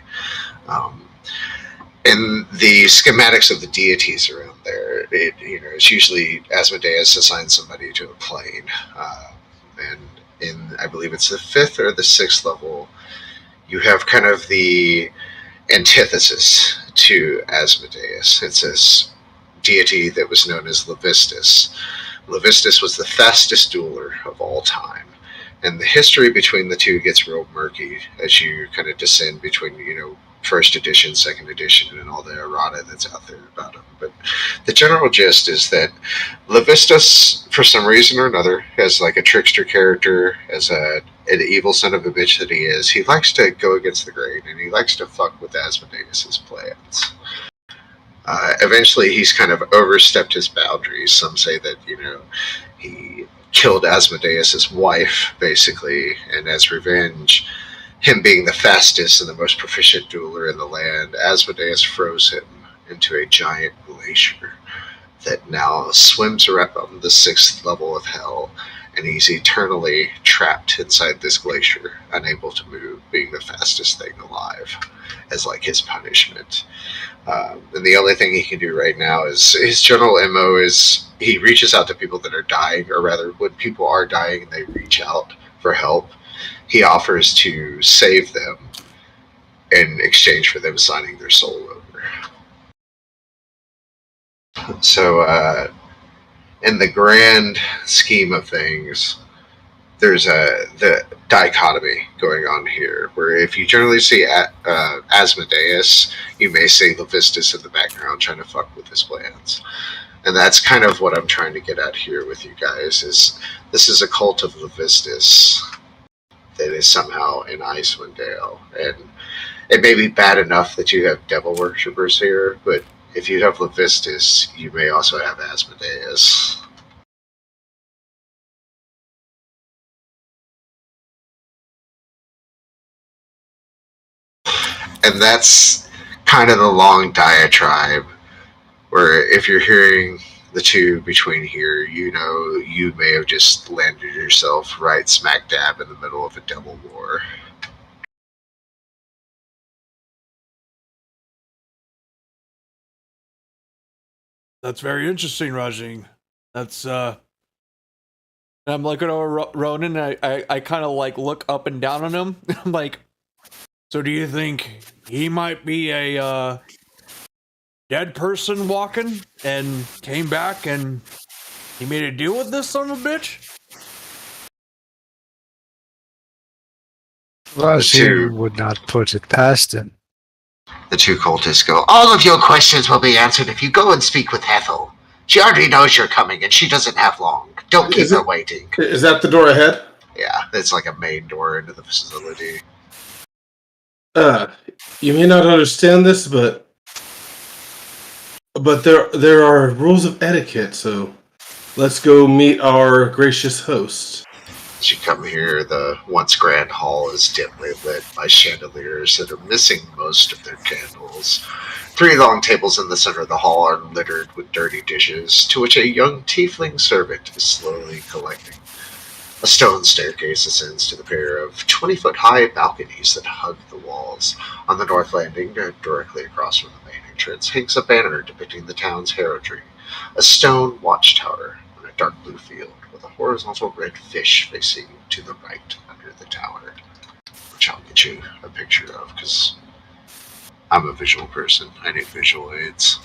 In the schematics of the deities around there, it's usually Asmodeus assigns somebody to a plane, and in, I believe it's the 5th or the 6th level, you have kind of the antithesis to Asmodeus. It's this deity that was known as Levistus. Levistus was the fastest dueler of all time, and the history between the two gets real murky as you kind of descend between, first edition, second edition, and all the errata that's out there about him. But the general gist is that Levistus, for some reason or another, has like a trickster character, as an evil son of a bitch that he is. He likes to go against the grain, and he likes to fuck with Asmodeus's plans. Eventually, he's kind of overstepped his boundaries. Some say that, he killed Asmodeus's wife, basically, and as revenge, him being the fastest and the most proficient dueler in the land, Asmodeus froze him into a giant glacier that now swims around on the 6th level of hell, and he's eternally trapped inside this glacier, unable to move, being the fastest thing alive, as like his punishment. And the only thing he can do right now is his general MO is he reaches out to people that are dying, or rather, when people are dying and they reach out for help, he offers to save them in exchange for them signing their soul over. So, in the grand scheme of things, there's the dichotomy going on here, where if you generally see Asmodeus, you may see Levistus in the background trying to fuck with his plans. And that's kind of what I'm trying to get at here with you guys, is this is a cult of Levistus that is somehow in Icewind Dale. And it may be bad enough that you have devil worshippers here, but if you have Levistus, you may also have Asmodeus. And that's kind of the long diatribe, where if you're hearing the two between here, you may have just landed yourself right smack dab in the middle of a devil war. That's very interesting, Rajing. That's I'm looking over Ronan. I kind of like look up and down on him. I'm like, so do you think he might be a dead person walking and came back and he made a deal with this son of a bitch? Rajir would not put it past him. The two cultists go, all of your questions will be answered if you go and speak with Ethel. She already knows you're coming, and she doesn't have long. Don't keep her waiting. Is that the door ahead? Yeah, it's like a main door into the facility. You may not understand this, but there are rules of etiquette, so let's go meet our gracious host. As you come here, the once grand hall is dimly lit by chandeliers that are missing most of their candles. 3 long tables in the center of the hall are littered with dirty dishes, to which a young tiefling servant is slowly collecting. A stone staircase ascends to the pair of 20-foot-high balconies that hug the walls. On the north landing, directly across from the main entrance, hangs a banner depicting the town's heraldry, a stone watchtower on a dark blue field, with a horizontal red fish facing to the right under the tower, which I'll get you a picture of, because I'm a visual person. I need visual aids.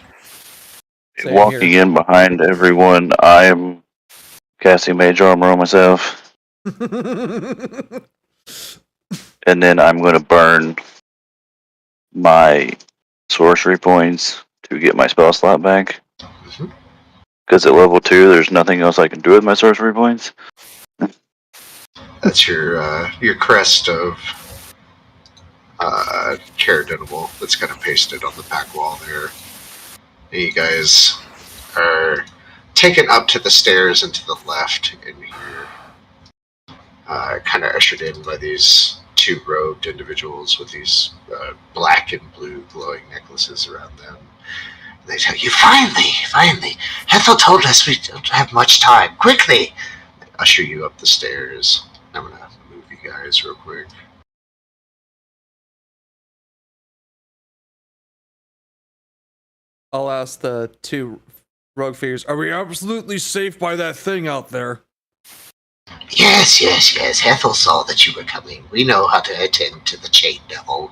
Same Walking here. in behind everyone, I'm casting mage armor on myself, and then I'm going to burn my sorcery points to get my spell slot back. Because at level 2, there's nothing else I can do with my sorcery points. That's your crest of Caradinable that's kind of pasted on the back wall there. And you guys are taken up to the stairs and to the left in here, kind of ushered in by these 2 robed individuals with these black and blue glowing necklaces around them. And they tell you, finally, Ethel told us we don't have much time. Quickly! They usher you up the stairs. I'm going to move you guys real quick. I'll ask the 2 rogue figures, are we absolutely safe by that thing out there? Yes. Ethel saw that you were coming. We know how to attend to the chain devil.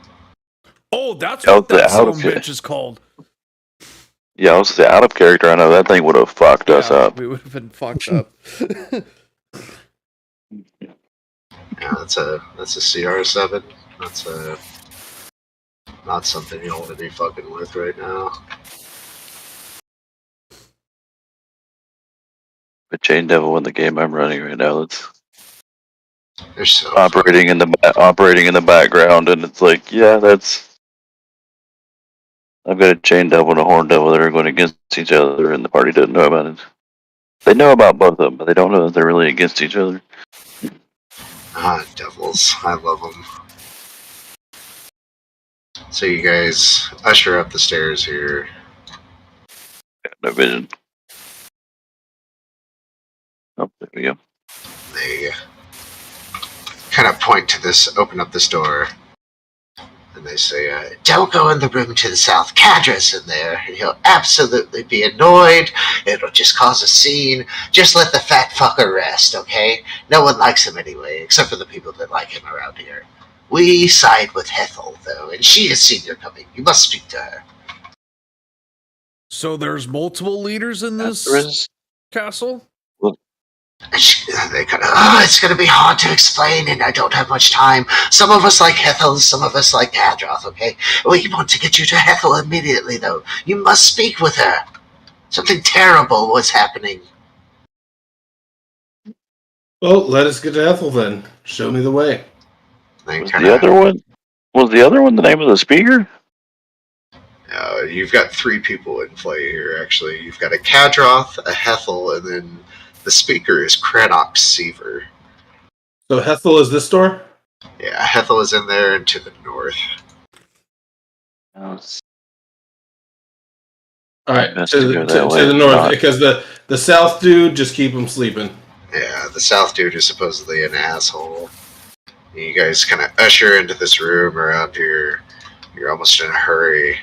Oh, that's what that son of a bitch is called. Yeah, I was going to say, out of character, I know that thing would have fucked us up. We would have been fucked up. Yeah, that's a CR7. That's not something you want to be fucking with right now. a chain devil in the game I'm running right now. That's They're so operating in the background, and it's like, yeah, that's. I've got a chain devil and a horn devil that are going against each other, and the party doesn't know about it. They know about both of them, but they don't know that they're really against each other. devils. I love them. So you guys usher up the stairs here. No vision. Oh, there we go. They kind of point to this, open up this door, and they say, don't go in the room to the south. Cadra's in there, and he'll absolutely be annoyed. It'll just cause a scene. Just let the fat fucker rest, okay? No one likes him anyway, except for the people that like him around here. We side with Hethel, though, and she has seen you coming. You must speak to her. So there's multiple leaders in this castle? They kind of, it's going to be hard to explain, and I don't have much time. Some of us like Hethel, some of us like Kadroth, okay? We want to get you to Hethel immediately, though. You must speak with her. Something terrible was happening. Well, let us get to Ethel then. Show me the way. Was the other one the name of the speaker? You've got 3 people in play here, actually. You've got a Kadroth, a Hethel, and then the speaker is Crannox Seaver. So Hethel is this door? Yeah, Hethel is in there and to the north. Alright, to the north, because the south dude, just keep him sleeping. Yeah, the south dude is supposedly an asshole. You guys kind of usher into this room around here. You're almost in a hurry.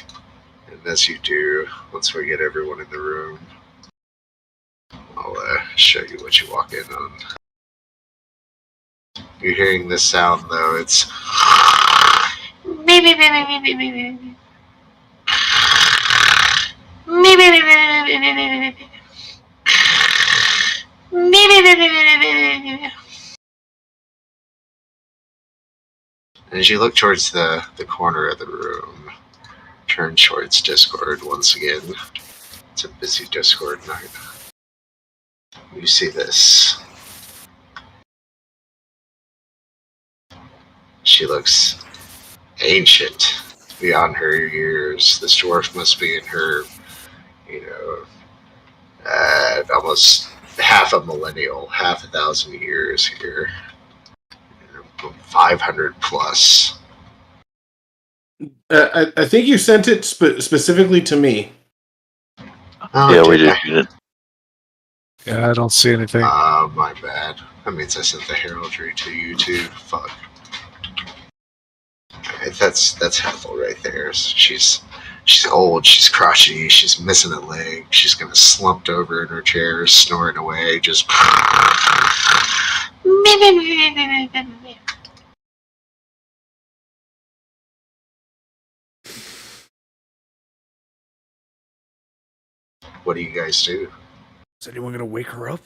And as you do, once we get everyone in the room, I'll show you what you walk in on. You're hearing this sound, though. It's... As you look towards the corner of the room, turn towards Discord once again. It's a busy Discord night. You see this. She looks ancient, beyond her years. This dwarf must be in her, almost half a millennial, half a thousand years here. 500 plus. I think you sent it specifically to me. Oh, yeah, we did. Yeah, I don't see anything. My bad. That means I sent the heraldry to you too. Fuck. Alright, that's Hethel right there. She's old, she's crotchety, she's missing a leg, she's kind of slumped over in her chair, snoring away, just... What do you guys do? Is anyone gonna wake her up?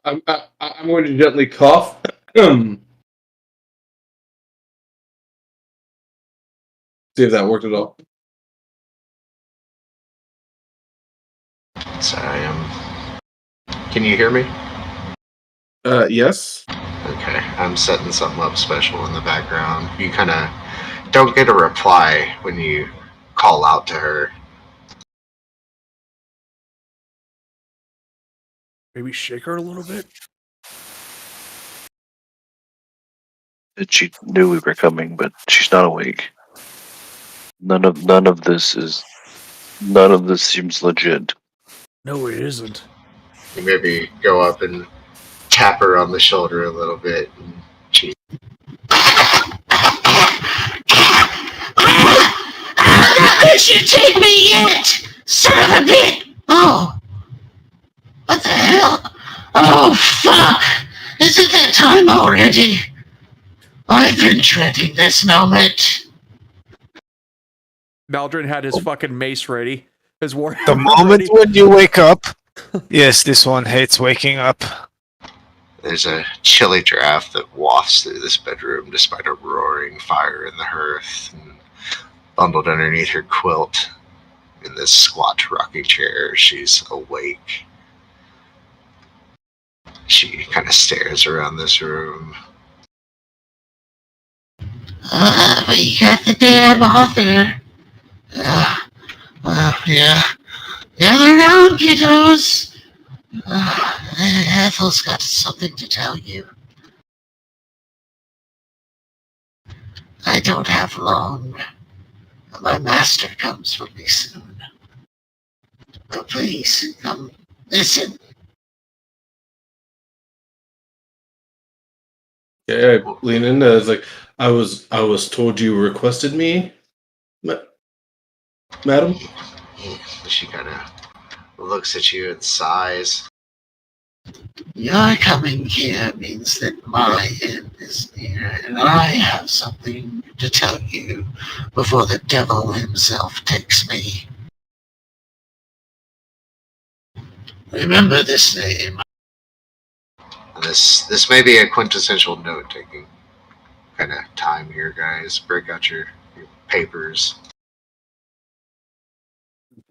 I'm going to gently cough. See if that worked at all. Sorry, can you hear me? Yes. Okay, I'm setting something up special in the background. You kind of don't get a reply when you call out to her. Maybe shake her a little bit? She knew we were coming, but she's not awake. None of this seems legit. No, it isn't. You maybe go up and tap her on the shoulder a little bit, and she... Did you take me yet? Son of a bitch! Oh! What the hell? Oh, fuck! Is it that time already? I've been dreading this moment. Maldrin had his fucking mace ready. His war. The moment when you wake up. Yes, this one hates waking up. There's a chilly draft that wafts through this bedroom despite a roaring fire in the hearth. And bundled underneath her quilt, in this squat rocking chair, she's awake. She kind of stares around this room. We got the damn author. Yeah. Gather around, kiddos. Ethel's got something to tell you. I don't have long. My master comes for me soon. But please, come, listen. Yeah, I lean in. It's like I was told you requested me, madam. She kind of looks at you and sighs. Your coming here means that my end is near, and I have something to tell you before the devil himself takes me. Remember this name. This may be a quintessential note-taking kind of time here, guys. Break out your papers.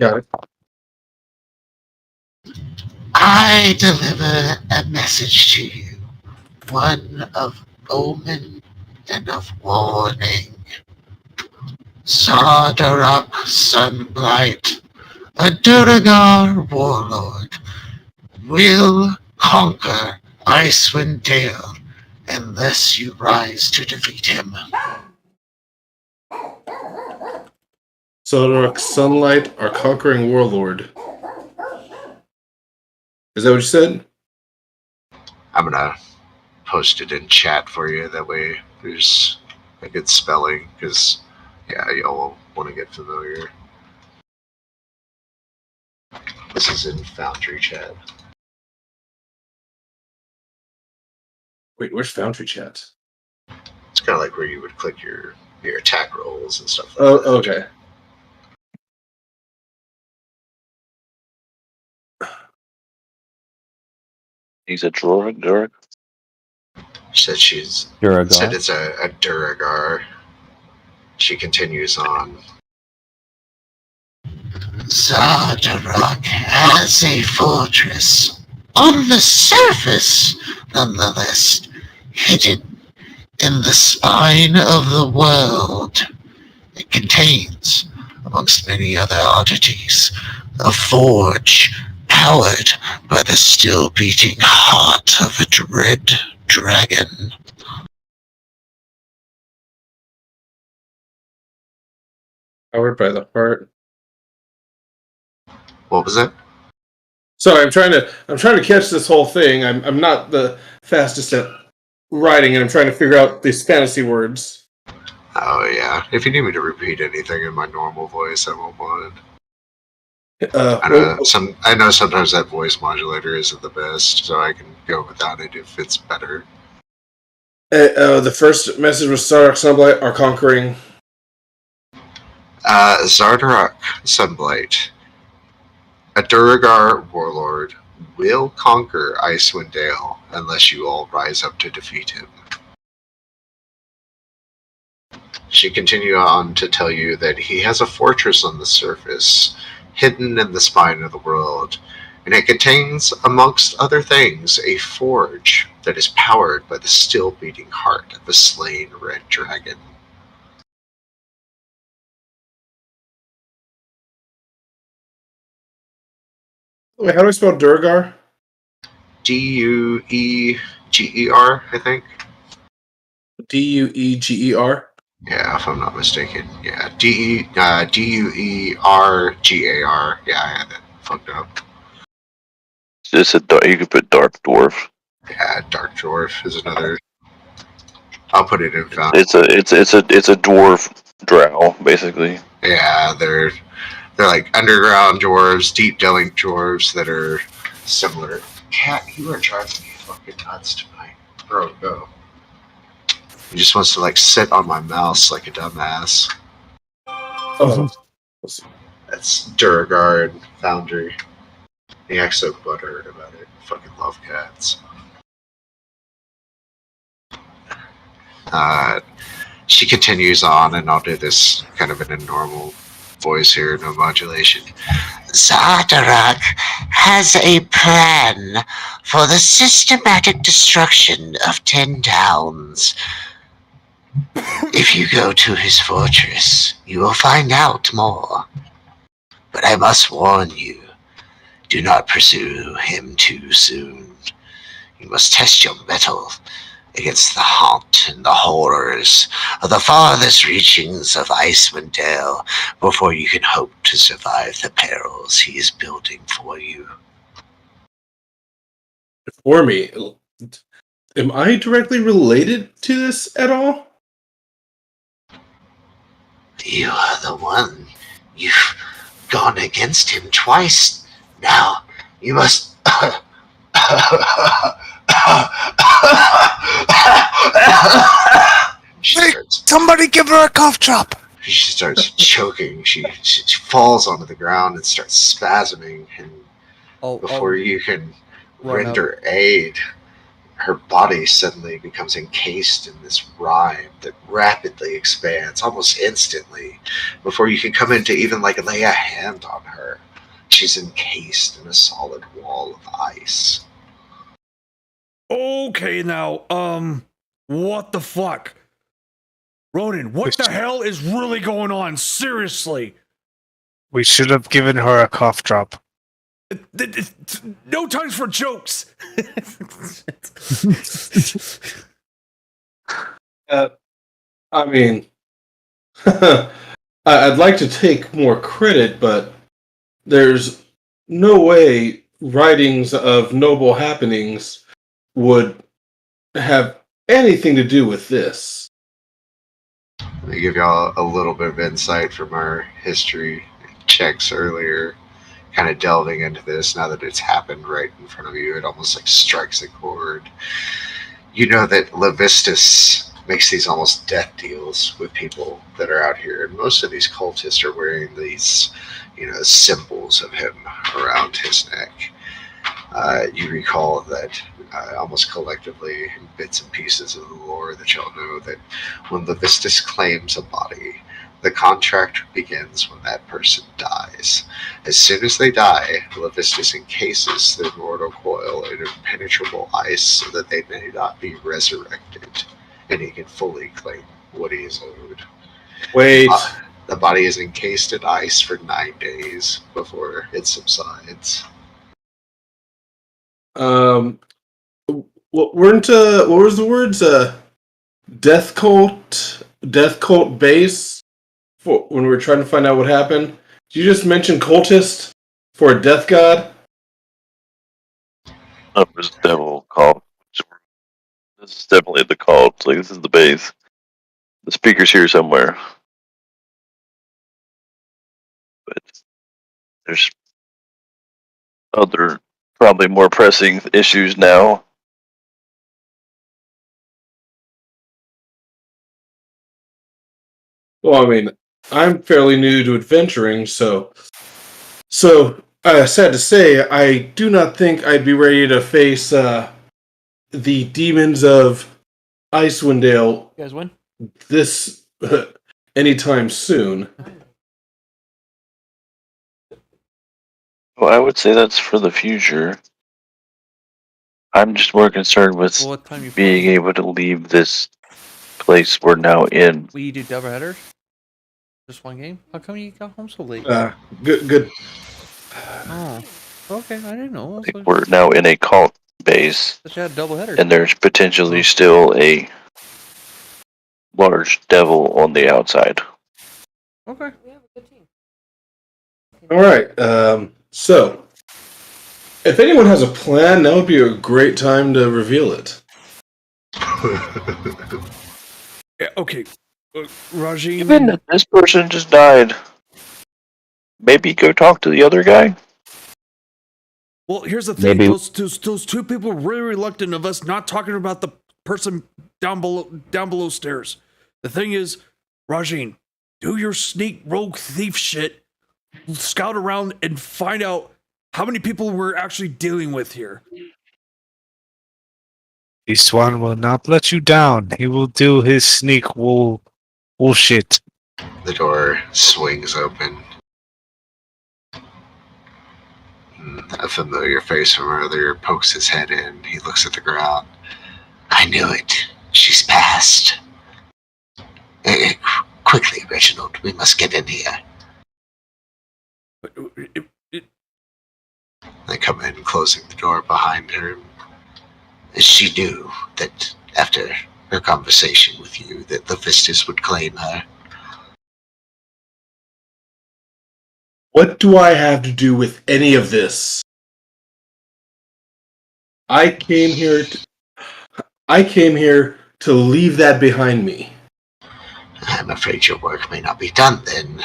Got it. I deliver a message to you, one of omen and of warning. Sardarak Sunblight, a Duragar warlord, will conquer Icewind Dale unless you rise to defeat him. Solarok Sunlight, our conquering warlord. Is that what you said? I'm gonna post it in chat for you. That way, there's a good spelling. Because y'all will want to get familiar. This is in Foundry chat. Wait, where's Foundry chat? It's kind of like where you would click your attack rolls and stuff like Oh, that. okay. He's a Durag. Said she's Duragar. said it's a Duragar. She continues on. Sardarak has a fortress on the surface, nonetheless, hidden in the spine of the world. It contains, amongst many other oddities, a forge powered by the still beating heart of a dread dragon. Powered by the heart. What was that? Sorry, I'm trying to catch this whole thing. I'm not the fastest at writing, and I'm trying to figure out these fantasy words. Oh yeah. If you need me to repeat anything in my normal voice, I won't mind. I know sometimes that voice modulator isn't the best, so I can go without it if it's better. The first message was Sardarak Sunblight, our conquering. Zardarak Sunblight, a Duragar warlord, will conquer Icewind Dale unless you all rise up to defeat him. She continued on to tell you that he has a fortress on the surface, hidden in the spine of the world, and it contains, amongst other things, a forge that is powered by the still beating heart of a slain red dragon. Wait, how do I spell Duragar? Dueger, I think. Dueger. Yeah, if I'm not mistaken. Yeah, Duergar. Yeah, I had that fucked up. You could put Dark Dwarf. Yeah, Dark Dwarf is another. I'll put it in Foundry. It's a dwarf drow, basically. Yeah, they're like underground dwarves, deep delving dwarves that are similar. Cat, you are driving me fucking nuts tonight. Bro, go. He just wants to like sit on my mouse like a dumbass. Oh. That's Duragar and Foundry. He acts so butthurt about it. Fucking love cats. She continues on, and I'll do this kind of in a normal voice here, no modulation. Zardarak has a plan for the systematic destruction of 10 towns. If you go to his fortress, you will find out more. But I must warn you, do not pursue him too soon. You must test your mettle against the haunt and the horrors of the farthest reachings of Icewind Dale before you can hope to survive the perils he is building for you. For me, am I directly related to this at all? You are the one. You've gone against him twice. Now, you must... Somebody give her a cough drop! She starts choking. She falls onto the ground and starts spasming. And before you can render aid, her body suddenly becomes encased in this rime that rapidly expands almost instantly. Before you can come in to even lay a hand on her, she's encased in a solid wall of ice. Okay, now, what the fuck? Ronan, what the hell is really going on? Seriously. We should have given her a cough drop. No time for jokes. I mean, I'd like to take more credit, but there's no way writings of noble happenings would have anything to do with this. Let me give y'all a little bit of insight from our history checks earlier, kind of delving into this now that it's happened right in front of you. It almost strikes a chord. You know that Levistus makes these almost death deals with people that are out here, and most of these cultists are wearing these, symbols of him around his neck. You recall that almost collectively in bits and pieces of the lore that y'all know that when Levistus claims a body, the contract begins when that person dies. As soon as they die, Levistus encases their mortal coil in impenetrable ice so that they may not be resurrected, and he can fully claim what he is owed. Wait. The body is encased in ice for 9 days before it subsides. What was the words? Death cult base. For when we were trying to find out what happened, did you just mention cultist for a death god? There's a devil cult. This is definitely the cult. This is the base. The speaker's here somewhere. But there's other, probably more pressing issues now. Well, I mean, I'm fairly new to adventuring, so sad to say, I do not think I'd be ready to face the demons of Icewind Dale. You guys win? This anytime soon. Well, I would say that's for the future. I'm just more concerned with being able to leave this place we're now in. Will you do double headers? Just one game? How come you got home so late? Good. Oh, okay. I didn't know. We're now in a cult base, Double headers. and there's potentially still a large devil on the outside. Okay. We have a good team. All right. So, if anyone has a plan, that would be a great time to reveal it. Yeah, okay. Rajin. Given that this person just died, maybe go talk to the other guy? Well, here's the thing. Maybe- Those two people were really reluctant of us not talking about the person down below stairs. The thing is, Rajin, do your sneak rogue thief shit, scout around and find out how many people we're actually dealing with here. This one will not let you down. He will do his sneak wool shit. The door swings open, and a familiar face from earlier pokes his head in. He looks at the ground. I knew it. She's passed. Quickly, Reginald, we must get in here. They come in, closing the door behind her. She knew that after her conversation with you that the Vistas would claim her. What do I have to do with any of this? I came here to leave that behind me. I'm afraid your work may not be done then.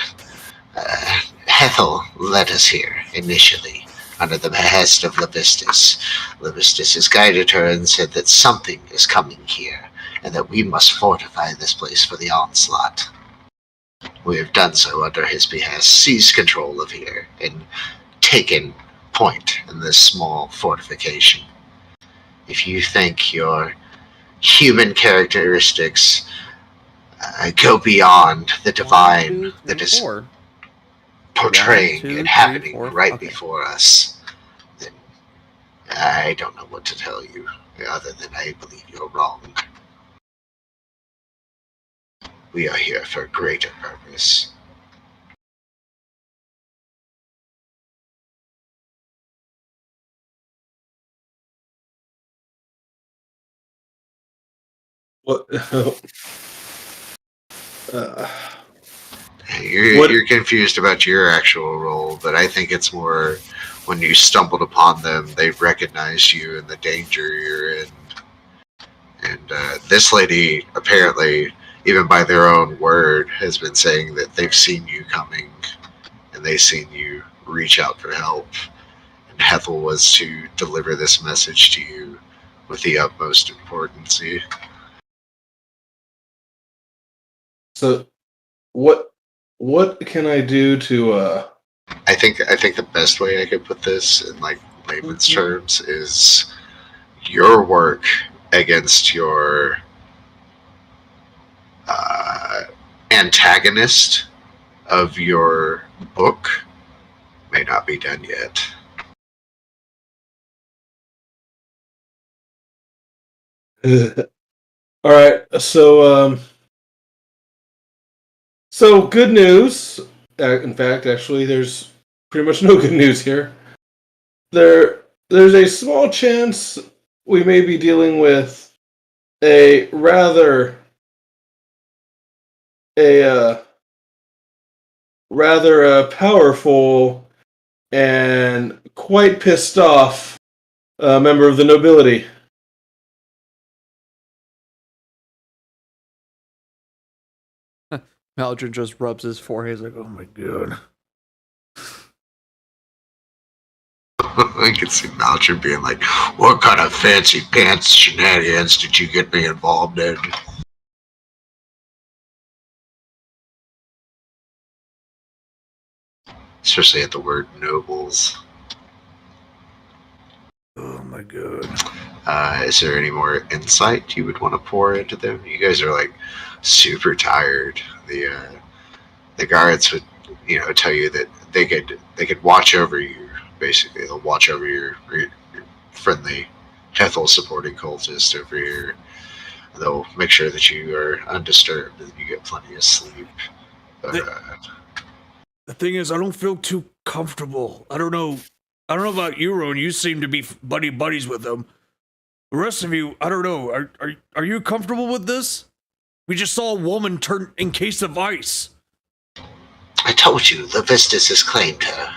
Hethel led us here initially under the behest of Levistus. Levistus has guided her and said that something is coming here and that we must fortify this place for the onslaught. We have done so under his behest, seized control of here, and taken point in this small fortification. If you think your human characteristics go beyond the divine that is portraying and happening right before us, then I don't know what to tell you, other than I believe you're wrong. We are here for a greater purpose. What? You're confused about your actual role, but I think it's more when you stumbled upon them, they've recognized you and the danger you're in. And this lady, apparently, even by their own word, has been saying that they've seen you coming and they've seen you reach out for help. And Hethel was to deliver this message to you with the utmost importance. So, what can I do to? I think the best way I could put this in like layman's terms is your work against your antagonist of your book may not be done yet. All right, so good news. In fact, actually, there's pretty much no good news here. There's a small chance we may be dealing with a rather powerful and quite pissed off member of the nobility. Maldron just rubs his forehead. He's like, "Oh my god." I can see Malcher being like, "What kind of fancy pants shenanigans did you get me involved in?" Especially at the word nobles. Oh my god. Is there any more insight you would want to pour into them? You guys are like super tired. The guards would, tell you that they could watch over you. Basically, they'll watch over your friendly Hethel supporting cultist over here. They'll make sure that you are undisturbed and you get plenty of sleep. But the thing is, I don't feel too comfortable. I don't know about you, Rowan. You seem to be buddies with them. The rest of you, I don't know. Are you comfortable with this? We just saw a woman turn encased of ice. I told you, the Vistas has claimed her.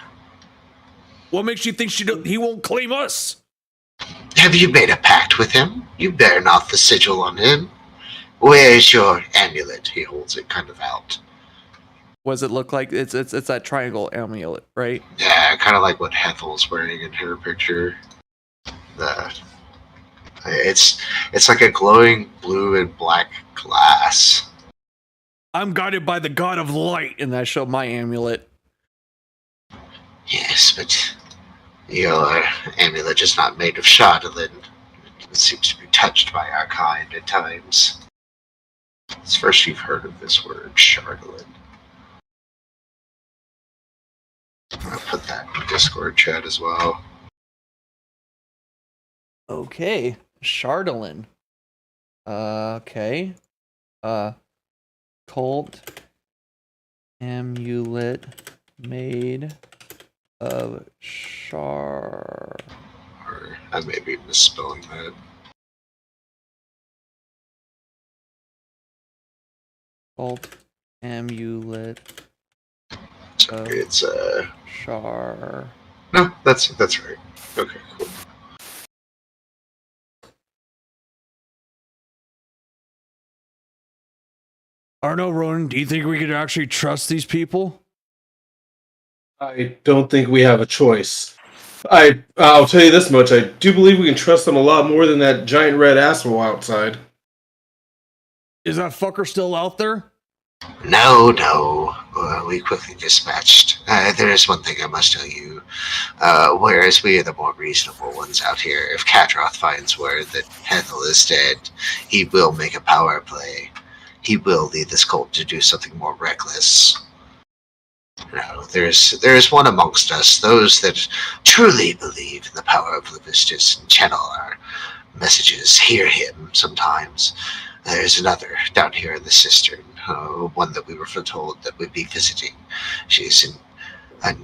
What makes you think he won't claim us? Have you made a pact with him? You bear not the sigil on him. Where is your amulet? he holds it kind of out. What does it look like? It's that triangle amulet, right? Yeah, kind of like what Hethel's wearing in her picture. It's like a glowing blue and black glass. I'm guided by the god of light. And I show my amulet. Yes, but your amulet is not made of Chardolin. It seems to be touched by our kind at times. It's first you've heard of this word, Chardolin. put that in Discord chat as well. Okay. Chardolin. Okay. Cult amulet made of shard. Or I may be misspelling that. Cult amulet Sorry, it's shard. no, that's right. Okay, cool. Arno, Ronan, do you think we could actually trust these people? I don't think we have a choice. I'll tell you this much: I do believe we can trust them a lot more than that giant red asshole outside. Is that fucker still out there? No. We quickly dispatched. There is one thing I must tell you. Whereas we are the more reasonable ones out here, if Kadroth finds word that Hethel is dead, he will make a power play. He will lead this cult to do something more reckless. No, there is one amongst us, those that truly believe in the power of Levistus and channel our messages, hear him sometimes. There's another down here in the cistern, one that we were told that we'd be visiting. She's an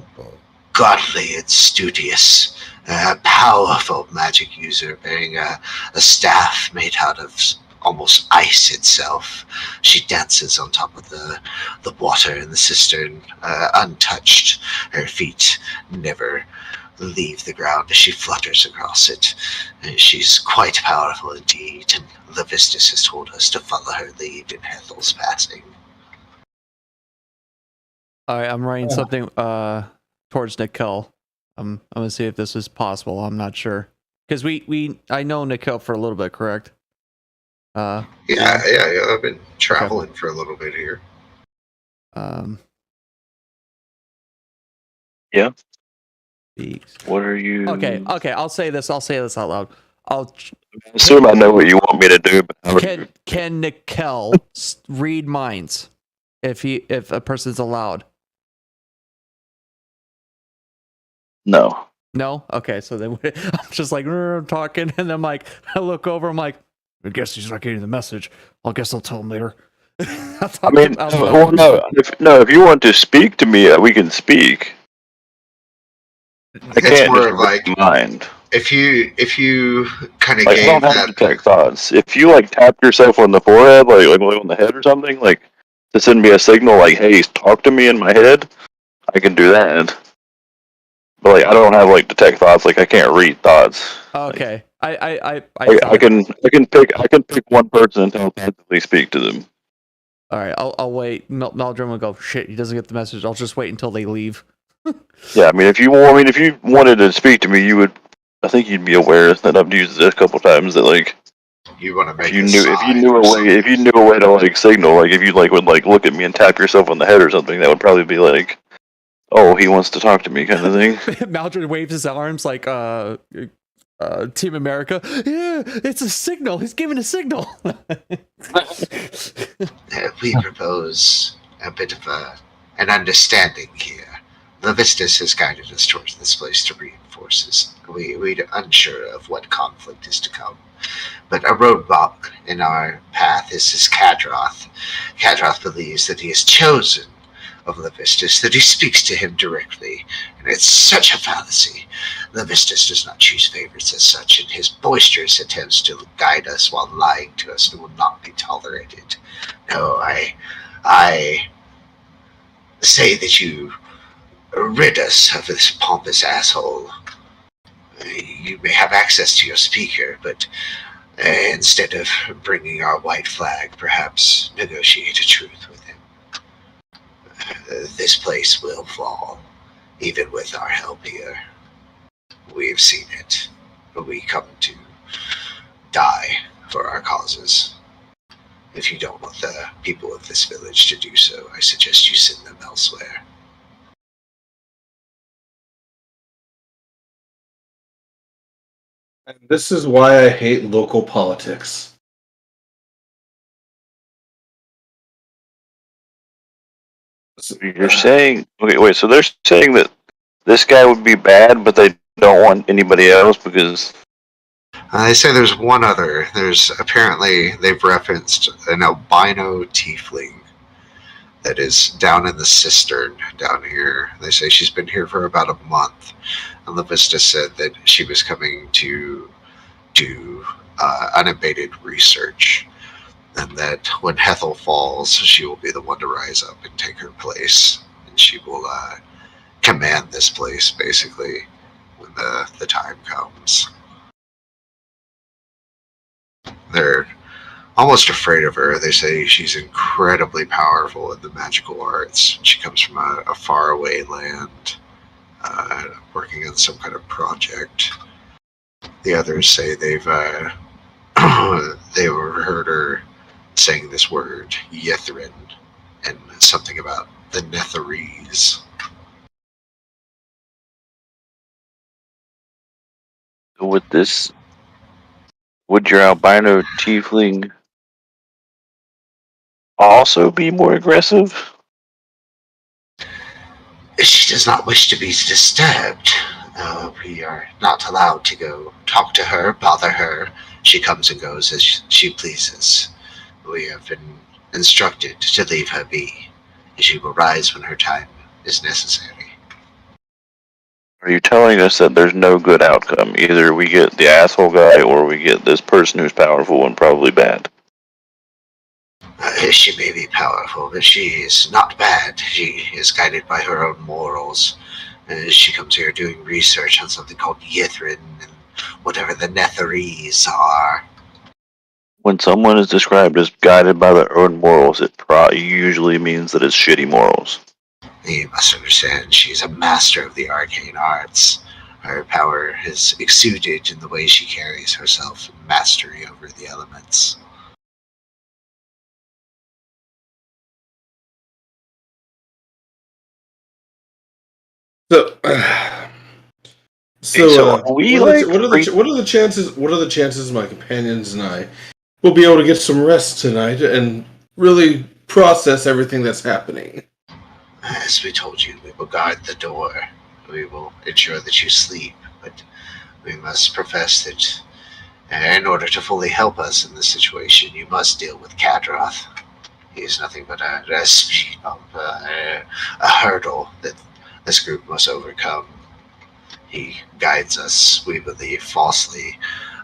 ungodly and studious, powerful magic user bearing a staff made out of almost ice itself. She dances on top of the water in the cistern, untouched. Her feet never leave the ground as she flutters across it. She's quite powerful indeed, and Levistus has told us to follow her lead in Hethel's passing. Alright, I'm writing something towards Nikel. I'm gonna see if this is possible. I'm not sure. Because I know Nikel for a little bit, correct? Yeah. I've been traveling for a little bit here. Yeah. Speaks. What are you? Okay. I'll say this out loud. Assume I know what you want me to do. But Can Nikel read minds if a person's allowed? No. No. Okay. So then I'm just like I'm talking, and I'm like I look over. I'm like, I guess he's not getting the message. I guess I'll tell him later. I mean, if you want to speak to me, we can speak. I can't more just like mind. if you kind of Like, I gave don't have that. to detect thoughts. If you like tap yourself on the forehead, like on the head or something, like to send me a signal, like, "Hey, talk to me" in my head, I can do that. But like, I don't have like detect thoughts. Like, I can't read thoughts. Okay. I can pick one person and telepathically speak to them. All right. I'll wait. Meldrum will go. Shit. He doesn't get the message. I'll just wait until they leave. Yeah, I mean, if you wanted to speak to me, you would. I think you'd be aware that I've used it a couple times. That like, You want to make if you knew a way to like signal, like if you like would like look at me and tap yourself on the head or something, that would probably be like, oh, he wants to talk to me, kind of thing. Maldron waves his arms like Team America. Yeah, it's a signal. He's giving a signal. We propose a bit of an understanding here. Levistus has guided us towards this place to reinforce us. We're unsure of what conflict is to come. But a roadblock in our path is this Kadroth. Kadroth believes that he is chosen of Levistus, that he speaks to him directly. And it's such a fallacy. Levistus does not choose favorites as such, and his boisterous attempts to guide us while lying to us will not be tolerated. No, I say that you rid us of this pompous asshole. You may have access to your speaker, but instead of bringing our white flag, perhaps negotiate a truce with him. This place will fall, even with our help here. We've seen it. We come to die for our causes. If you don't want the people of this village to do so, I suggest you send them elsewhere. And this is why I hate local politics. You're saying, okay, wait, so they're saying that this guy would be bad, but they don't want anybody else because They say there's one other. There's apparently they've referenced an albino tiefling that is down in the cistern down here. They say she's been here for about a month. And Lavista said that she was coming to do unabated research, and that when Hethel falls, she will be the one to rise up and take her place, and she will command this place basically when the time comes. They're almost afraid of her. They say she's incredibly powerful in the magical arts. She comes from a faraway land, working on some kind of project. The others say they've they overheard her saying this word, Yithrin, and something about the Netherese. Would your albino tiefling also be more aggressive? She does not wish to be disturbed. We are not allowed to go talk to her, bother her. She comes and goes as she pleases. We have been instructed to leave her be. She will rise when her time is necessary. Are you telling us that there's no good outcome? Either we get the asshole guy or we get this person who's powerful and probably bad. She may be powerful, but she is not bad. She is guided by her own morals. She comes here doing research on something called Yithrin and whatever the Netherese are. When someone is described as guided by their own morals, it usually means that it's shitty morals. You must understand, she's a master of the arcane arts. Her power is exuded in the way she carries herself, mastery over the elements. So, what are the chances? What are the chances my companions and I will be able to get some rest tonight and really process everything that's happening? As we told you, we will guard the door. We will ensure that you sleep, but we must profess that in order to fully help us in this situation, you must deal with Kadroth. He is nothing but a speed bump, a hurdle that this group must overcome. He guides us, we believe, falsely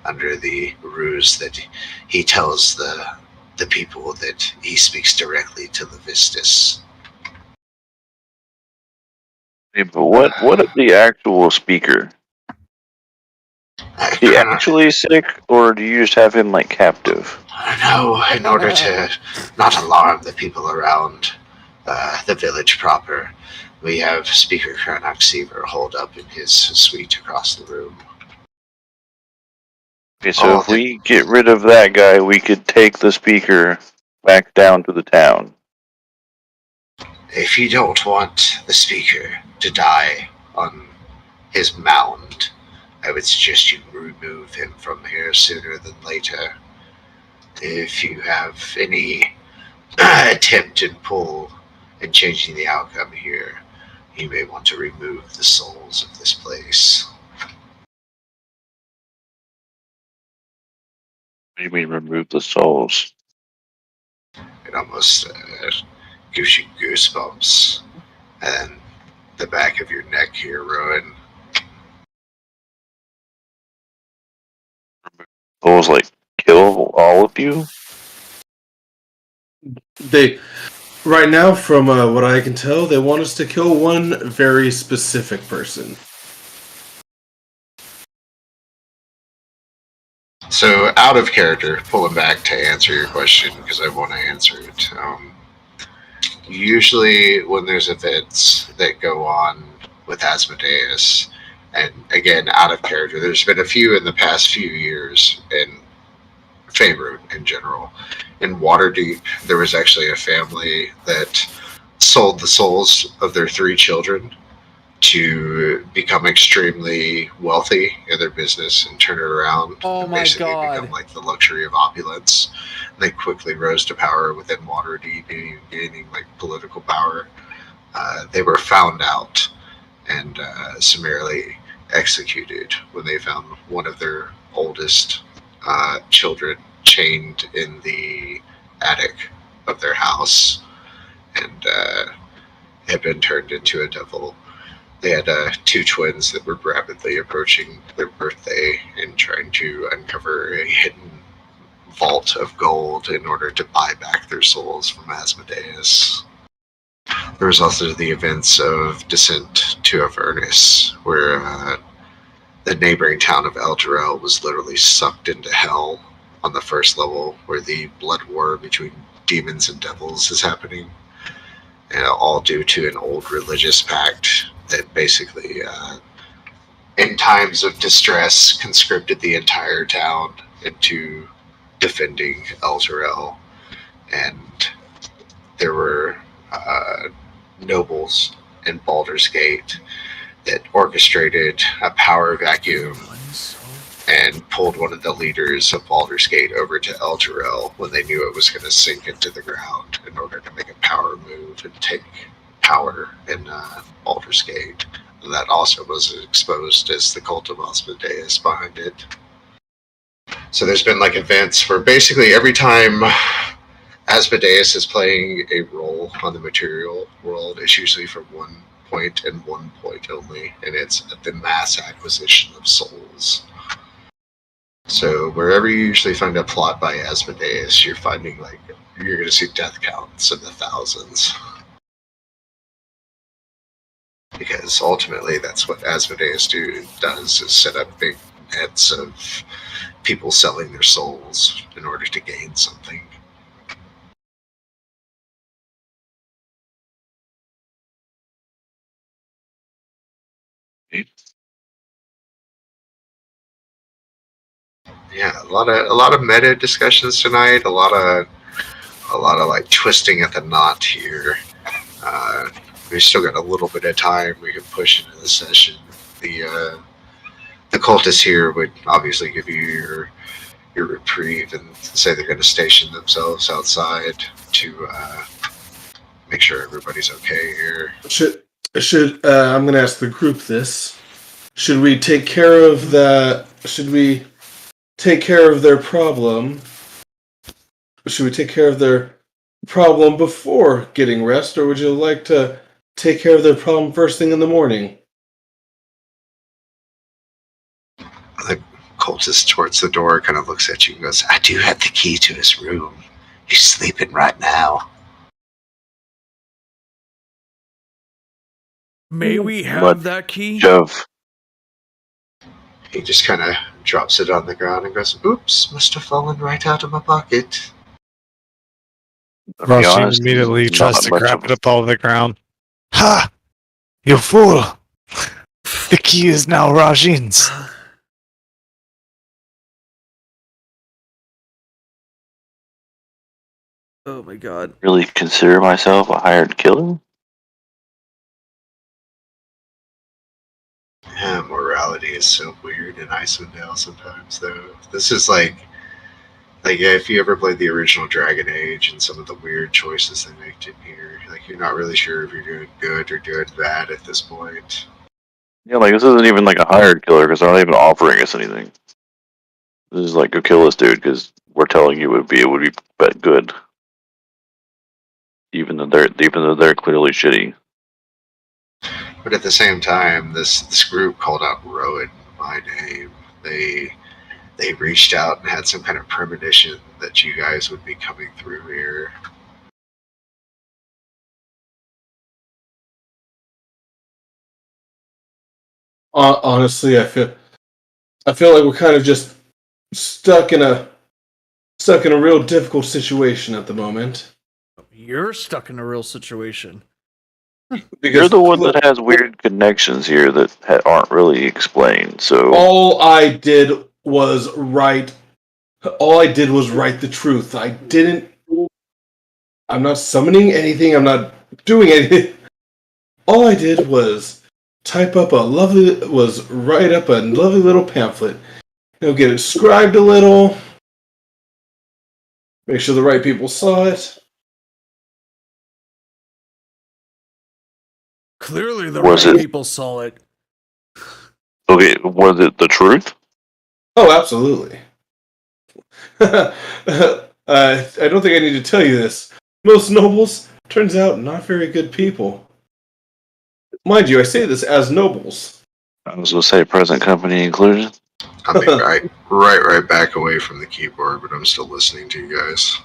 under the ruse that he tells the people that he speaks directly to the Vistus. Hey, but what of the actual speaker? Is he actually sick, or do you just have him like captive? No, in order to not alarm the people around the village proper, we have Speaker Kernok Seaver holed up in his suite across the room. Okay, so if we get rid of that guy, we could take the speaker back down to the town. If you don't want the speaker to die on his mound, I would suggest you remove him from here sooner than later. If you have any attempt and pull in changing the outcome here, you may want to remove the souls of this place. What do you mean remove the souls? It almost gives you goosebumps. And the back of your neck here, Rowan. Souls like kill all of you? Right now, from what I can tell, they want us to kill one very specific person. So, out of character, pulling back to answer your question, because I want to answer it. Usually, when there's events that go on with Asmodeus, and again, out of character, there's been a few in the past few years in Faerun in general. In Waterdeep, there was actually a family that sold the souls of their 3 children to become extremely wealthy in their business and turn it around. Oh and my basically God. become like the luxury of opulence. They quickly rose to power within Waterdeep, gaining like political power. They were found out and summarily executed when they found one of their oldest children chained in the attic of their house and had been turned into a devil. They had two twins that were rapidly approaching their birthday and trying to uncover a hidden vault of gold in order to buy back their souls from Asmodeus. There was also the events of Descent to Avernus, where the neighboring town of Elturel was literally sucked into hell on the first level, where the blood war between demons and devils is happening, and all due to an old religious pact that basically, in times of distress, conscripted the entire town into defending Elturel. And there were nobles in Baldur's Gate that orchestrated a power vacuum and pulled one of the leaders of Baldur's Gate over to Elturel when they knew it was going to sink into the ground in order to make a power move and take power in Baldur's Gate. And that also was exposed as the cult of Asmodeus behind it. So there's been like events where basically every time Asmodeus is playing a role on the material world, it's usually for one point and one point only, and it's the mass acquisition of souls. So wherever you usually find a plot by Asmodeus, you're finding like you're going to see death counts in the thousands. Because ultimately that's what Asmodeus does, is set up big nets of people selling their souls in order to gain something. Yeah, a lot of meta discussions tonight. A lot of like twisting at the knot here. We've still got a little bit of time. We can push into the session. The cultists here would obviously give you your reprieve and say they're going to station themselves outside to make sure everybody's okay here. Should I'm going to ask the group this? Should we take care of that? Should we take care of their problem? Should we take care of their problem before getting rest, or would you like to take care of their problem first thing in the morning? The cultist towards the door kind of looks at you and goes, I do have the key to his room. He's sleeping right now. May we have that key? Jeff. He just kind of drops it on the ground and goes, oops, must have fallen right out of my pocket. To be Roshin honest, immediately not tries to much grab of it up out of the ground. Ha! You fool! The key is now Rajin's. Oh my god. really consider myself a hired killer. Yeah, morality is so weird in Icewind Dale sometimes, though. This is like if you ever played the original Dragon Age and some of the weird choices they make in here, like you're not really sure if you're doing good or doing bad at this point. Yeah, like this isn't even like a hired killer because they're not even offering us anything. This is like go kill this dude because we're telling you it would be good, even though they're clearly shitty. But at the same time, this group called out Rowan by name. They reached out and had some kind of premonition that you guys would be coming through here. Honestly, I feel like we're kind of just stuck in a real difficult situation at the moment. You're stuck in a real situation. Because You're the one that has weird connections here that aren't really explained. So all I did was write the truth. I'm not summoning anything. I'm not doing anything. All I did was write up a lovely little pamphlet. Get it scribed a little. Make sure the right people saw it. Clearly, the Was right it- people saw it. Okay, was it the truth? Oh, absolutely. I don't think I need to tell you this. Most nobles, turns out, not very good people. Mind you, I say this as nobles. I was gonna say present company included. I think right back away from the keyboard, but I'm still listening to you guys.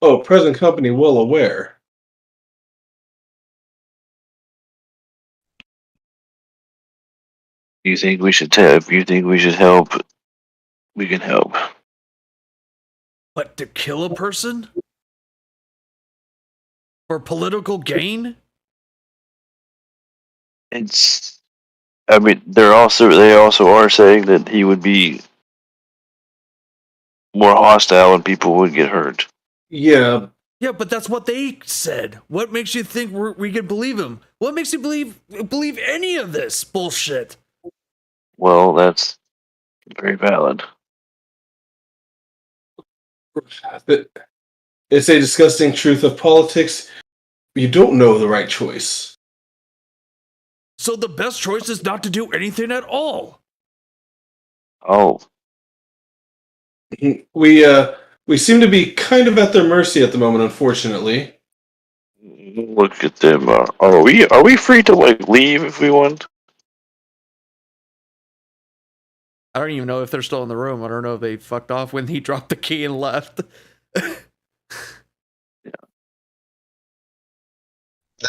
Oh, present company well aware. You think we should help? You think we should help? We can help. But to kill a person? For political gain? It's. I mean, they also are saying that he would be more hostile and people would get hurt. Yeah, Yeah, but that's what they said. What makes you think we can believe him? What makes you believe any of this bullshit? Well, that's very valid. it's a disgusting truth of politics. You don't know the right choice. So the best choice is not to do anything at all. Oh, We seem to be kind of at their mercy at the moment, unfortunately. look at them. Are we free to leave if we want? I don't even know if they're still in the room. I don't know if they fucked off when he dropped the key and left.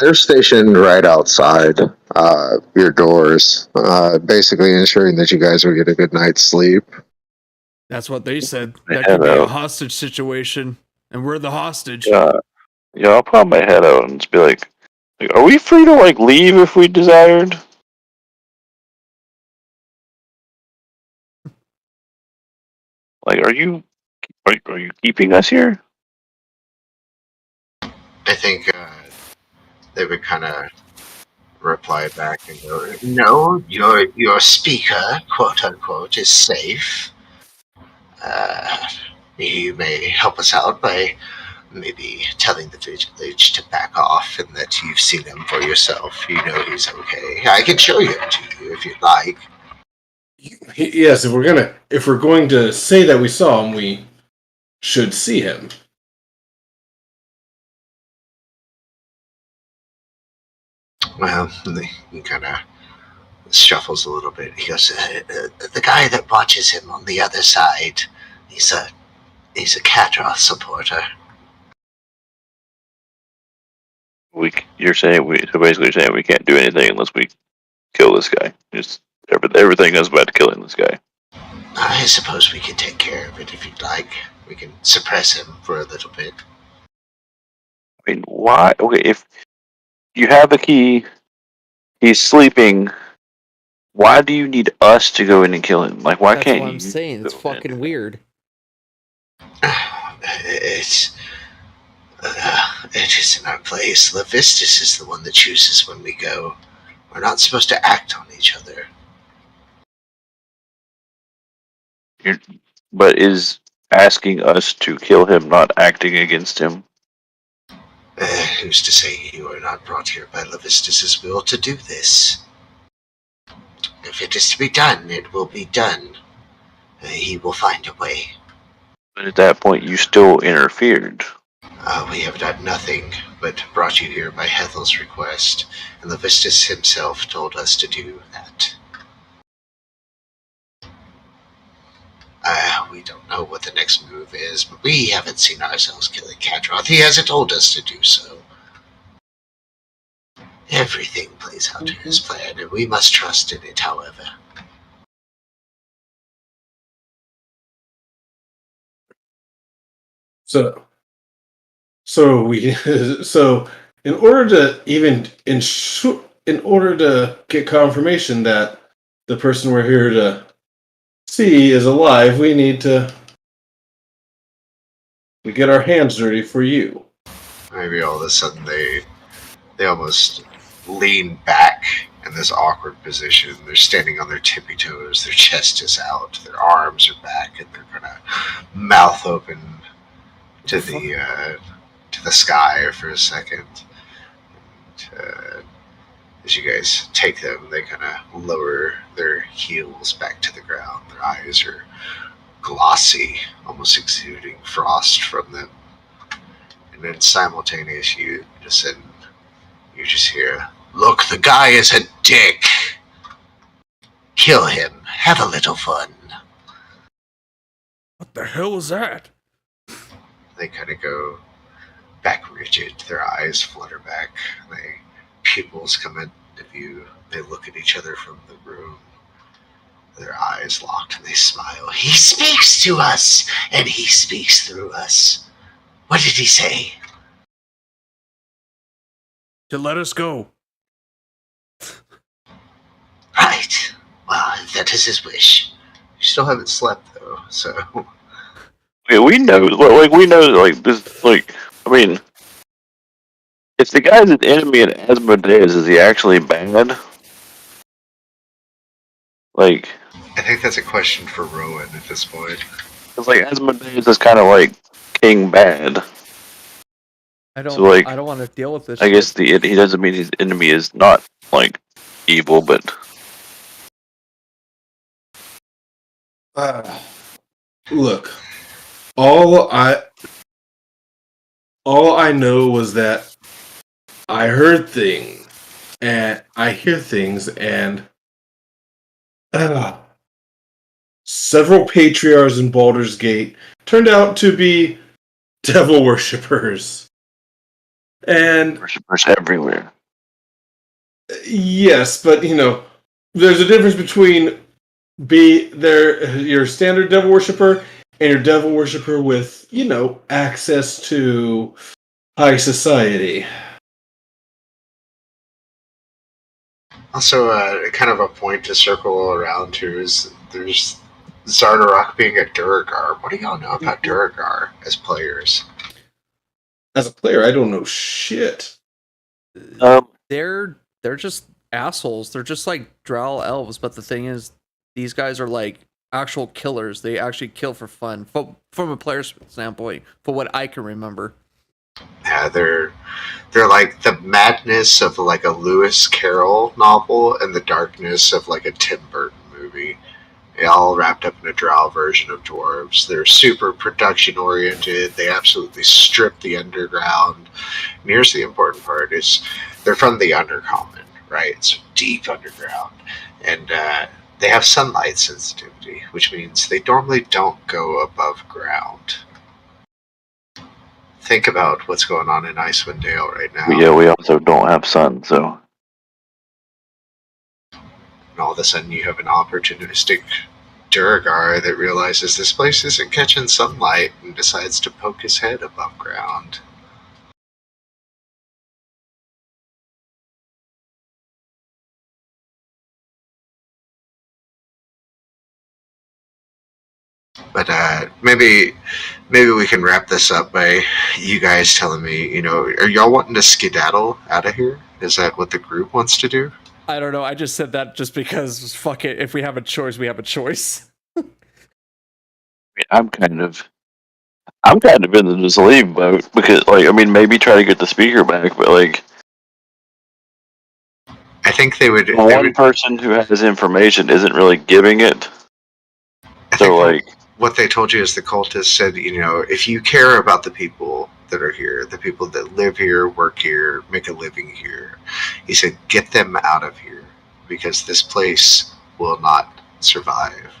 They're stationed right outside your doors, basically ensuring that you guys will get a good night's sleep. That's what they said. My That could be head a out. hostage situation, and we're the hostage. Yeah, I'll pop my head out and just be like, are we free to leave if we desired? Are you keeping us here? I think they would kind of reply back and go, "No, your speaker, quote unquote, is safe. You may help us out by maybe telling the village to back off, and that you've seen him for yourself. You know he's okay. I can show him to you if you'd like." Yes, if we're going to say that we saw him, we should see him. Well, he kind of shuffles a little bit. He goes, "The guy that watches him on the other side, he's a Kadra supporter." You're saying so basically you're saying we can't do anything unless we kill this guy. Just everything is about killing this guy. I suppose we can take care of it if you'd like. We can suppress him for a little bit. I mean, why? Okay, if you have the key, he's sleeping. Why do you need us to go in and kill him? Why That's can't what you? I'm saying. It's go in? fucking weird. It isn't our place. Levistus is the one that chooses when we go. We're not supposed to act on each other. But is asking us to kill him not acting against him? Who's to say you are not brought here by Levistus's will to do this? If it is to be done, it will be done. He will find a way. But at that point, you still interfered. We have done nothing but brought you here by Hethel's request, and Levistus himself told us to do that. We don't know what the next move is, but we haven't seen ourselves killing Kadroth. He hasn't told us to do so. Everything plays out to his plan, and we must trust in it, however. So in order to in order to get confirmation that the person we're here to see is alive, we get our hands dirty for you. Maybe all of a sudden they almost lean back in this awkward position. They're standing on their tippy toes, their chest is out, their arms are back, and they're kind of mouth open to to the sky for a second. And, as you guys take them, they kind of lower their heels back to the ground. Their eyes are glossy, almost exuding frost from them. And then simultaneously, you just hear, "Look, the guy is a dick. Kill him. Have a little fun." What the hell was that? They kind of go back rigid. Their eyes flutter back. Their pupils come into view. They look at each other from the room. Their eyes locked and they smile. "He speaks to us, and he speaks through us. What did he say?" To let us go. "Right. Well, that is his wish. You still haven't slept, though, so..." Yeah, we know, like, this, like, I mean, if the guy's an enemy in Asmodeus, is he actually bad? Like, I think that's a question for Rowan at this point. it's like Asmodeus is kind of like King Bad. I don't. So, like, I don't want to deal with this. I guess he doesn't mean his enemy is not like evil, but Look, all I know was that I heard things, and I hear things, and several patriarchs in Baldur's Gate turned out to be devil worshippers. And worshippers everywhere. yes, but there's a difference between your standard devil worshipper and your devil worshipper with, access to high society. Also, kind of a point to circle around to is there's Zardarok being a Duragar. What do y'all know about Duragar as players? As a player, I don't know shit. They're just assholes. They're just like drow elves, but the thing is, these guys are like actual killers. They actually kill for fun, from a player's standpoint, for what I can remember. Yeah, they're like the madness of like a Lewis Carroll novel and the darkness of like a Tim Burton movie. They all wrapped up in a drow version of dwarves. They're super production oriented. They absolutely strip the underground. And here's the important part: is they're from the Undercommon, right? So deep underground, and they have sunlight sensitivity, which means they normally don't go above ground. Think about what's going on in Icewind Dale right now. Yeah, we also don't have sun, so. And all of a sudden you have an opportunistic Duragar that realizes this place isn't catching sunlight and decides to poke his head above ground. But maybe we can wrap this up by you guys telling me, are y'all wanting to skedaddle out of here? Is that what the group wants to do? I don't know. I just said that just because, fuck it. If we have a choice, we have a choice. I'm kind of in the just leave boat because, like, I mean, maybe try to get the speaker back, but like, I think they would. One person who has information isn't really giving it. So, like, what they told you is the cultists said, if you care about the people that are here, the people that live here, work here, make a living here, he said, get them out of here because this place will not survive.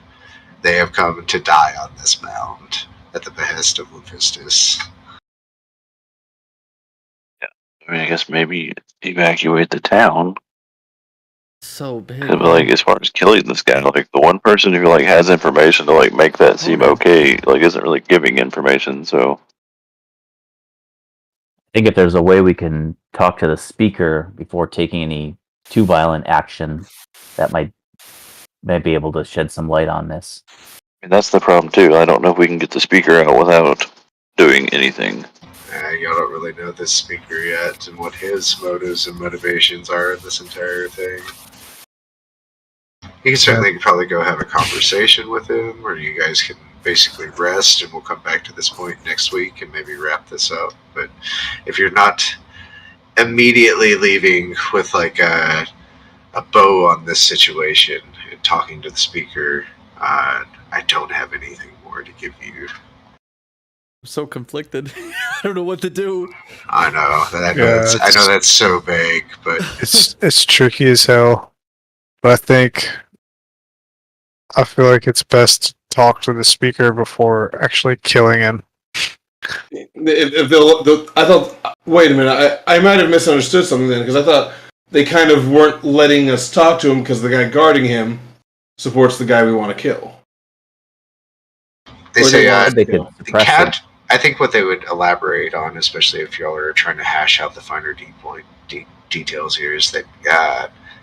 They have come to die on this mound at the behest of Lupistus. Yeah, I mean, I guess maybe evacuate the town. So big. But, like, as far as killing this guy, like, the one person who, like, has information to, like, make that seem okay, like, isn't really giving information, so. I think if there's a way we can talk to the speaker before taking any too violent action, that might be able to shed some light on this. I mean, that's the problem, too. I don't know if we can get the speaker out without doing anything. Y'all don't really know this speaker yet and what his motives and motivations are in this entire thing. You can certainly probably go have a conversation with him, or you guys can basically rest, and we'll come back to this point next week and maybe wrap this up. But if you're not immediately leaving with like a bow on this situation and talking to the speaker, I don't have anything more to give you. I'm so conflicted. I don't know what to do. I know that. Yeah, I know that's so vague, but it's tricky as hell. But I feel like it's best to talk to the speaker before actually killing him. I thought. Wait a minute. I might have misunderstood something then, because I thought they kind of weren't letting us talk to him because the guy guarding him supports the guy we want to kill. they say They could suppress Cat. I think what they would elaborate on, especially if y'all are trying to hash out the finer details here, is that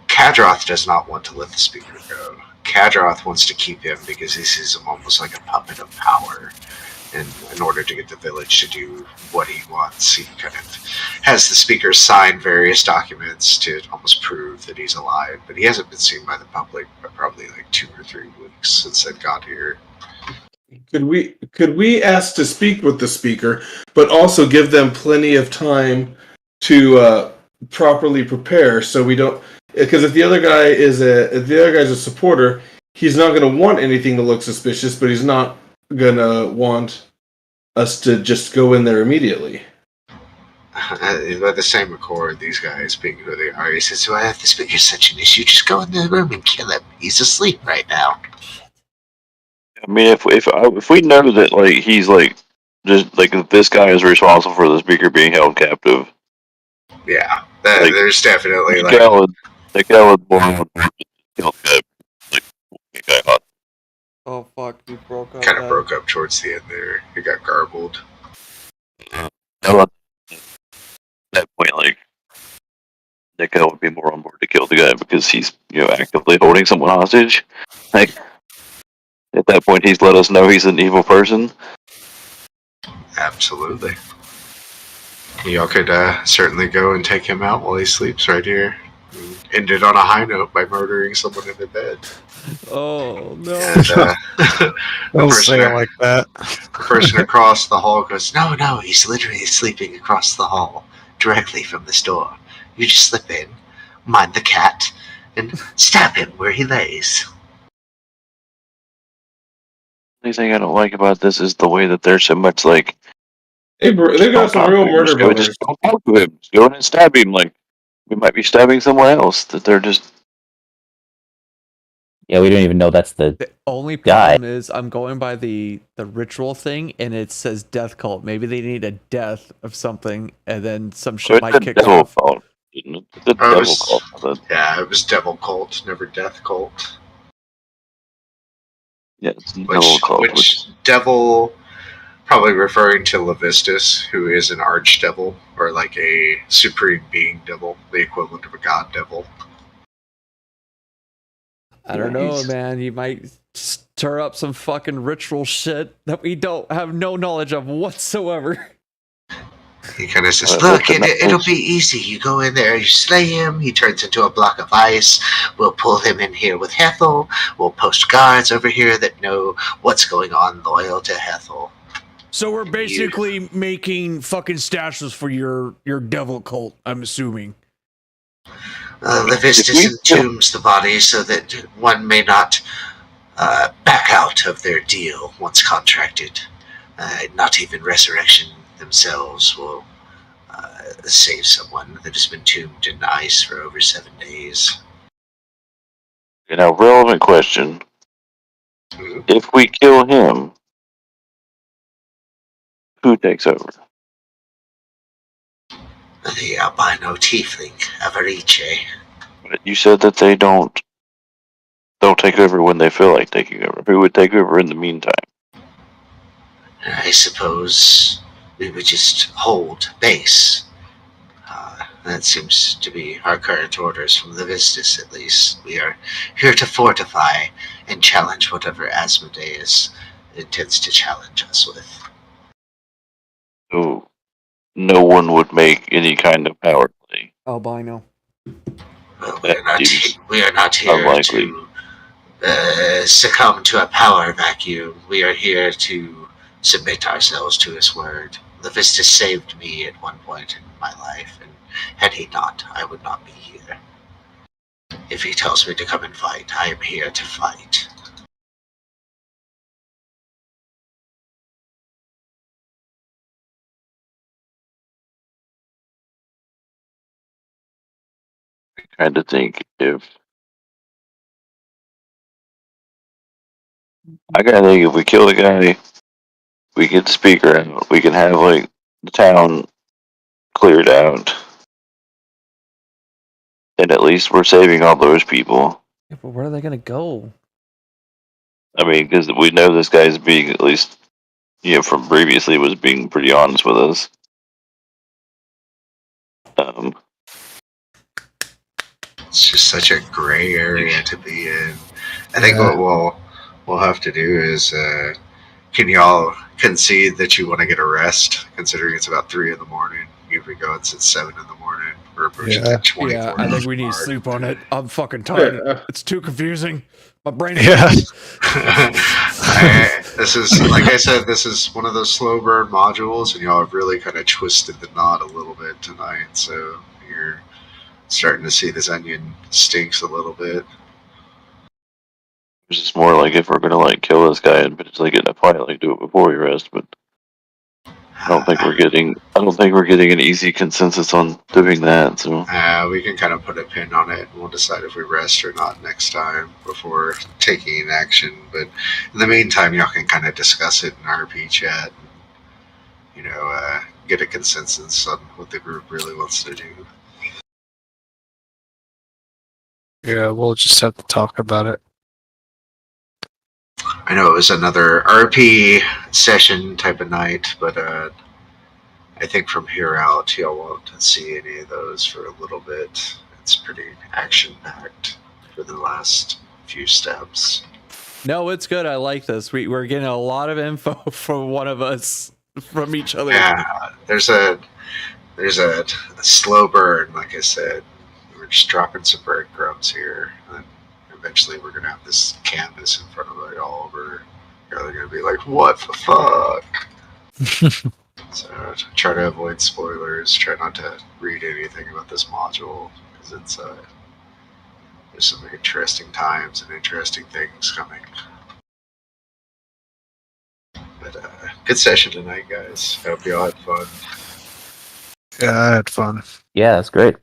Kadroth does not want to let the speaker go. Kadroth wants to keep him because he sees him almost like a puppet of power. And in order to get the village to do what he wants, he kind of has the speaker sign various documents to almost prove that he's alive. But he hasn't been seen by the public for probably like 2 or 3 weeks since they got here. Could we ask to speak with the speaker, but also give them plenty of time to properly prepare, so we don't? Because if the other guy's a supporter, he's not going to want anything to look suspicious, but he's not going to want us to just go in there immediately. By the same accord, these guys being who they are, he says, "Well, if the speaker's such an issue, just go in the room and kill him. He's asleep right now." I mean, if we know that like he's like just like this guy is responsible for the speaker being held captive, Yeah, Like, there's definitely like the guy was born held captive. Like, the guy hot. Oh fuck, you broke up. kind of broke up towards the end there. It got garbled. At that point, like Nico would be more on board to kill the guy because he's actively holding someone hostage. Like at that point, he's let us know he's an evil person. Absolutely. Y'all could certainly go and take him out while he sleeps right here. End it on a high note by murdering someone in their bed. Oh no! And, Don't say it like that. the person across the hall goes, "No, he's literally sleeping across the hall, directly from this door. You just slip in, mind the cat, and stab him where he lays." The only thing I don't like about this is the way that they're so much like They got some real murder Just buggers. don't talk to him. Just go in and stab him. Like we might be stabbing someone else. That they're just. Yeah, we don't even know that's the The only guy. problem is I'm going by the ritual thing, and it says death cult. Maybe they need a death of something, and then some shit It's might the kick devil off. cult, isn't it? It's the Oh, it devil was- cult. Yeah, it was Devil Cult, never Death Cult. Yeah, it's the devil cult. Which devil, probably referring to Levistus, who is an archdevil, or like a supreme being devil, the equivalent of a god devil. I don't know, man. You might stir up some fucking ritual shit that we don't have no knowledge of whatsoever. He kind of says, Well, "Look, it'll be easy. You go in there, you slay him, he turns into a block of ice. We'll pull him in here with Hethel. We'll post guards over here that know what's going on, loyal to Hethel." So we're basically making fucking stashes for your devil cult, I'm assuming. Levistus entombs the body so that one may not back out of their deal once contracted. Not even resurrection themselves will save someone that has been tombed in ice for over 7 days. Relevant question. Mhm. If we kill him, who takes over? The albino tiefling, Avarice. You said that they don't take over when they feel like taking over. Who would take over in the meantime? I suppose we would just hold base. That seems to be our current orders from the Vistus, at least. We are here to fortify and challenge whatever Asmodeus intends to challenge us with. So no one would make any kind of power play. Albino. Well, That seems we are not here unlikely. to succumb to a power vacuum. We are here to submit ourselves to his word. Levistus saved me at one point in my life, and had he not, I would not be here. If he tells me to come and fight, I am here to fight. Trying to think if if we kill the guy, we get the speaker out. We can have like the town cleared out, and at least we're saving all those people. Yeah, but where are they gonna go? I mean, because we know this guy's being at least, from previously was being pretty honest with us. It's just such a gray area to be in. I think what we'll have to do is, can y'all concede that you want to get a rest, considering it's about 3 in the morning? Usually it's at 7 in the morning. We're approaching the 24 Yeah, I think we need to mark. sleep on it. I'm fucking tired. It's too confusing. My brain is This is, like I said, this is one of those slow burn modules, and y'all have really kind of twisted the knot a little bit tonight, so you're starting to see this onion stinks a little bit. It's just more like if we're gonna like kill this guy and potentially get in a fight, like do it before we rest. But I don't think we're getting an easy consensus on doing that. So we can kind of put a pin on it, and we'll decide if we rest or not next time before taking action. But in the meantime, y'all can kind of discuss it in RP chat, and, get a consensus on what the group really wants to do. Yeah, we'll just have to talk about it. I know it was another RP session type of night, but I think from here out, y'all won't see any of those for a little bit. It's pretty action-packed for the last few steps. No, it's good. I like this. We're getting a lot of info from one of us, from each other. Yeah, there's a slow burn, like I said. We're just dropping some breadcrumbs here, and eventually we're gonna have this canvas in front of it all over. They're gonna be like, "What the fuck?" So try to avoid spoilers. Try not to read anything about this module, because it's there's some interesting times and interesting things coming. But good session tonight, guys. Hope you all had fun. Yeah, I had fun. Yeah, that's great.